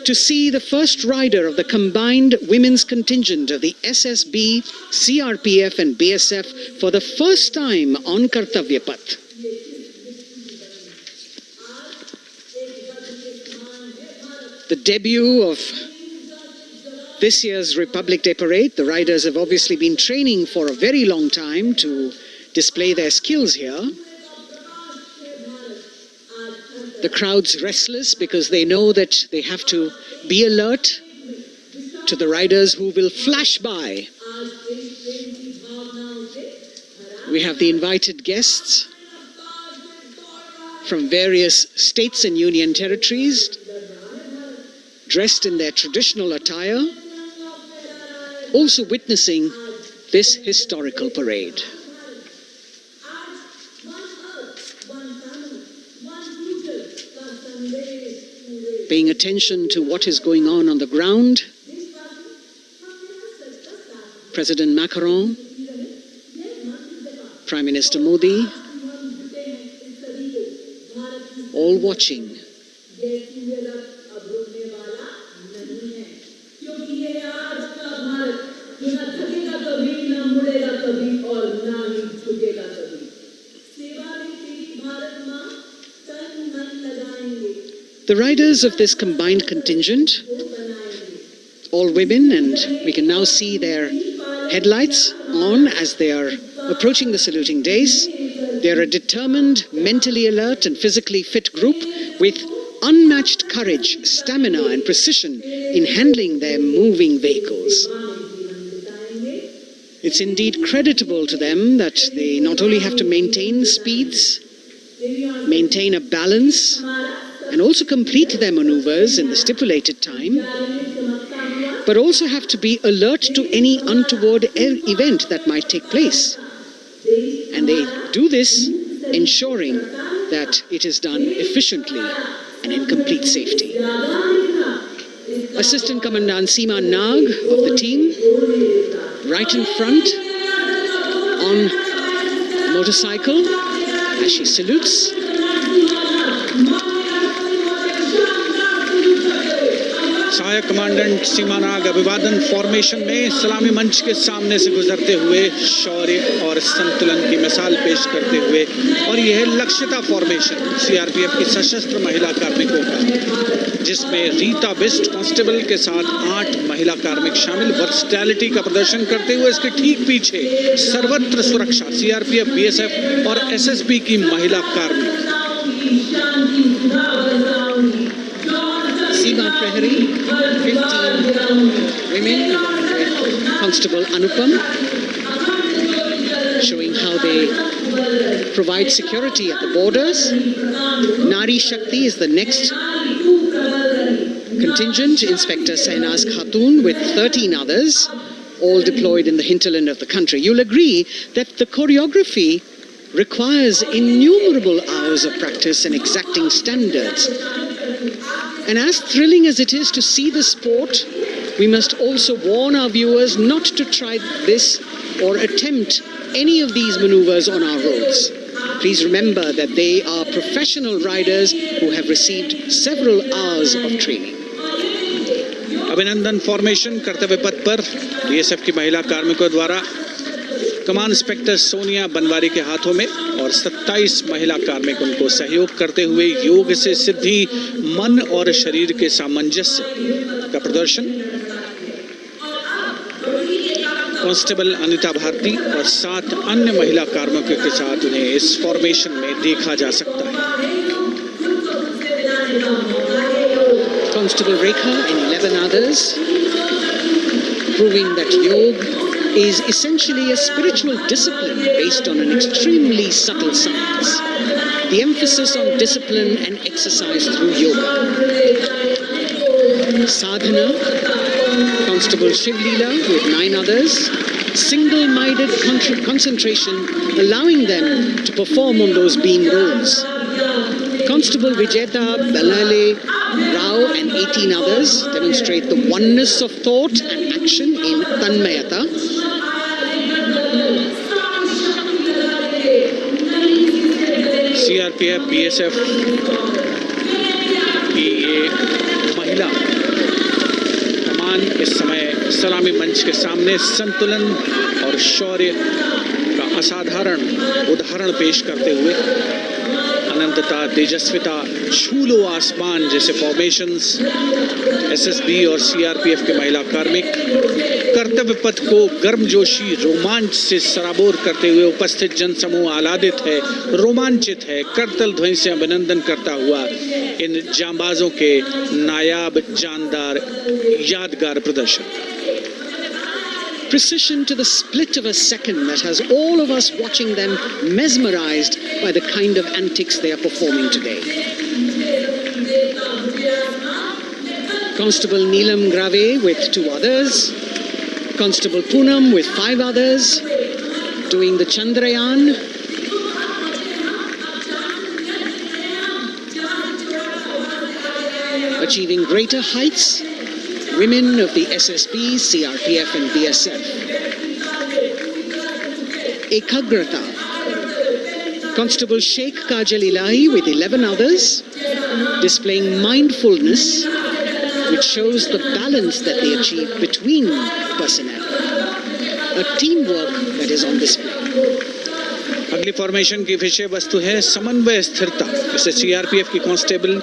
to see the first rider of the combined women's contingent of the SSB, CRPF and BSF for the first time on Kartavya Path. The debut of this year's Republic Day Parade, the riders have obviously been training for a very long time to display their skills here. The crowd's restless because they know that they have to be alert to the riders who will flash by. We have the invited guests from various states and union territories, dressed in their traditional attire, also witnessing this historical parade. Paying attention to what is going on the ground, President Macron, Prime Minister Modi, all watching. The riders of this combined contingent, all women, and we can now see their headlights on as they are approaching the saluting days. They are a determined, mentally alert and physically fit group with unmatched courage, stamina and precision in handling their moving vehicles. It's indeed creditable to them that they not only have to maintain speeds, maintain a balance, and also complete their maneuvers in the stipulated time, but also have to be alert to any untoward event that might take place. And they do this ensuring that it is done efficiently and in complete safety. Assistant Commandant Seema Nag of the team, right in front on a motorcycle as she salutes. सहायक commandant सीमा नाग अभिवादन formation में सलामी मंच के सामने से गुजरते हुए शौर्य और संतुलन की मिसाल पेश करते हुए, और यह लक्ष्यता फॉर्मेशन सीआरपीएफ की सशस्त्र महिला कार्मिकों का, जिसमें रीता बिस्ट कांस्टेबल के साथ 8 महिला कार्मिक शामिल वर्सटैलिटी का प्रदर्शन करते हुए इसके ठीक पीछे सर्वत्र सुरक्षा सीआरपीएफ, बीएसएफ और एसएसबी की महिला कार्मिक। Seema Prahari, 15 women along with Constable Anupam, showing how they provide security at the borders. Nari Shakti is the next contingent, Inspector Sainaz Khatun with 13 others, all deployed in the hinterland of the country. You'll agree that the choreography requires innumerable hours of practice and exacting standards. And as thrilling as it is to see the sport, We must also warn our viewers not to try this or attempt any of these maneuvers on our roads. Please remember that they are professional riders who have received several hours of training. अभिनंदन formation कर्तव्य पथ पर BSF की महिला कार्मिकों द्वारा कमान inspector Sonia Banwari के हाथों में और 27 महिला कार्मिक उनको सहयोग करते हुए योग से सिद्धि, मन और शरीर के सामंजस्य का प्रदर्शन। कांस्टेबल अनिता भारती और 7 अन्य महिला कार्मिकों के साथ उन्हें इस फॉर्मेशन में देखा जा सकता है। Constable Rekha and 11 others, proving that yoga is essentially a spiritual discipline based on an extremely subtle science. The emphasis on discipline and exercise through yoga. Sadhana, Constable Shivlila with 9 others, single-minded concentration, allowing them to perform on those being roles. Constable Vijeta Balale Rao and 18 others demonstrate the oneness of thought and action in Tanmayata. CRPF BSF की ये महिला कमान इस समय सलामी मंच के सामने संतुलन और शौर्य का असाधारण उदाहरण पेश करते हुए अनंतता, तेजस्विता, छू लो आसमान जैसे फॉर्मेशंस एसएसबी और सीआरपीएफ के महिला कार्मिक कर्तव्य पथ को गर्मजोशी रोमांच से सराबोर करते हुए उपस्थित जनसमूह आह्लादित है, रोमांचित है, करतल ध्वनि से अभिनंदन करता हुआ इन जांबाजों के नायाब, जानदार, यादगार प्रदर्शन। Precision to the split of a second that has all of us watching them mesmerized by the kind of antics they are performing today. Constable Neelam Grave with 2 others, Constable Poonam with 5 others, doing the Chandrayaan. Achieving greater heights, women of the SSB, CRPF and BSF. Ekagrata, Constable Sheikh Kajal Ilahi with 11 others, displaying mindfulness, which shows the balance that they achieve between personnel. A teamwork that is on display. अगली formation की विषय वस्तु है समन्वय स्थिरता। इसे CRPF की constable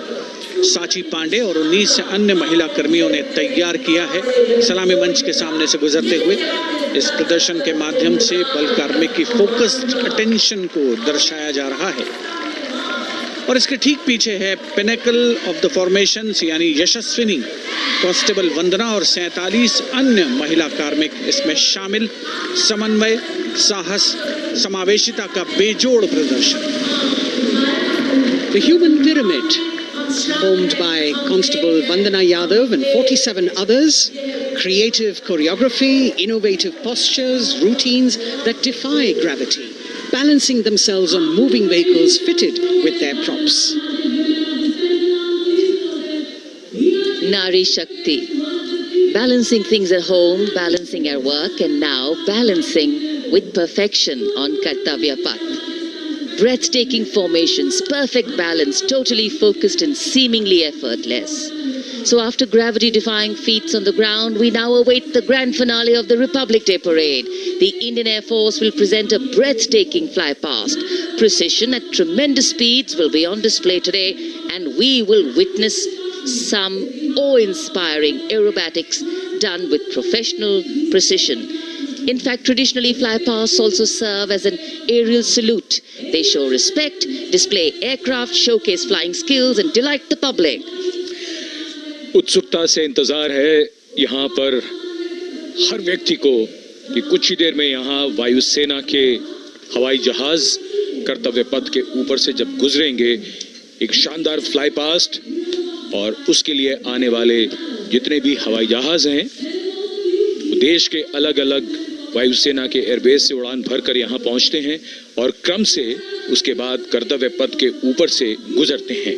साची पांडे और 19 अन्य महिला कर्मियों ने तैयार किया है। सलामी मंच के सामने से गुजरते हुए इस प्रदर्शन के माध्यम से बल कार्मिक की फोकस्ड अटेंशन को दर्शाया जा रहा है और इसके ठीक पीछे है पिनेकल ऑफ द फॉर्मेशंस यानी यशस्विनी कांस्टेबल वंदना और 47 अन्य महिला कार्मिक इसमें शामिल। समन्वय, साहस, समावेशिता का बेजोड़ प्रदर्शन। The human pyramid, formed by Constable Vandana Yadav and 47 others, creative choreography, innovative postures, routines that defy gravity, balancing themselves on moving vehicles fitted with their props. Nari Shakti, balancing things at home, balancing at work, and now balancing with perfection on Kartavya Path. Breathtaking formations, perfect balance, totally focused and seemingly effortless. So after gravity-defying feats on the ground, we now await the grand finale of the Republic Day Parade. The Indian Air Force will present a breathtaking flypast. Precision at tremendous speeds will be on display today, and we will witness some awe-inspiring aerobatics done with professional precision. In fact, traditionally, flypasts also serve as an aerial salute. They show respect, display aircraft, showcase flying skills, and delight the public. उत्सुकता से इंतजार है यहाँ पर हर व्यक्ति को कि कुछ ही देर में यहाँ वायुसेना के हवाई जहाज कर्तव्य पथ के ऊपर से जब गुजरेंगे, एक शानदार फ्लाईपास्ट और उसके लिए आने वाले जितने भी हवाई जहाज हैं, देश के अलग अलग वायुसेना के एयरबेस से उड़ान भरकर यहाँ पहुँचते हैं और क्रम से उसके बाद कर्तव्य पथ के ऊपर से गुजरते हैं।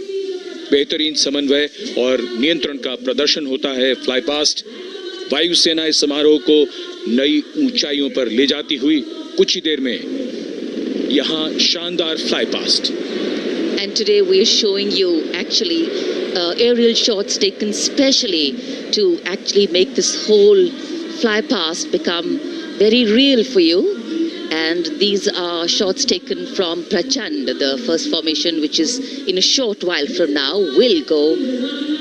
बेहतरीन समन्वय और नियंत्रण का प्रदर्शन होता है फ्लाईपास्ट वायुसेना इस समारोह को नई ऊंचाइयों पर ले जाती हुई कुछ ही देर में यहाँ शानदार flypast. And today we are showing you actually aerial shots taken specially to actually make this whole flypast become very real for you. And these are shots taken from Prachand, the first formation, which is in a short while from now will go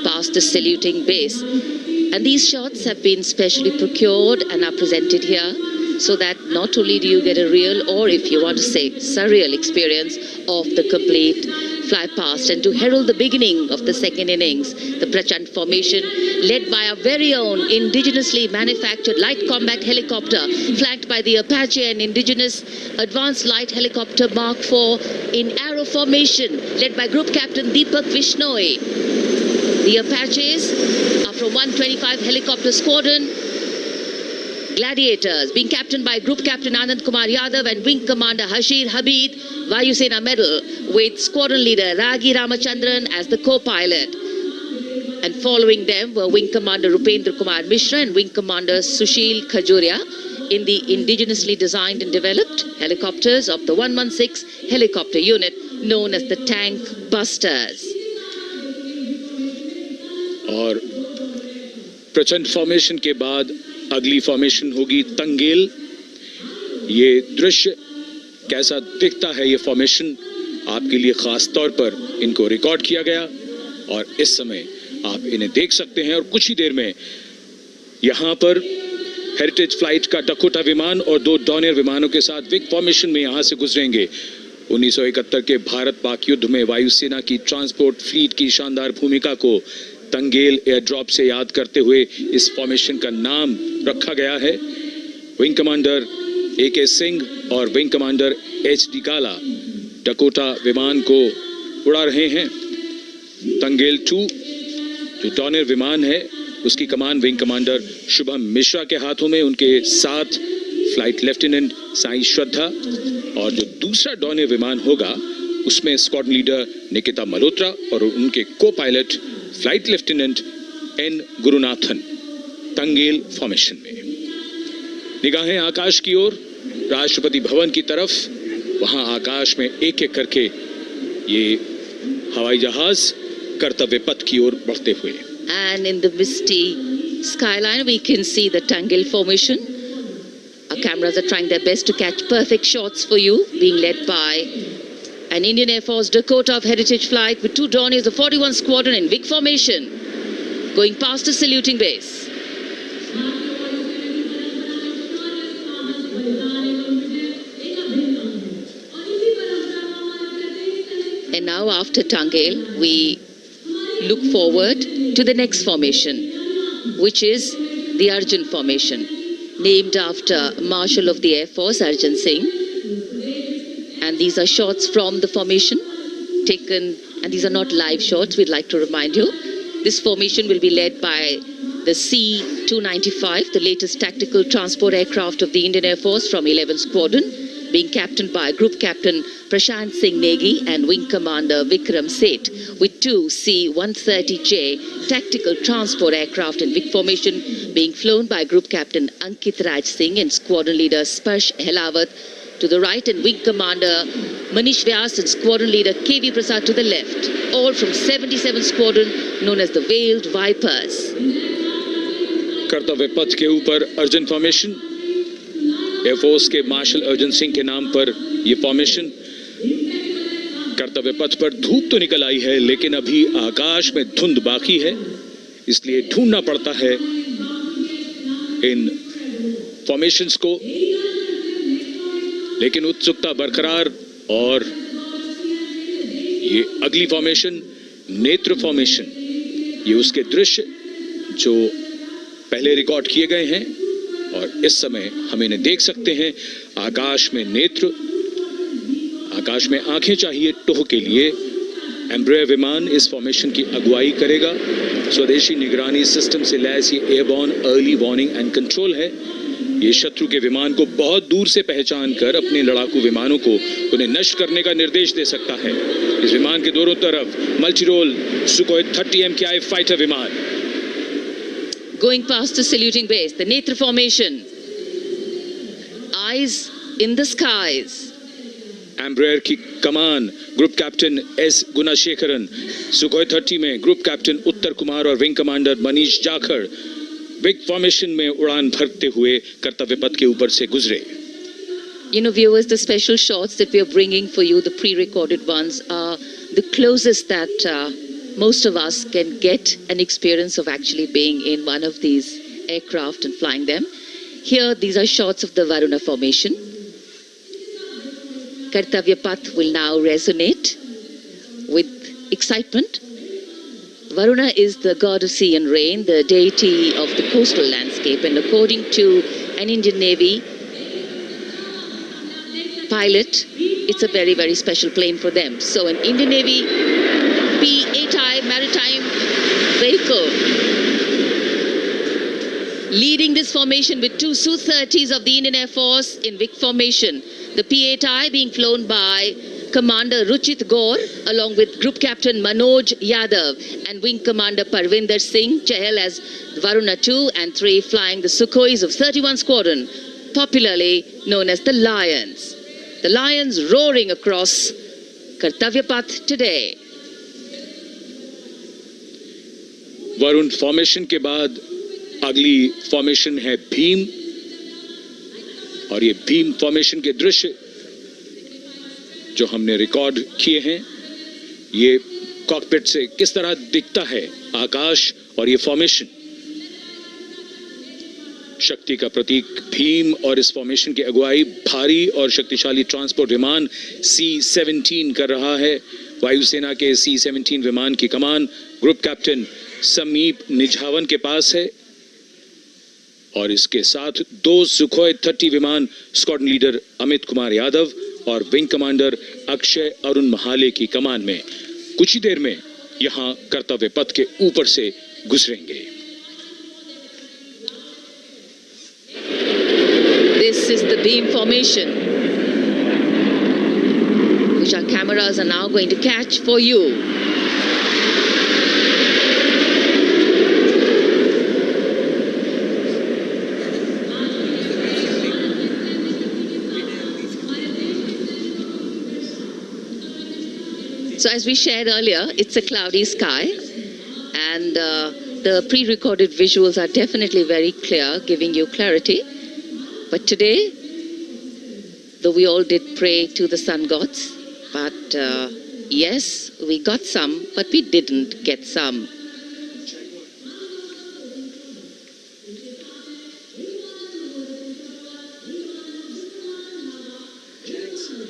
past the saluting base. And these shots have been specially procured and are presented here so that not only do you get a real, or if you want to say surreal experience of the complete flypast, and to herald the beginning of the second innings, the Prachand formation led by our very own indigenously manufactured light combat helicopter, flanked by the Apache and indigenous advanced light helicopter Mark IV in arrow formation, led by Group Captain Deepak Vishnoi. The Apaches are from 125 Helicopter Squadron. Gladiators, being captained by Group Captain Anand Kumar Yadav and Wing Commander Hashir Habib, Vayusena Medal, with Squadron Leader Ragi Ramachandran as the co-pilot. And following them were Wing Commander Rupendra Kumar Mishra and Wing Commander Sushil Khajuria in the indigenously designed and developed helicopters of the 116 helicopter unit known as the Tank Busters. और प्रचंड formation के बाद अगली formation होगी तंगेल। ये दृश्य कैसा दिखता है, ये फॉर्मेशन आपके लिए खास तौर पर इनको रिकॉर्ड किया गया और इस समय आप इन्हें देख सकते हैं। और कुछ ही देर में यहां पर हेरिटेज फ्लाइट का डकोटा विमान और 2 डॉनियर विमानों के साथ विग फॉर्मेशन में यहां से गुजरेंगे। 1971 के भारत पाक युद्ध में वायुसेना की ट्रांसपोर्ट फ्लीट की शानदार भूमिका को तंगेल एयर ड्रॉप से याद करते हुए इस फॉर्मेशन का नाम रखा गया है। विंग कमांडर AK सिंह और विंग कमांडर HD काला डकोटा विमान को उड़ा रहे हैं। तंगेल 2 जो डॉनियर विमान है उसकी कमान विंग कमांडर शुभम मिश्रा के हाथों में, उनके साथ फ्लाइट लेफ्टिनेंट साई श्रद्धा, और जो दूसरा डॉनियर विमान होगा उसमें स्क्वाड्रन लीडर निकिता मल्होत्रा और उनके को pilot flight lieutenant N Gurunathan. Tangail formation में निगाहें आकाश की ओर, राष्ट्रपति भवन की तरफ। वहां आकाश में एक एक करके ये हवाई जहाज कर्तव्य पथ की ओर बढ़ते हुए। And in the misty skyline we can see the Tangel formation. Our cameras are trying their best to catch perfect shots for you, being led by an Indian Air Force Dakota of Heritage Flight with 2 Dorniers of 41 Squadron in big formation, going past the saluting base. And now after Tangel, we look forward to the next formation, which is the Arjun formation, named after Marshal of the Air Force Arjun Singh. And these are shots from the formation taken, and these are not live shots, we'd like to remind you. This formation will be led by the C-295, the latest tactical transport aircraft of the Indian Air Force from 11 Squadron, being captained by Group Captain Prashant Singh Negi and Wing Commander Vikram Seth, with 2 C-130J tactical transport aircraft in big formation being flown by Group Captain Ankit Raj Singh and Squadron Leader Sparsh Helawat to the right, and Wing Commander Manish Vyas and Squadron Leader KV Prasad to the left, all from 77 Squadron known as the Veiled Vipers. कर्तव्य पथ के ऊपर Arjun formation, air force के martial Arjun Singh के नाम पर यह formation. कर्तव्य पथ पर धूप तो निकल आई है लेकिन अभी आकाश में धुंध बाकी है, इसलिए ढूंढना पड़ता है इन फॉर्मेशंस को, लेकिन उत्सुकता बरकरार। और ये अगली फॉर्मेशन नेत्र फॉर्मेशन, ये उसके दृश्य जो पहले रिकॉर्ड किए गए हैं और इस समय हम इन्हें देख सकते हैं। आकाश में नेत्र, आकाश में आंखें चाहिए टोह के लिए। एम्ब्रेयर विमान इस फॉर्मेशन की अगुवाई करेगा। स्वदेशी निगरानी सिस्टम से लैस ये airborne early warning and control है। ये शत्रु के विमान को बहुत दूर से पहचान कर अपने लड़ाकू विमानों को उन्हें नष्ट करने का निर्देश दे सकता है। इस विमान के दोनों तरफ multi role Sukhoi 30 MKI fighter विमान। going past the saluting base, the Netra formation. Eyes in the skies. Embraer की कमान group captain S Gunasekaran, Sukhoi 30 में ग्रुप कैप्टन उत्तर कुमार और wing commander Manish Jakhar big formation में उड़ान भरते हुए कर्तव्य पथ के ऊपर से गुजरे. You know, viewers, the special shots that we are bringing for you, the pre-recorded ones, are the closest that most of us can get an experience of actually being in one of these aircraft and flying them. Here, these are shots of the Varuna formation. Kartavya Path will now resonate with excitement. Varuna is the god of sea and rain, the deity of the coastal landscape, and according to an Indian Navy pilot, it's a very, very special plane for them. So an Indian Navy P-8I maritime vehicle leading this formation with two Su-30s of the Indian Air Force in Vic formation. The P-8I being flown by Commander Ruchit Gaur along with Group Captain Manoj Yadav and Wing Commander Parvinder Singh Chahal as Varuna 2 and 3 flying the Sukhois of 31 Squadron, popularly known as the Lions. The Lions roaring across Kartavya Path today. Varun formation के बाद अगली formation है भीम, और ये Bhim formation के दृश्य जो हमने रिकॉर्ड किए हैं, ये कॉकपिट से किस तरह दिखता है आकाश और ये फॉर्मेशन. शक्ति का प्रतीक भीम और इस फॉर्मेशन की अगुवाई भारी और शक्तिशाली ट्रांसपोर्ट विमान C-17 कर रहा है. वायुसेना के C-17 विमान की कमान ग्रुप कैप्टन समीप निझावन के पास है और इसके साथ दो सुखोई 30 विमान स्क्वाड्रन लीडर अमित कुमार यादव और विंग कमांडर अक्षय अरुण महाले की कमान में कुछ ही देर में यहां कर्तव्य पथ के ऊपर से गुजरेंगे. This is the beam formation, which our cameras are now going to catch for you. So as we shared earlier, it's a cloudy sky, and the pre-recorded visuals are definitely very clear, giving you clarity. But today, though we all did pray to the sun gods, but yes, we got some, but we didn't get some.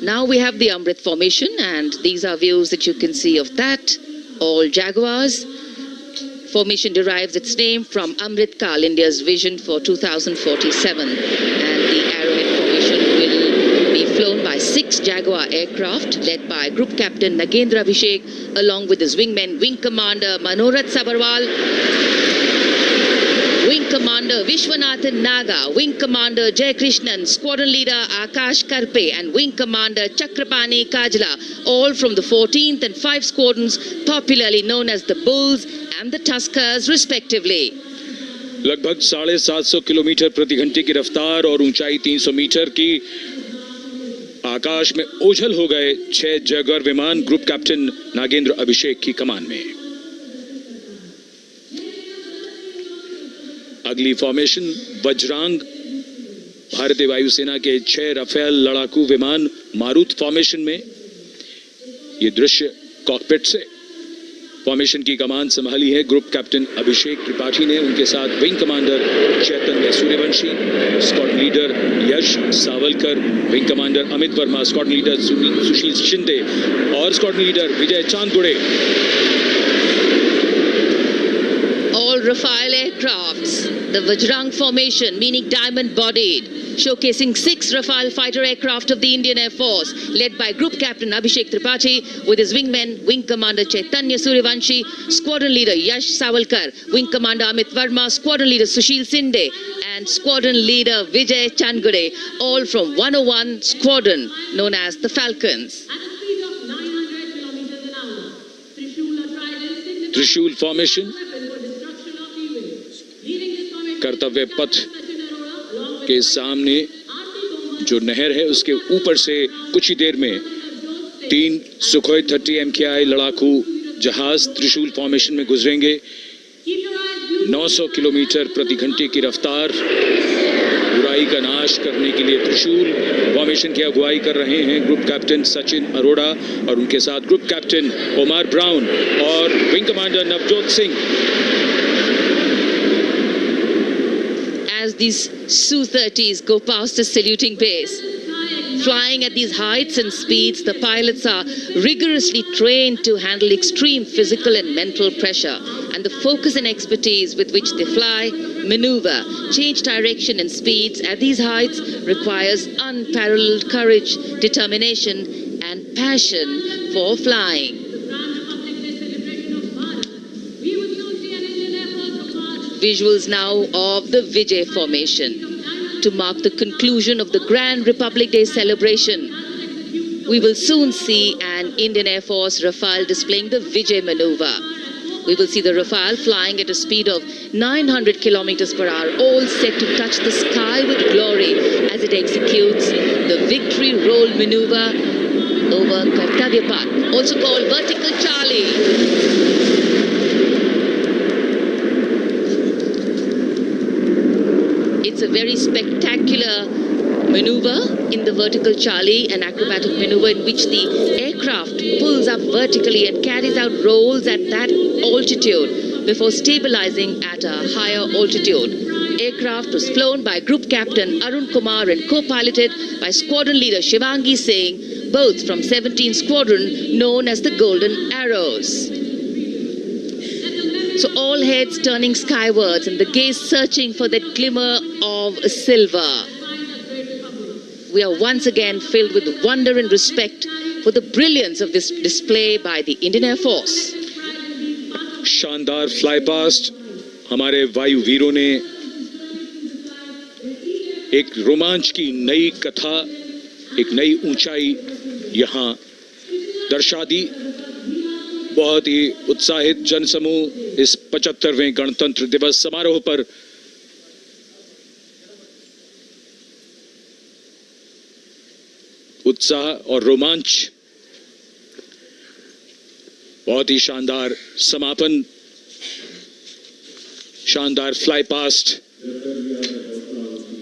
Now we have the Amrit formation, and these are views that you can see of that. All Jaguars. Formation derives its name from Amrit Kal, India's vision for 2047. And the Arrowhead formation will be flown by 6 Jaguar aircraft, led by Group Captain Nagendra Abhishek, along with his wingmen, Wing Commander Manorat Sabarwal, Wing Commander Vishwanathan Naga, Wing Commander Jay Krishnan, Squadron Leader Akash Karpe, and Wing Commander Chakrapani Kajla, all from the 14th and 5 squadrons, popularly known as the Bulls and the Tuskers, respectively. लगभग 750 kilometre प्रति घंटे की रफ्तार और ऊंचाई 300 metre की आकाश में ओझल हो गए 6 जैगुआर विमान ग्रुप कैप्टन नागेंद्र अभिषेक की कमान में. अगली फॉर्मेशन वज्रांग, भारतीय वायुसेना के 6 राफेल लड़ाकू विमान मारुत फॉर्मेशन में. ये दृश्य कॉकपिट से. फॉर्मेशन की कमान संभाली है ग्रुप कैप्टन अभिषेक त्रिपाठी ने, उनके साथ wing commander Chaitanya Suryavanshi, squadron leader Yash Savalkar, wing commander Amit Verma, squadron leader Sushil Shinde और squadron leader Vijay Chandgude. All Rafale aircrafts, the Vajrang formation, meaning diamond-bodied, showcasing 6 Rafale fighter aircraft of the Indian Air Force, led by Group Captain Abhishek Tripathi with his wingmen, Wing Commander Chaitanya Suryavanshi, Squadron Leader Yash Savalkar, Wing Commander Amit Verma, Squadron Leader Sushil Sinde, and Squadron Leader Vijay Chandgure, all from 101 Squadron, known as the Falcons. Trishul formation. कर्तव्य पथ के सामने जो नहर है उसके ऊपर से कुछ ही देर में 3 सुखोई 30 MKI लड़ाकू जहाज त्रिशूल फॉर्मेशन में गुजरेंगे। 900 किलोमीटर प्रति घंटे की रफ्तार, बुराई का नाश करने के लिए त्रिशूल फॉर्मेशन की अगुवाई कर रहे हैं ग्रुप कैप्टन सचिन अरोड़ा और उनके साथ ग्रुप कैप्टन ओमार ब्राउन और wing commander Navjot Singh. As these Su-30s go past the saluting base, flying at these heights and speeds, the pilots are rigorously trained to handle extreme physical and mental pressure, and the focus and expertise with which they fly, maneuver, change direction and speeds at these heights requires unparalleled courage, determination and passion for flying. Visuals now of the Vijay formation to mark the conclusion of the Grand Republic Day celebration. We will soon see an Indian Air Force Rafale displaying the Vijay maneuver. We will see the Rafale flying at a speed of 900 kilometers per hour, all set to touch the sky with glory as it executes the victory roll maneuver over Kartavya Path, also called Vertical Charlie. It's a very spectacular maneuver in the Vertical Charlie, an acrobatic maneuver in which the aircraft pulls up vertically and carries out rolls at that altitude before stabilizing at a higher altitude. Aircraft was flown by Group Captain Arun Kumar and co-piloted by Squadron Leader Shivangi Singh, both from 17th Squadron, known as the Golden Arrows. So all heads turning skywards and the gaze searching for that glimmer of silver. We are once again filled with wonder and respect for the brilliance of this display by the Indian Air Force. शानदार flypast हमारे वायु वीरों ने एक रोमांच की नई कथा, एक नई ऊंचाई यहाँ दर्शा दी। बहुत ही उत्साहित जनसमूह इस 75वें गणतंत्र दिवस समारोह पर उत्साह और रोमांच, बहुत ही शानदार समापन, शानदार फ्लाईपास्ट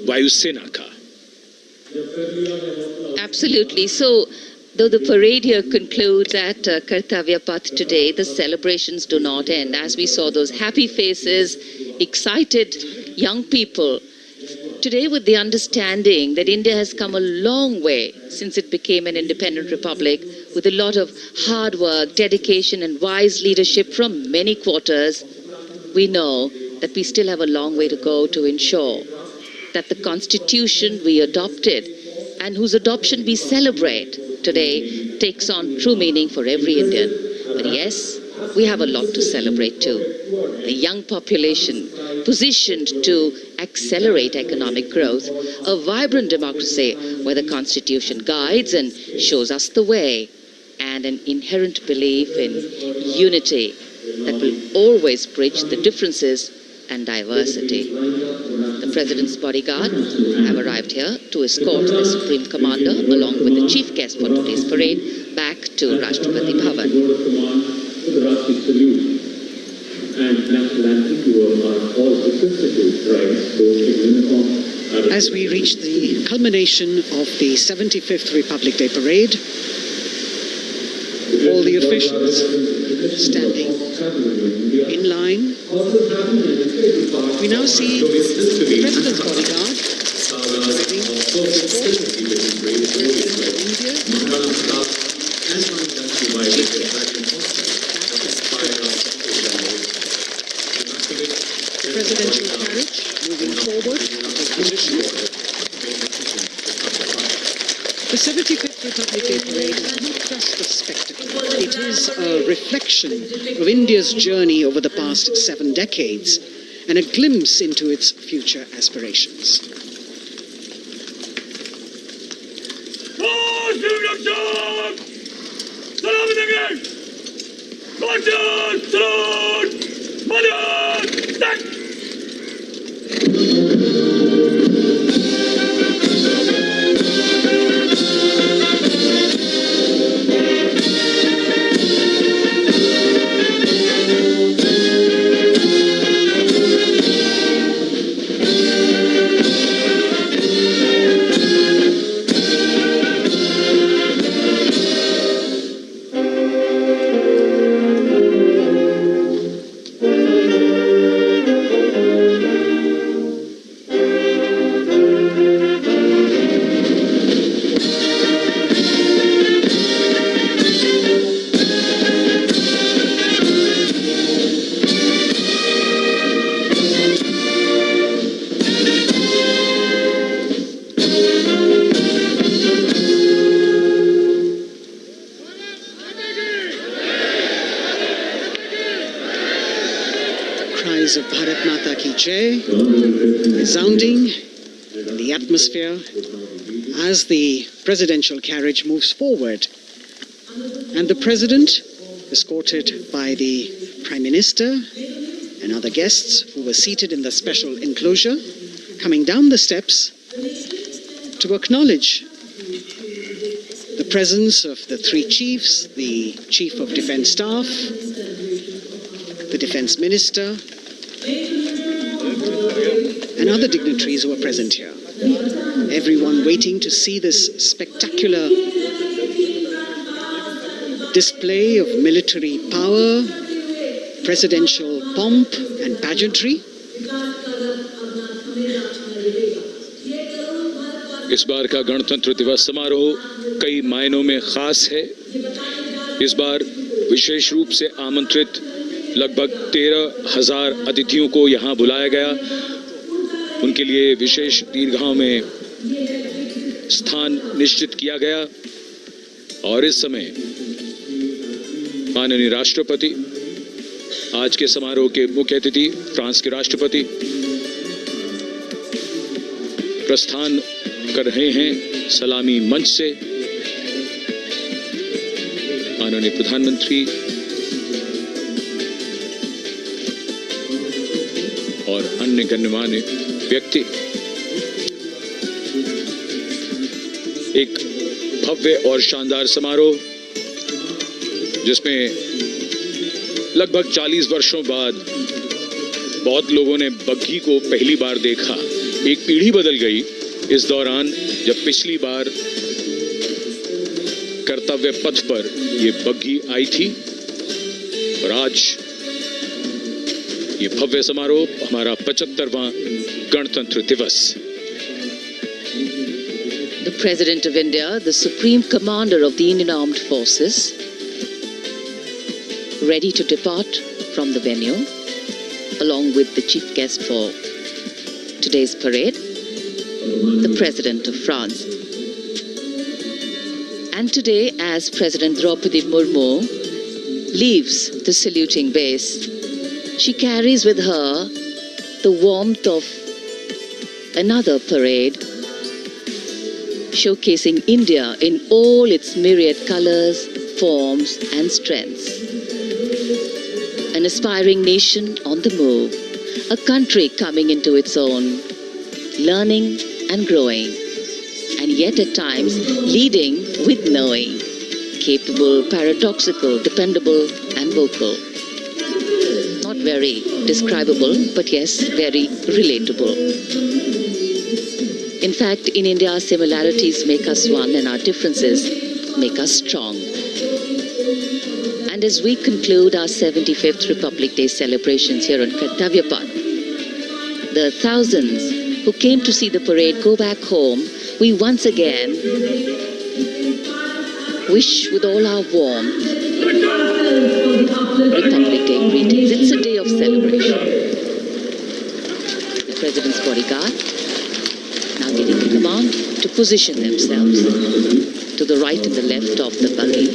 वायुसेना का। Absolutely. So, though the parade here concludes at Kartavya Path today, the celebrations do not end. As we saw those happy faces, excited young people, today with the understanding that India has come a long way since it became an independent republic, with a lot of hard work, dedication and wise leadership from many quarters, we know that we still have a long way to go to ensure that the constitution we adopted and whose adoption we celebrate today takes on true meaning for every Indian. But yes, we have a lot to celebrate too. A young population positioned to accelerate economic growth, a vibrant democracy where the constitution guides and shows us the way, and an inherent belief in unity that will always bridge the differences and diversity. The President's bodyguard have arrived here to escort the Supreme Commander along with the chief guest for today's parade back to Rashtrapati Bhavan. As we reach the culmination of the 75th Republic Day Parade, all the officials standing in line. We now see the President's bodyguard arriving to escort the presidential carriage moving forward to position. The 75th Republic Day Parade is not just a spectacle. It is a reflection of India's journey over the past 7 decades and a glimpse into its future aspirations. cries of Bharat Mata Ki Jai resounding in the atmosphere as the presidential carriage moves forward. And the President, escorted by the Prime Minister and other guests who were seated in the special enclosure, coming down the steps to acknowledge the presence of the three chiefs, the Chief of Defence Staff, the Defence Minister, and other dignitaries who are present here. Everyone waiting to see this spectacular display of military power, presidential pomp and pageantry. इस बार का गणतंत्र दिवस समारोह कई मायनों में खास है। इस बार विशेष रूप से आमंत्रित लगभग 13,000 अतिथियों को यहाँ बुलाया गया। उनके लिए विशेष दीर्घाओं में स्थान निश्चित किया गया और इस समय माननीय राष्ट्रपति, आज के समारोह के मुख्य अतिथि फ्रांस के राष्ट्रपति प्रस्थान कर रहे हैं सलामी मंच से। माननीय प्रधानमंत्री और अन्य गण्यमान्य व्यक्ति एक भव्य और शानदार समारोह जिसमें लगभग 40 वर्षों बाद बहुत लोगों ने बग्घी को पहली बार देखा। एक पीढ़ी बदल गई इस दौरान, जब पिछली बार कर्तव्य पथ पर ये बग्घी आई थी और आज ये भव्य समारोह हमारा 75वां गणतंत्र दिवस। The President of India, the Supreme Commander of the Indian Armed Forces, ready to depart from the venue, along with the chief guest for today's parade, the President of France. And today, as President Draupadi Murmu leaves the saluting base, she carries with her the warmth of another parade, showcasing India in all its myriad colors, forms and strengths. An aspiring nation on the move, a country coming into its own, learning and growing, and yet at times leading with knowing, capable, paradoxical, dependable and vocal. Not very describable, but yes, very relatable. In fact, in India, similarities make us one and our differences make us strong. And as we conclude our 75th Republic Day celebrations here on Kartavya Path, the thousands who came to see the parade go back home, we once again wish with all our warmth Republic Day greetings. It's a day of celebration. The President's bodyguard now getting the command to position themselves to the right and the left of the buggy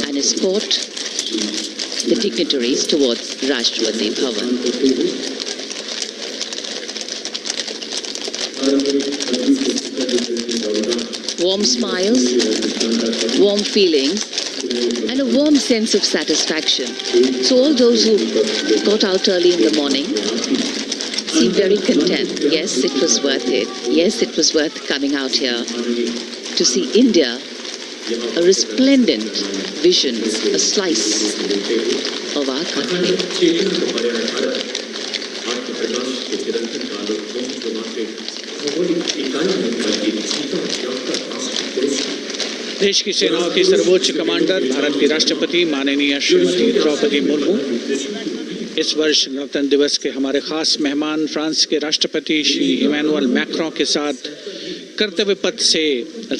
and escort the dignitaries towards Rashtrapati Bhavan. Warm smiles, warm feelings, and a warm sense of satisfaction. So all those who got out early in the morning seem very content. Yes, it was worth it. Yes, it was worth coming out here to see India, a resplendent vision, a slice of our country. देश की सेनाओं की सर्वोच्च commander Bharat की राष्ट्रपति माननीय श्रीमती द्रौपदी मुर्मू इस वर्ष गणतंत्र दिवस के हमारे खास मेहमान फ्रांस के राष्ट्रपति श्री इमैनुअल मैक्रों के साथ कर्तव्य पथ से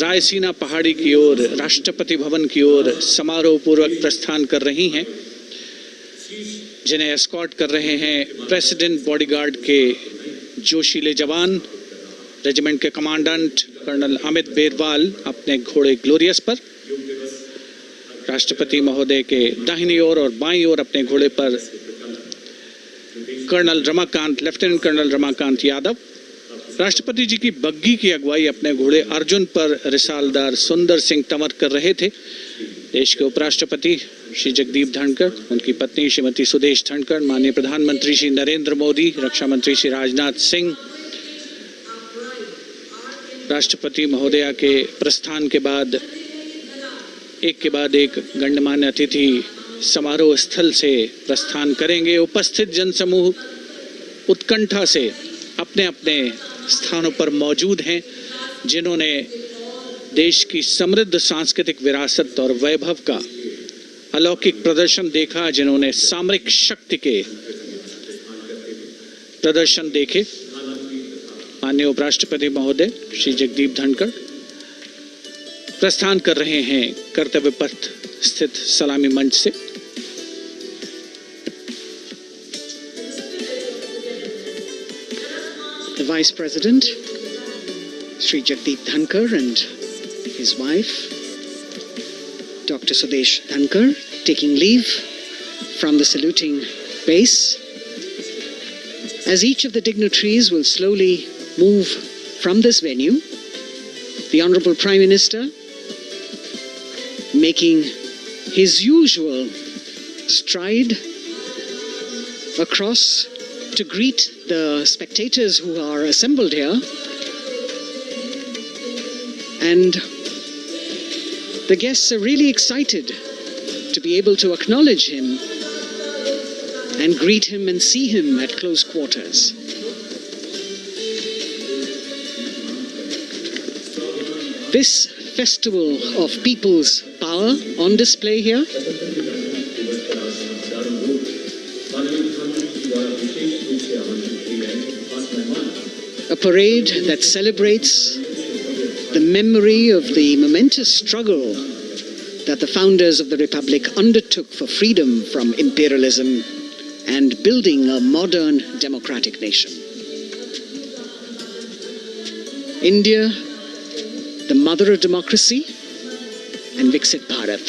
रायसीना पहाड़ी की ओर राष्ट्रपति भवन की ओर समारोह पूर्वक प्रस्थान कर रही हैं, जिन्हें एस्कॉर्ट कर रहे हैं प्रेसिडेंट बॉडीगार्ड के जोशीले जवान, रेजिमेंट के कमांडेंट कर्नल अमित बेरवाल अपने घोड़े ग्लोरियस पर, राष्ट्रपति महोदय के दाहिनी ओर और बाईं ओर अपने घोड़े पर colonel Ramakant, lieutenant colonel Ramakant Yadav. राष्ट्रपति जी की बग्गी की अगुवाई अपने घोड़े अर्जुन पर रिसालदार सुंदर सिंह तंवर कर रहे थे। देश के उपराष्ट्रपति श्री जगदीप धनखड़, उनकी पत्नी श्रीमती सुदेश धनखड़, माननीय प्रधानमंत्री श्री नरेंद्र मोदी, रक्षा मंत्री श्री राजनाथ सिंह, राष्ट्रपति महोदया के प्रस्थान के बाद एक गण्यमान्य अतिथि समारोह स्थल से प्रस्थान करेंगे। उपस्थित जनसमूह उत्कंठा से अपने अपने स्थानों पर मौजूद हैं, जिन्होंने देश की समृद्ध सांस्कृतिक विरासत और वैभव का अलौकिक प्रदर्शन देखा, जिन्होंने सामरिक शक्ति के प्रदर्शन देखे। माननीय उपराष्ट्रपति महोदय श्री जगदीप धनखड़ प्रस्थान कर रहे हैं कर्तव्य पथ स्थित सलामी मंच से। The Vice President, Shri Jagdeep Dhankar, and his wife, Dr. Sudesh Dhankar, taking leave from the saluting base. As each of the dignitaries will slowly move from this venue, the Honorable Prime Minister, making his usual stride across to greet the spectators who are assembled here, and the guests are really excited to be able to acknowledge him and greet him and see him at close quarters. This festival of people's power on display here a parade that celebrates the memory of the momentous struggle that the founders of the Republic undertook for freedom from imperialism and building a modern democratic nation. India, the mother of democracy, and Viksit Bharat.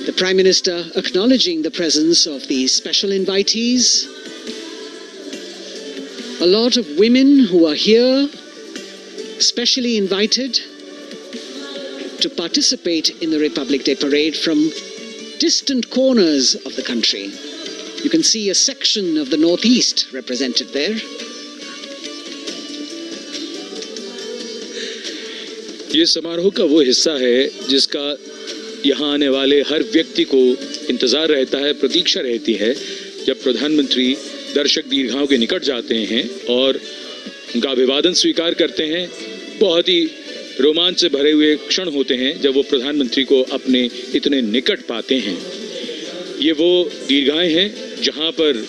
The Prime Minister acknowledging the presence of the special invitees, a lot of women who are here, specially invited to participate in the Republic Day Parade from distant corners of the country. You can see a section of the Northeast represented there. ये समारोह का वो हिस्सा है जिसका यहाँ आने वाले हर व्यक्ति को इंतजार रहता है, प्रतीक्षा रहती है, जब प्रधानमंत्री दर्शक दीर्घाओं के निकट जाते हैं और उनका अभिवादन स्वीकार करते हैं। बहुत ही रोमांच से भरे हुए क्षण होते हैं जब वो प्रधानमंत्री को अपने इतने निकट पाते हैं। ये वो दीर्घाएं हैं जहां पर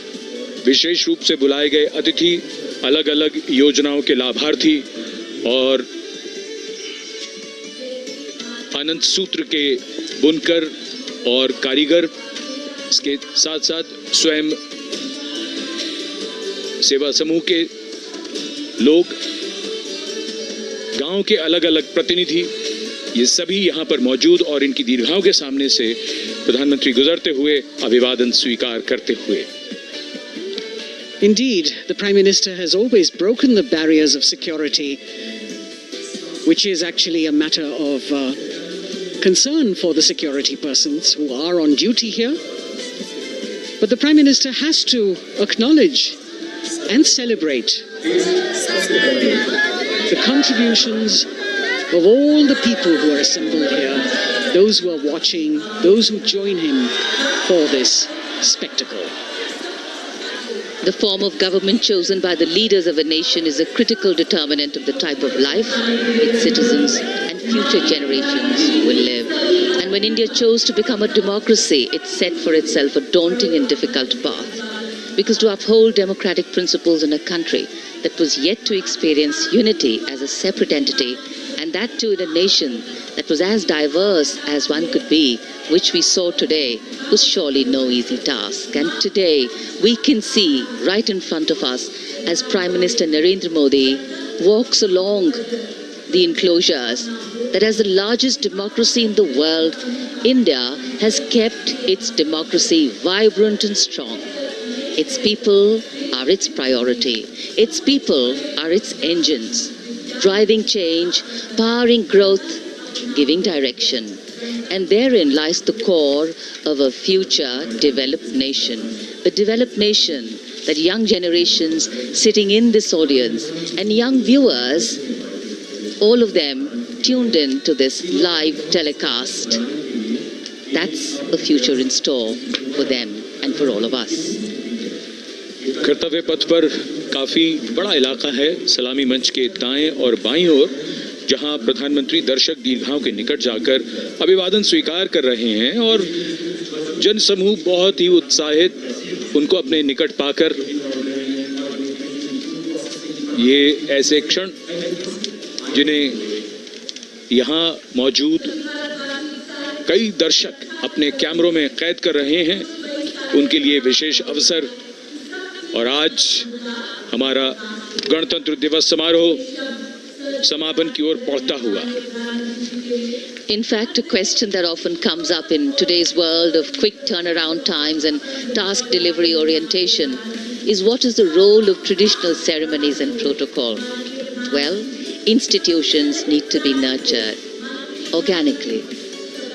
विशेष रूप से बुलाए गए अतिथि, अलग अलग योजनाओं के लाभार्थी और आनंद सूत्र के बुनकर और कारीगर, इसके साथ साथ स्वयं सेवा समूह के लोग, गांव के अलग अलग प्रतिनिधि, ये सभी यहां पर मौजूद और इनकी दीर्घाओं के सामने से प्रधानमंत्री गुजरते हुए अभिवादन स्वीकार करते हुए। Indeed, the Prime Minister has always broken the barriers of security, which is actually a matter of concern for the security persons who are on duty here. But the Prime Minister has to acknowledge and celebrate the contributions of all the people who are assembled here, those who are watching, those who join him for this spectacle. The form of government chosen by the leaders of a nation is a critical determinant of the type of life its citizens and future generations will live. And when India chose to become a democracy, it set for itself a daunting and difficult path. Because to uphold democratic principles in a country that was yet to experience unity as a separate entity, and that too in a nation that was as diverse as one could be, which we saw today, was surely no easy task. And today we can see right in front of us as Prime Minister Narendra Modi walks along the enclosures that as the largest democracy in the world, India has kept its democracy vibrant and strong. Its people are its priority. Its people are its engines, driving change, powering growth, giving direction. And therein lies the core of a future developed nation. A developed nation that young generations sitting in this audience and young viewers, all of them tuned in to this live telecast. That's a future in store for them and for all of us. कर्तव्य पथ पर काफी बड़ा इलाका है, सलामी मंच के दाएं और बाईं ओर, जहां प्रधानमंत्री दर्शक दीर्घाओं के निकट जाकर अभिवादन स्वीकार कर रहे हैं और जनसमूह बहुत ही उत्साहित उनको अपने निकट पाकर ये ऐसे क्षण जिन्हें यहाँ मौजूद कई दर्शक अपने कैमरों में कैद कर रहे हैं, उनके लिए विशेष अवसर। और आज हमारा गणतंत्र दिवस समारोह समापन की ओर बढ़ता हुआ। In fact, a question that often comes up in today's world of quick turnaround times and task delivery orientation is what is the role of traditional ceremonies and protocol? Well, institutions need to be nurtured organically.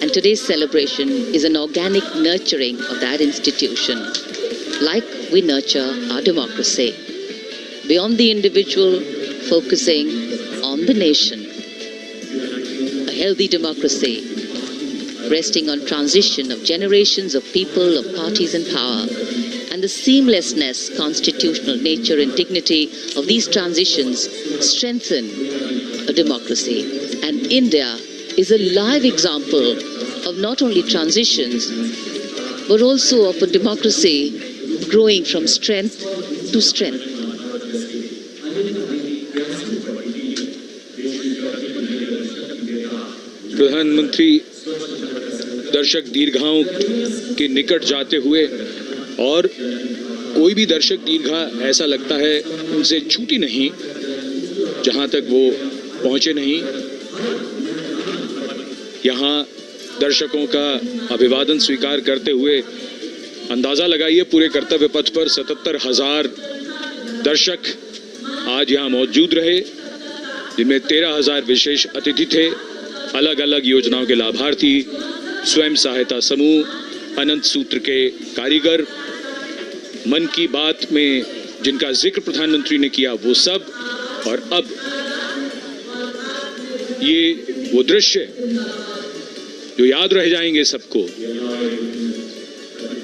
And today's celebration is an organic nurturing of that institution, like we nurture our democracy. Beyond the individual, focusing on the nation. A healthy democracy, resting on transition of generations of people, of parties in power, and the seamlessness, constitutional nature and dignity of these transitions strengthen a democracy. And India is a live example of not only transitions, but also of a democracy growing from strength to strength. प्रधानमंत्री दर्शक दीर्घाओं के निकट जाते हुए, और कोई भी दर्शक दीर्घा ऐसा लगता है उनसे छूटी नहीं जहां तक वो पहुंचे नहीं। यहाँ दर्शकों का अभिवादन स्वीकार करते हुए अंदाजा लगाइए, पूरे कर्तव्य पथ पर 77,000 दर्शक आज यहाँ मौजूद रहे, जिनमें 13,000 विशेष अतिथि थे, अलग अलग योजनाओं के लाभार्थी, स्वयं सहायता समूह, अनंत सूत्र के कारीगर, मन की बात में जिनका जिक्र प्रधानमंत्री ने किया वो सब। और अब ये वो दृश्य जो याद रह जाएंगे सबको,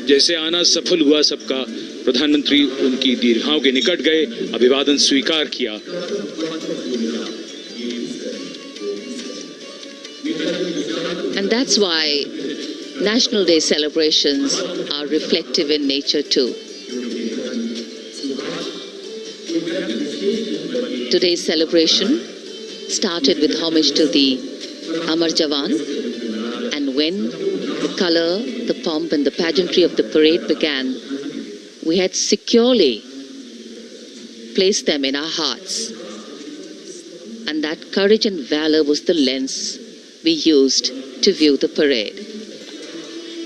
जैसे आना सफल हुआ सबका, प्रधानमंत्री उनकी दीर्घाओं के निकट गए, अभिवादन स्वीकार किया। And that's why National Day celebrations are reflective in nature too. Today's celebration started with homage to the Amar Jawan, and when the color, the pomp and the pageantry of the parade began, we had securely placed them in our hearts. And that courage and valor was the lens we used to view the parade.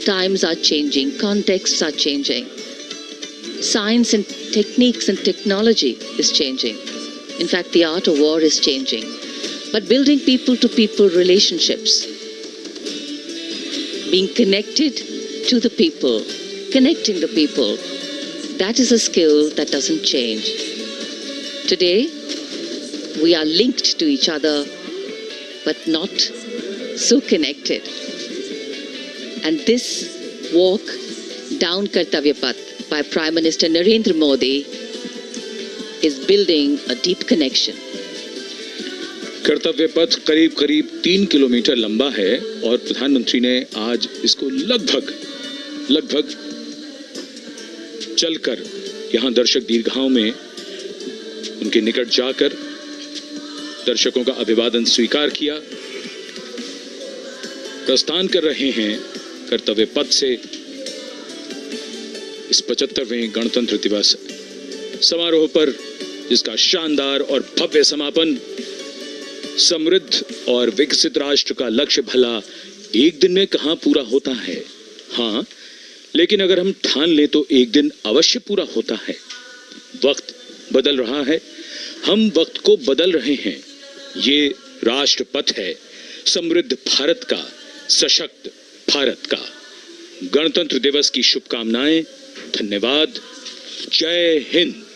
Times are changing, contexts are changing. Science and techniques and technology is changing. In fact, the art of war is changing. But building people-to-people relationships, being connected to the people, connecting the people, that is a skill that doesn't change. Today, we are linked to each other, but not so connected. And this walk down Kartavya Path by Prime Minister Narendra Modi is building a deep connection. कर्तव्य पथ करीब करीब 3 kilometre लंबा है और प्रधानमंत्री ने आज इसको लगभग चलकर यहाँ दर्शक दीर्घाओं में उनके निकट जाकर दर्शकों का अभिवादन स्वीकार किया। प्रस्थान कर रहे हैं कर्तव्य पथ से इस 75वें गणतंत्र दिवस समारोह पर, जिसका शानदार और भव्य समापन समृद्ध और विकसित राष्ट्र का लक्ष्य भला एक दिन में कहां पूरा होता है। हाँ, लेकिन अगर हम ठान लें तो एक दिन अवश्य पूरा होता है। वक्त बदल रहा है, हम वक्त को बदल रहे हैं। ये राष्ट्रपथ है समृद्ध भारत का, सशक्त भारत का। गणतंत्र दिवस की शुभकामनाएं। धन्यवाद। जय हिंद।